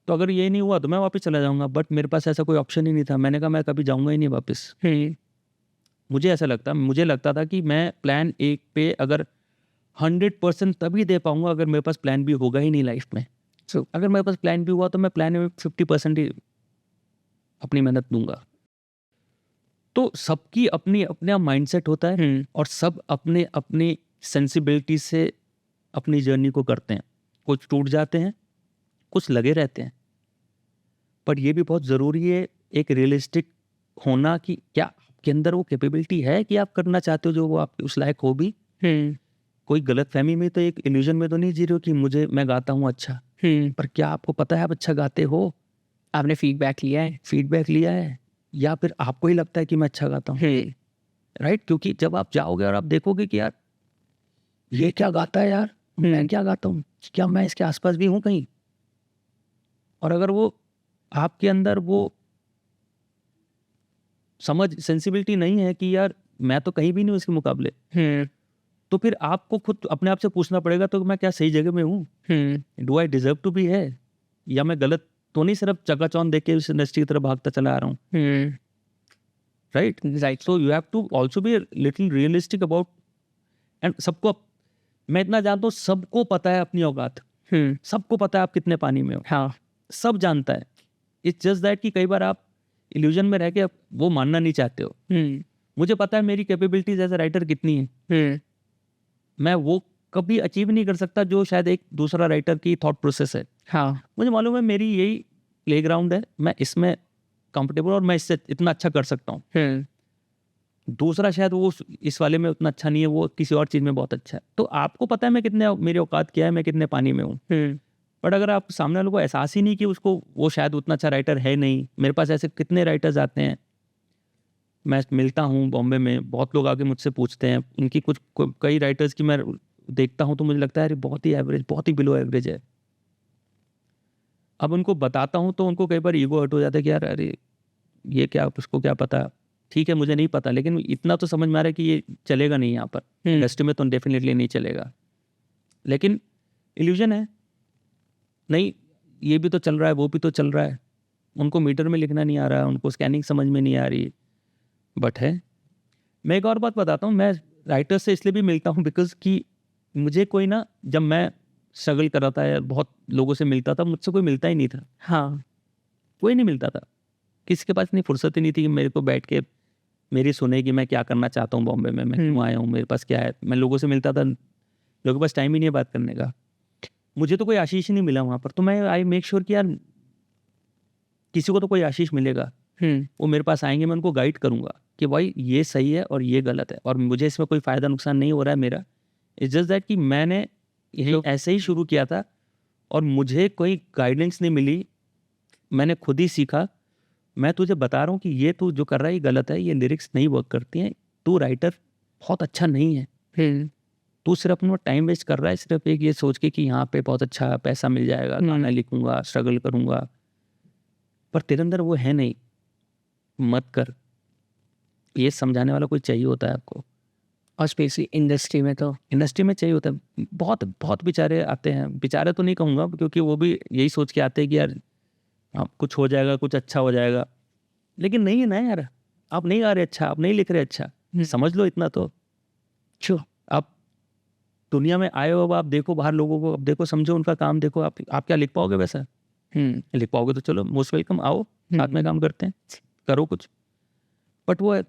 तो अगर ये नहीं हुआ तो मैं वापस चला जाऊंगा. बट मेरे पास ऐसा कोई ऑप्शन ही नहीं था. मैंने कहा मैं कभी जाऊंगा ही नहीं वापस. मुझे लगता था कि मैं प्लान ए पे अगर 100% तभी दे पाऊंगा अगर मेरे पास प्लान बी होगा ही नहीं लाइफ में. सो अगर मेरे पास प्लान बी हुआ तो मैं प्लान में 50% ही अपनी मेहनत दूंगा. तो सबकी अपनी अपना माइंडसेट होता है और सब अपने अपनी सेंसिबिलिटी से अपनी जर्नी को करते हैं. कुछ टूट जाते हैं, कुछ लगे रहते हैं. पर ये भी बहुत ज़रूरी है एक रियलिस्टिक होना कि क्या आपके अंदर वो कैपेबिलिटी है कि आप करना चाहते हो जो वो आपके उस लायक हो भी. कोई गलत फहमी में तो, एक इल्यूजन में तो नहीं जी रहे हो कि मैं गाता हूँ अच्छा. पर क्या आपको पता है आप अच्छा गाते हो? आपने फीडबैक लिया है या फिर आपको ही लगता है कि मैं अच्छा गाता हूँ? राइट. क्योंकि जब आप जाओगे और आप देखोगे कि यार ये क्या गाता है यार, मैं क्या गाता हूँ, क्या मैं इसके आसपास भी हूँ कहीं? और अगर वो आपके अंदर वो समझ, सेंसिबिलिटी नहीं है कि यार मैं तो कहीं भी नहीं हूँ इसके मुकाबले, तो फिर आपको खुद अपने आप से पूछना पड़ेगा तो मैं क्या सही जगह में हूँ? Do I deserve to be है, या मैं गलत तो नहीं सिर्फ चकाचौंध देख के उस इंडस्ट्री की तरफ भागता चला आ रहा हूँ. Right. So you have to also be little realistic about. And सबको, मैं इतना जानता हूँ, सबको पता है अपनी औकात. सबको पता है आप कितने पानी में हो. हाँ, सब जानता है. इट्स जस्ट दैट कि कई बार आप इल्यूजन में रह के वो मानना नहीं चाहते हो. मुझे पता है मेरी कैपेबिलिटीज एज अ राइटर कितनी है. मैं वो कभी अचीव नहीं कर सकता जो शायद एक दूसरा राइटर की थॉट प्रोसेस है. हाँ, मुझे मालूम है मेरी यही प्लेग्राउंड है, मैं इसमें कंफर्टेबल और मैं इससे इतना अच्छा कर सकता हूँ. दूसरा शायद वो इस वाले में उतना अच्छा नहीं है, वो किसी और चीज़ में बहुत अच्छा है. तो आपको पता है मैं कितने, मेरी औकात क्या है, मैं कितने पानी में हूँ. बट अगर आप सामने वालों को एहसास ही नहीं कि उसको वो शायद उतना अच्छा राइटर है नहीं. मेरे पास ऐसे कितने राइटर्स आते हैं, मैं मिलता हूँ बॉम्बे में, बहुत लोग आके मुझसे पूछते हैं. उनकी कई राइटर्स की मैं देखता हूँ तो मुझे लगता है अरे बहुत ही एवरेज, बहुत ही बिलो एवरेज है. अब उनको बताता हूँ तो उनको कई बार ईगो हर्ट हो जाता है कि यार अरे ये क्या, उसको क्या पता, ठीक है मुझे नहीं पता, लेकिन इतना तो समझ में आ रहा है कि ये चलेगा नहीं यहाँ पर, इंडस्ट्री में तो डेफिनेटली नहीं चलेगा। लेकिन इल्यूजन है, नहीं ये भी तो चल रहा है, वो भी तो चल रहा है, उनको मीटर में लिखना नहीं आ रहा, उनको स्कैनिंग समझ में नहीं आ रही, बट है। मैं एक और बात बताता हूँ, मैं राइटर से इसलिए भी मिलता हूँ बिकॉज कि मुझे कोई ना, जब मैं स्ट्रगल कर रहा था या बहुत लोगों से मिलता था, मुझसे कोई मिलता ही नहीं था। हाँ, कोई नहीं मिलता था, किसी के पास इतनी फुर्सत ही नहीं थी कि मेरे को बैठ के मेरी सुने कि मैं क्या करना चाहता हूँ बॉम्बे में, मैं क्यों आया हूँ, मेरे पास क्या है। मैं लोगों से मिलता था, लोगों के पास टाइम ही नहीं है बात करने का। मुझे तो कोई आशीष ही नहीं मिला वहाँ पर, तो मैं आई मेक श्योर कि यार किसी को तो कोई आशीष मिलेगा, वो मेरे पास आएंगे, मैं उनको गाइड करूंगा कि भाई ये सही है और ये गलत है, और मुझे इसमें कोई फ़ायदा नुकसान नहीं हो रहा है मेरा। इट्स जस्ट दैट कि मैंने यही ऐसे ही शुरू किया था और मुझे कोई गाइडेंस नहीं मिली, मैंने खुद ही सीखा। मैं तुझे बता रहा हूँ कि ये तू जो कर रहा है ये गलत है, ये लिरिक्स नहीं वर्क करती हैं, तू राइटर बहुत अच्छा नहीं है, तू सिर्फ अपना टाइम वेस्ट कर रहा है, सिर्फ एक ये सोच के कि यहाँ पे बहुत अच्छा पैसा मिल जाएगा, गाना लिखूंगा, स्ट्रगल करूंगा, पर तेरे अंदर वो है नहीं, मत कर। ये समझाने वाला कोई चाहिए होता है आपको, और स्पेशली इंडस्ट्री में तो इंडस्ट्री में चाहिए होता है। बहुत बहुत बेचारे आते हैं, बेचारे तो नहीं कहूँगा क्योंकि वो भी यही सोच के आते हैं कि यार कुछ हो जाएगा, कुछ अच्छा हो जाएगा, लेकिन नहीं है ना यार, आप नहीं गा रहे अच्छा, आप नहीं लिख रहे अच्छा, समझ लो इतना तो। आप दुनिया में आए हो, अब आप देखो बाहर लोगों को, अब देखो समझो उनका काम देखो, आप क्या लिख पाओगे वैसा? लिख पाओगे तो चलो मोस्ट वेलकम, आओ साथ में काम करते हैं, करो कुछ। बट वो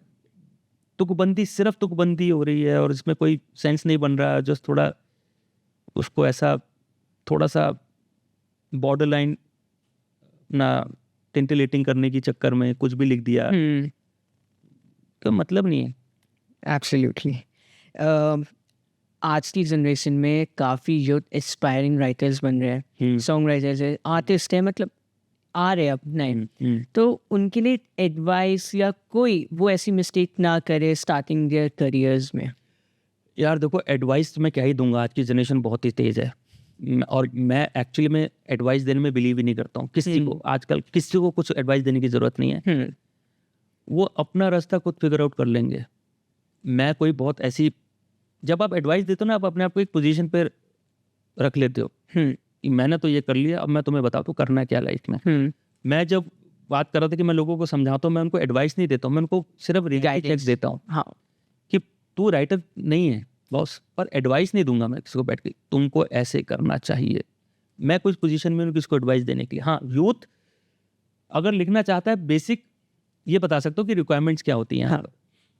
तुकबंदी, सिर्फ तुकबंदी हो रही है और इसमें कोई सेंस नहीं बन रहा, जस्ट थोड़ा उसको ऐसा थोड़ा सा बॉर्डर लाइन ना टिंटिलेटिंग करने की चक्कर में कुछ भी लिख दिया, तो मतलब नहीं है। एब्सोल्युटली। आज की जनरेशन में काफ़ी यूथ एस्पायरिंग राइटर्स बन रहे हैं, सॉन्ग राइटर्स है, आर्टिस्ट है, मतलब आ रहे अब नए, तो उनके लिए एडवाइस या कोई वो ऐसी मिस्टेक ना करे स्टार्टिंग देयर करियर्स में? यार देखो, एडवाइस तो मैं क्या ही दूंगा, आज की जनरेशन बहुत ही तेज़ है, और मैं एक्चुअली में एडवाइस देने में बिलीव ही नहीं करता हूँ किसी को। आजकल किसी को कुछ एडवाइस देने की ज़रूरत नहीं है, वो अपना रास्ता खुद फिगर आउट कर लेंगे। मैं कोई बहुत ऐसी, जब आप एडवाइस देते हो ना, आप अपने आप को एक पोजीशन पे रख लेते हो कि मैंने तो ये कर लिया, अब मैं तुम्हें बताता हूँ करना क्या लाइफ में। मैं जब बात कर रहा था कि मैं लोगों को समझाता हूँ, मैं उनको एडवाइस नहीं देता हूँ, मैं उनको सिर्फ रियलिटी चेक देता हूँ। हाँ, कि तू राइटर नहीं है बॉस, पर एडवाइस नहीं दूंगा मैं किसी को बैठ के तुमको ऐसे करना चाहिए। मैं कुछ पोजीशन में हूँ किसी को एडवाइस देने के लिए। हाँ, यूथ अगर लिखना चाहता है, बेसिक ये बता सकता हूँ कि रिक्वायरमेंट्स क्या होती हैं। हाँ,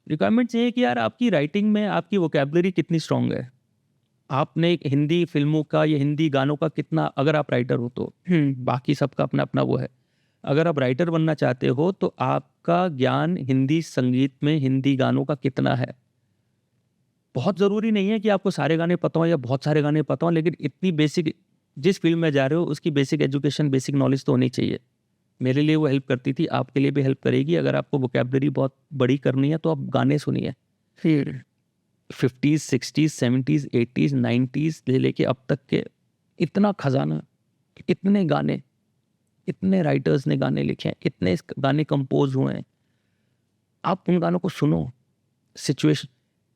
रिक्वायरमेंट्स ये है कि यार आपकी राइटिंग में आपकी वोकैबुलरी कितनी स्ट्रांग है, आपने हिंदी फिल्मों का या हिंदी गानों का कितना, अगर आप राइटर हो तो, बाकी सबका अपना अपना वो है। अगर आप राइटर बनना चाहते हो तो आपका ज्ञान हिंदी संगीत में, हिंदी गानों का कितना है। बहुत ज़रूरी नहीं है कि आपको सारे गाने पता हो या बहुत सारे गाने पता हो, लेकिन इतनी बेसिक, जिस फील्ड में जा रहे हो उसकी बेसिक एजुकेशन, बेसिक नॉलेज तो होनी चाहिए। मेरे लिए वो हेल्प करती थी, आपके लिए भी हेल्प करेगी। अगर आपको वोकैबुलरी बहुत बड़ी करनी है तो आप गाने सुनिए, फिर 50s 60s 70s 80s 90s ले लेके अब तक के इतना खजाना, इतने गाने, इतने राइटर्स ने गाने लिखे हैं, इतने गाने कंपोज हुए हैं, आप उन गानों को सुनो। सिचुएशन,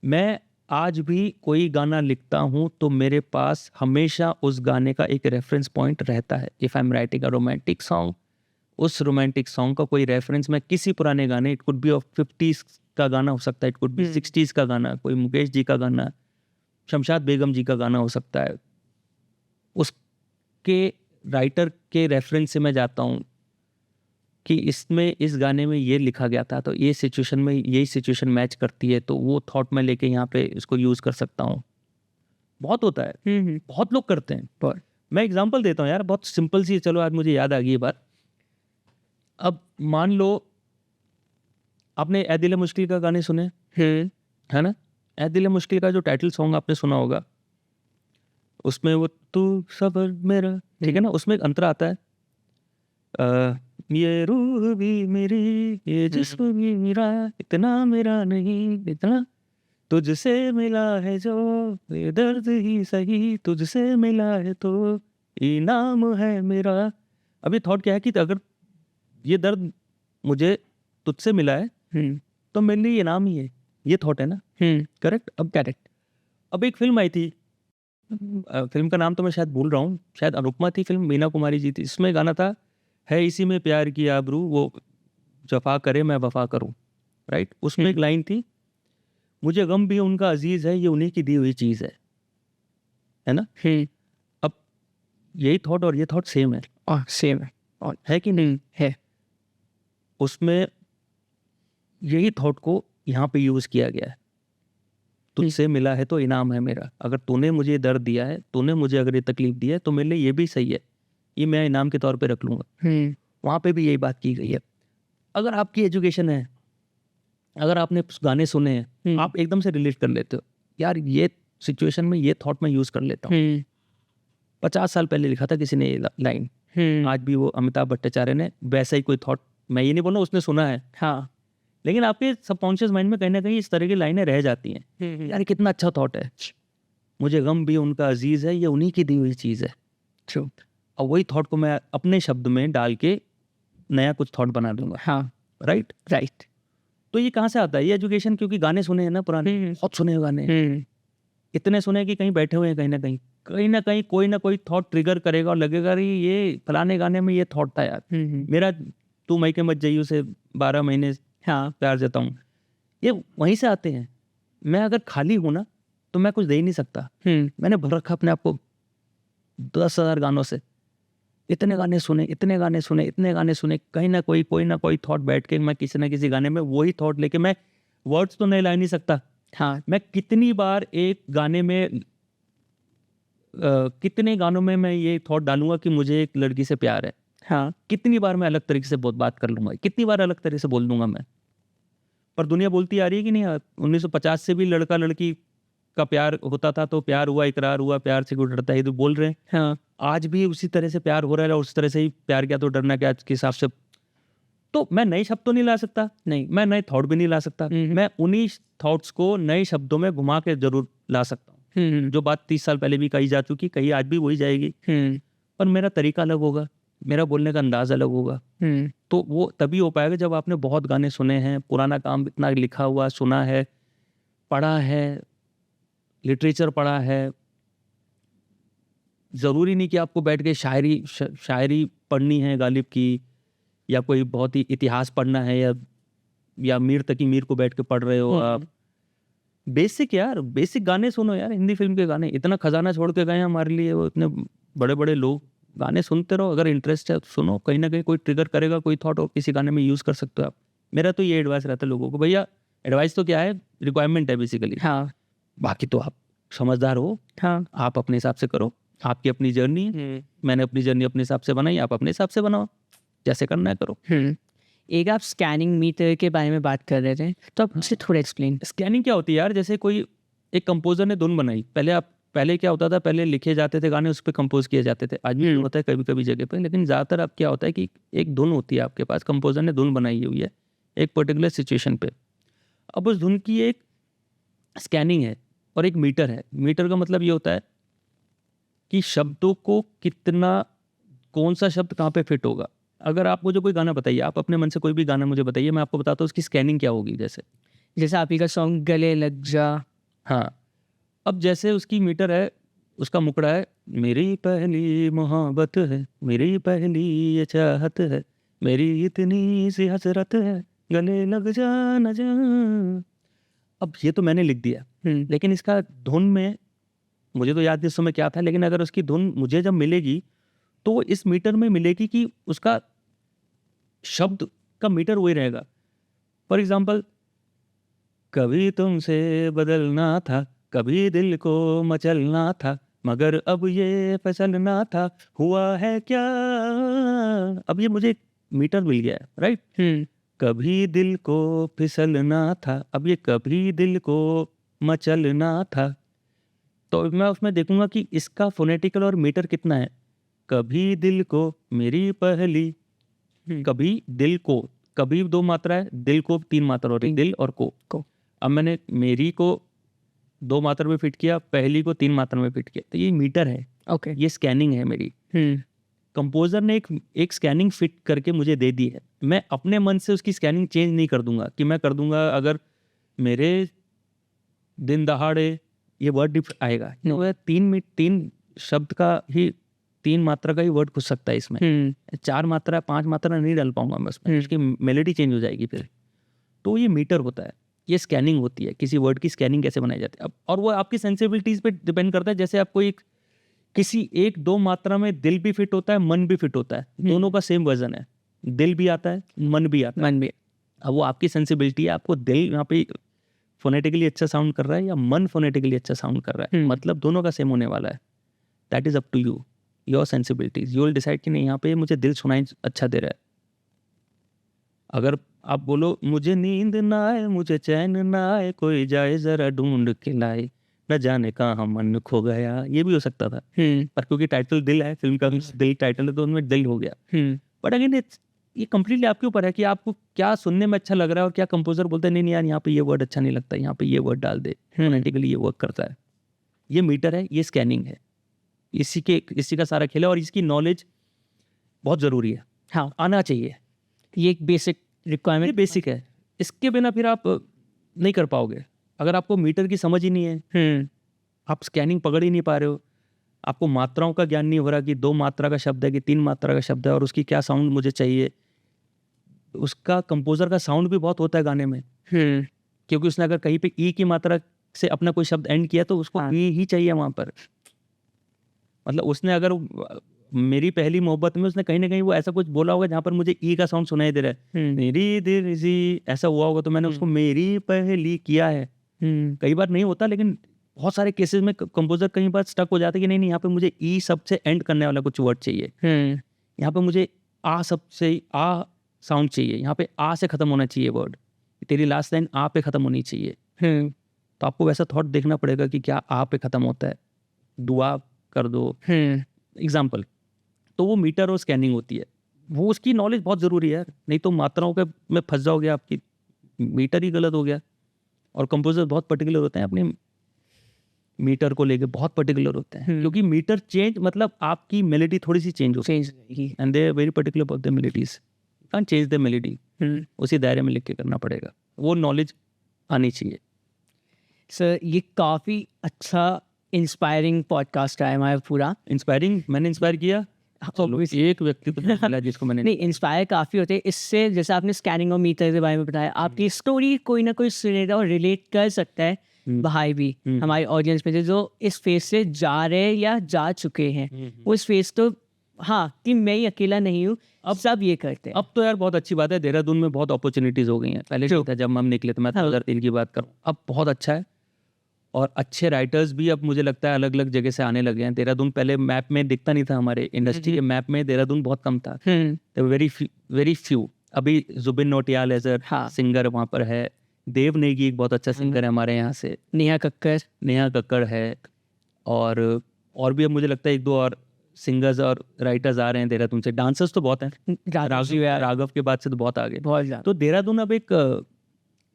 मैं आज भी कोई गाना लिखता हूँ तो मेरे पास हमेशा उस गाने का एक रेफरेंस पॉइंट रहता है। If I am writing a romantic song, उस रोमांटिक सॉन्ग का कोई रेफरेंस मैं किसी पुराने गाने, it could be of 50s का गाना हो सकता है, इट कुड बी 60s का गाना, कोई मुकेश जी का गाना, शमशाद बेगम जी का गाना हो सकता है, उसके राइटर के रेफरेंस से मैं जाता हूँ कि इसमें, इस गाने में ये लिखा गया था, तो ये सिचुएशन में यही सिचुएशन मैच करती है, तो वो थॉट मैं लेके यहाँ पे इसको यूज़ कर सकता हूँ। बहुत होता है, बहुत लोग करते हैं। पर मैं एग्जांपल देता हूँ यार, बहुत सिंपल सी, चलो आज मुझे याद आ गई ये बात। अब मान लो आपने ए दिल मुश्किल का गाने सुने, है ना? ए दिल मुश्किल का जो टाइटल सॉन्ग आपने सुना होगा, उसमें वो तू सबर मेरा, ठीक है ना, उसमें एक अंतरा आता है, ये रूह भी मेरी, ये जिस्म भी मेरा, इतना मेरा नहीं इतना, तुझसे मिला है जो ये दर्द ही सही, तुझसे मिला है तो इनाम है मेरा। अब ये थॉट क्या है कि अगर ये दर्द मुझे तुझसे मिला है तो मेरे लिए ये नाम ही है, ये थॉट है ना। करेक्ट। अब करेक्ट। अब एक फिल्म आई थी, फिल्म का नाम तो मैं शायद भूल रहा हूँ, शायद अनुपमा थी फिल्म, मीना कुमारी जी थी। इसमें गाना था, है इसी में प्यार की आबरू, वो जफा करे मैं वफा करूँ, राइट। उसमें एक लाइन थी, मुझे गम भी उनका अजीज है, ये उन्हीं की दी हुई चीज़ है ना। अब यही थॉट और ये थॉट सेम है, सेम है। है कि नहीं है। उसमें यही थॉट को यहाँ पे यूज़ किया गया है। तुझसे मिला है तो इनाम है मेरा, अगर तूने मुझे दर्द दिया है, तूने मुझे अगर ये तकलीफ दी है तो मेरे लिए ये भी सही है, ये मैं इनाम के तौर पे रख लूँगा। वहाँ पे भी यही बात की गई है। अगर आपकी एजुकेशन है, अगर आपने गाने सुने हैं, आप एकदम से रिलेट कर लेते हो, यार ये सिचुएशन में ये थॉट मैं यूज़ कर लेता हूँ। 50 साल पहले लिखा था किसी ने ये लाइन, आज भी वो अमिताभ भट्टाचार्य ने वैसा ही कोई थॉट, मैं ये नहीं बोल रहा उसने सुना है, हाँ, लेकिन आपके सबकॉन्शियस माइंड में कहीं ना कहीं इस तरह की लाइनें रह जाती हैं। यार कितना अच्छा थॉट है, मुझे गम भी उनका अजीज है, ये उन्हीं की दी हुई चीज़ है। ट्रू। और वही थॉट को मैं अपने शब्द में डाल के नया कुछ थॉट बना दूंगा। हाँ, राइट। तो ये कहाँ से आता है, ये एजुकेशन, क्योंकि गाने सुने हैं ना पुराने, बहुत सुने हैं गाने, इतने सुने कि कहीं बैठे हुए हैं, कहीं ना कहीं कोई ना कोई थॉट ट्रिगर करेगा और लगेगा अरे ये फलाने गाने में ये थॉट था यार। मेरा तू मई के मत जाइयो से 12 महीने हाँ, प्यार देता हूँ, ये वहीं से आते हैं। मैं अगर खाली हूँ ना तो मैं कुछ दे ही नहीं सकता। मैंने भर रखा अपने आप को 10,000 गानों से, इतने गाने सुने, कहीं ना कोई थॉट बैठ के मैं किसी ना किसी गाने में वही थॉट लेके, मैं वर्ड्स तो नहीं ला नहीं सकता। हाँ, मैं कितनी बार एक गाने में कितने गानों में मैं ये थॉट डालूंगा कि मुझे एक लड़की से प्यार है, हाँ, कितनी बार मैं अलग तरीके से बहुत बात कर लूंगा, कितनी बार अलग तरीके से बोल दूंगा मैं। पर दुनिया बोलती आ रही है कि नहीं, 1950 से भी लड़का लड़की का प्यार होता था, तो प्यार हुआ, इकरार हुआ, प्यार से कोई डरता है, तो बोल रहे हैं। हाँ, आज भी उसी तरह से प्यार हो रहा है, और उस तरह से ही प्यार किया तो डरना क्या, आज के हिसाब से। तो मैं नए शब्द तो नहीं ला सकता, नहीं, मैं नए थॉट भी नहीं ला सकता, मैं उन्हीं थॉट्स को नए शब्दों में घुमा के जरूर ला सकता हूँ। जो बात 30 साल पहले भी कही जा चुकी, कहीं आज भी वही जाएगी, पर मेरा तरीका अलग होगा, मेरा बोलने का अंदाज अलग होगा। तो वो तभी हो पाएगा जब आपने बहुत गाने सुने हैं, पुराना काम इतना लिखा हुआ सुना है, पढ़ा है, लिटरेचर पढ़ा है। ज़रूरी नहीं कि आपको बैठ के शायरी पढ़नी है गालिब की, या कोई बहुत ही इतिहास पढ़ना है, या मीर तकी मीर को बैठ के पढ़ रहे हो आप। बेसिक गाने सुनो यार, हिंदी फिल्म के गाने, इतना खजाना छोड़ के गए हमारे लिए वो, इतने बड़े बड़े लोग। गाने सुनते रहो, अगर इंटरेस्ट है तो सुनो, कहीं ना कहीं कोई ट्रिगर करेगा, कोई थॉट हो किसी गाने में यूज़ कर सकते हो आप। मेरा तो ये एडवाइस रहता है लोगों को, भैया एडवाइस तो क्या है, रिक्वायरमेंट है बेसिकली। हाँ, बाकी तो आप समझदार हो, हाँ, आप अपने हिसाब से करो, आपकी अपनी जर्नी है, मैंने अपनी जर्नी अपने हिसाब से बनाई, आप अपने हिसाब से बनाओ, जैसे करना है करो। एक आप स्कैनिंग मीटर के बारे में बात कर रहे थे, तो आप मुझे थोड़ा एक्सप्लेन। स्कैनिंग क्या होती है यार, जैसे कोई एक कंपोजर ने धुन बनाई, पहले क्या होता था, पहले लिखे जाते थे गाने, उस पर कंपोज किए जाते थे, आज भी होता है कभी कभी जगह पे, लेकिन ज़्यादातर अब क्या होता है कि एक धुन होती है आपके पास, कंपोजर ने धुन बनाई हुई है एक पर्टिकुलर सिचुएशन पे। अब उस धुन की एक स्कैनिंग है और एक मीटर है। मीटर का मतलब ये होता है कि शब्दों को कितना, कौन सा शब्द कहाँ पे फिट होगा। अगर आप मुझे कोई गाना बताइए, आप अपने मन से कोई भी गाना मुझे बताइए, मैं आपको बताता हूँ उसकी स्कैनिंग क्या होगी। जैसे आप ही का सॉन्ग गले लग जा, हाँ, अब जैसे उसकी मीटर है, उसका मुकड़ा है, मेरी पहली मोहब्बत है, मेरी पहली ये चाहत है, मेरी इतनी सी हसरत है, गले लग जा न जा। अब ये तो मैंने लिख दिया, लेकिन इसका धुन में मुझे तो याद नहीं उस समय क्या था, लेकिन अगर उसकी धुन मुझे जब मिलेगी तो वो इस मीटर में मिलेगी कि उसका शब्द का मीटर वही रहेगा। फॉर एग्जाम्पल, कभी तुमसे बदलना था, कभी दिल को मचलना था, मगर अब ये फिसलना था, हुआ है क्या। अब ये मुझे मीटर मिल गया है, राइट। कभी दिल को फिसलना था, अब ये कभी दिल को मचलना था, तो मैं उसमें देखूंगा कि इसका फोनेटिकल और मीटर कितना है। कभी दिल को, मेरी पहली, कभी दिल को, कभी 2 मात्रा है, दिल को 3 मात्रा हो रही, दिल और को। अब मैंने मेरी को 2 मात्रा में फिट किया, पहली को 3 मात्रा में फिट किया, तो ये मीटर है। ओके, ये स्कैनिंग है मेरी। कंपोजर ने एक स्कैनिंग फिट करके मुझे दे दी है, मैं अपने मन से उसकी स्कैनिंग चेंज नहीं कर दूंगा कि मैं कर दूंगा अगर मेरे दिन दहाड़े ये वर्ड आएगा No. वो 3 शब्द का ही 3 मात्रा का ही वर्ड घुस सकता है इसमें, 4 मात्रा 5 मात्रा नहीं डाल पाऊंगा मैं उसमें, उसकी मेलोडी चेंज हो जाएगी फिर। तो ये मीटर होता है, ये स्कैनिंग होती है, किसी वर्ड की स्कैनिंग कैसे बनाई जाती है। अब और वो आपकी सेंसिबिलिटीज पे डिपेंड करता है। जैसे आपको किसी 1-2 मात्रा में दिल भी फिट होता है, मन भी फिट होता है, दोनों का सेम वजन है, दिल भी आता है, मन भी आता है। मन भी। अब वो आपकी सेंसिबिलिटी है, आपको दिल यहाँ पे फोनेटिकली अच्छा साउंड कर रहा है या मन फोनेटिकली अच्छा साउंड कर रहा है, मतलब दोनों का सेम होने वाला है। That is up to you, your sensibilities, you will decide कि नहीं यहाँ पे मुझे दिल सुनाई अच्छा दे रहा है। अगर आप बोलो मुझे नींद ना आए, मुझे चैन ना आए, कोई जाए जरा ढूंढ के लाए, न जाने कहाँ मन खो गया, ये भी हो सकता था, पर क्योंकि टाइटल दिल है, फिल्म का दिल टाइटल है तो उनमें दिल हो गया। बट अगेन ये कम्प्लीटली आपके ऊपर है कि आपको क्या सुनने में अच्छा लग रहा है और क्या कंपोजर बोलते हैं नहीं यार यहाँ पे ये वर्ड अच्छा नहीं लगता, यहाँ पे ये वर्ड डाल दे, फोनेटिकली ये वर्क करता है। ये मीटर है, ये स्कैनिंग है, इसी का सारा खेल है और इसकी नॉलेज बहुत ज़रूरी है। हाँ, आना चाहिए, ये एक बेसिक ये रिक्वायरमेंट। बेसिक है, इसके बिना फिर आप नहीं कर पाओगे। अगर आपको मीटर की समझ ही नहीं है, आप स्कैनिंग पकड़ ही नहीं पा रहे हो, आपको मात्राओं का ज्ञान नहीं हो रहा कि 2 मात्रा का शब्द है कि 3 मात्रा का शब्द है और उसकी क्या साउंड मुझे चाहिए। उसका कंपोजर का साउंड भी बहुत होता है गाने में, क्योंकि उसने अगर कहीं पे ई की मात्रा से अपना कोई शब्द एंड किया तो उसको ई ही चाहिए वहाँ पर। मतलब उसने अगर मेरी पहली मोहब्बत में उसने कहीं ना कहीं वो ऐसा कुछ बोला होगा जहाँ पर मुझे ई का साउंड सुनाई दे रहा है, मेरी दिल सी ऐसा हुआ होगा, तो मैंने उसको मेरी पहली किया है। कई बार नहीं होता, लेकिन बहुत सारे केसेस में कंपोजर कई बार स्टक हो जाता है कि नहीं यहाँ पे मुझे ई सबसे एंड करने वाला कुछ वर्ड चाहिए, यहाँ पे मुझे आ सबसे आ साउंड चाहिए, यहाँ पे आ से खत्म होना चाहिए वर्ड, तेरी लास्ट लाइन आ पे खत्म होनी चाहिए। तो आपको वैसा थॉट देखना पड़ेगा कि क्या आ पे खत्म होता है, दुआ कर दो एग्जाम्पल। तो वो मीटर और स्कैनिंग होती है, वो उसकी नॉलेज बहुत ज़रूरी है यार, नहीं तो मात्राओं के में फंस जाओगे, आपकी मीटर ही गलत हो गया। और कंपोजर बहुत पर्टिकुलर होते हैं अपने मीटर को लेके, बहुत पर्टिकुलर होते हैं, क्योंकि मीटर चेंज मतलब आपकी मेलोडी थोड़ी सी चेंज होगी, and they are very particular about the melodies, can't change the melody, उसी दायरे में लिख के करना पड़ेगा, वो नॉलेज आनी चाहिए। सर ये काफ़ी अच्छा इंस्पायरिंग पॉडकास्ट रहा है हमारा पूरा। इंस्पायरिंग मैंने इंस्पायर किया, चलो एक व्यक्ति तो मिला जिसको मैंने नहीं, इंस्पायर काफ़ी होते हैं इससे। जैसे आपने स्कैनिंग और मीटर के बारे में बताया, आपकी स्टोरी कोई ना कोई सुनेगा और रिलेट कर सकता है भाई भी हमारे ऑडियंस में जो इस फेज से जा रहे या जा चुके हैं, वो इस फेज तो हाँ कि मैं ही अकेला नहीं हूँ, अब सब ये करते हैं। अब तो यार बहुत अच्छी बात है, देहरादून में बहुत अपॉर्चुनिटीज़ हो गई हैं। पहले जो था जब हम निकले तो मैं 2003 की बात करूँ, अब बहुत अच्छा है और अच्छे राइटर्स भी अब मुझे लगता है अलग अलग जगह से आने लगे हैं। देहरादून पहले मैप में दिखता नहीं था, हमारे इंडस्ट्री के मैप में देहरादून बहुत कम था, वेरी फ्यू। अभी Jubin Nautiyal as a singer वहाँ पर है, देव नेगी एक बहुत अच्छा सिंगर है हमारे यहाँ से, नेहा कक्कड़ है, और भी अब मुझे लगता है 1-2 और सिंगर्स और राइटर्स आ रहे हैं देहरादून से। डांसर्स तो बहुत हैं, राघव के बाद से तो बहुत आगे, बहुत ज़्यादा। तो देहरादून अब एक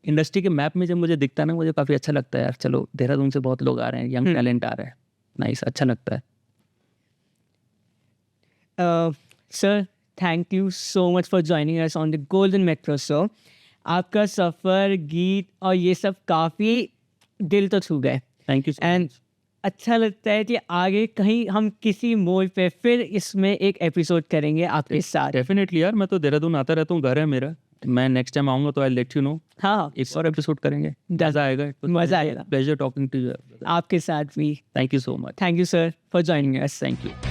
इंडस्ट्री के मैप में जब मुझे दिखता है ना, मुझे काफ़ी अच्छा लगता है यार, चलो देहरादून से बहुत लोग आ रहे हैं, यंग टैलेंट आ रहा है, नाइस, अच्छा लगता है। Sir thank you so much for joining us on the golden Metro show. आपका सफ़र, गीत और ये सब काफ़ी दिल तो छू गए। Thank you. एंड अच्छा लगता है कि आगे कहीं हम किसी मोड़ पे फिर इसमें एक एपिसोड करेंगे आपके साथ। डेफिनेटली यार, मैं तो देहरादून आता रहता हूँ, घर है मेरा, मैं नेक्स्ट टाइम आऊँगा तो आई लेट यू नो। हाँ, एक और एपिसोड करेंगे, मज़ा आएगा, मज़ा आएगा। प्लेजर टॉकिंग टू यू, आपके साथ भी। Thank you so much. Thank you sir for joining us. Thank you.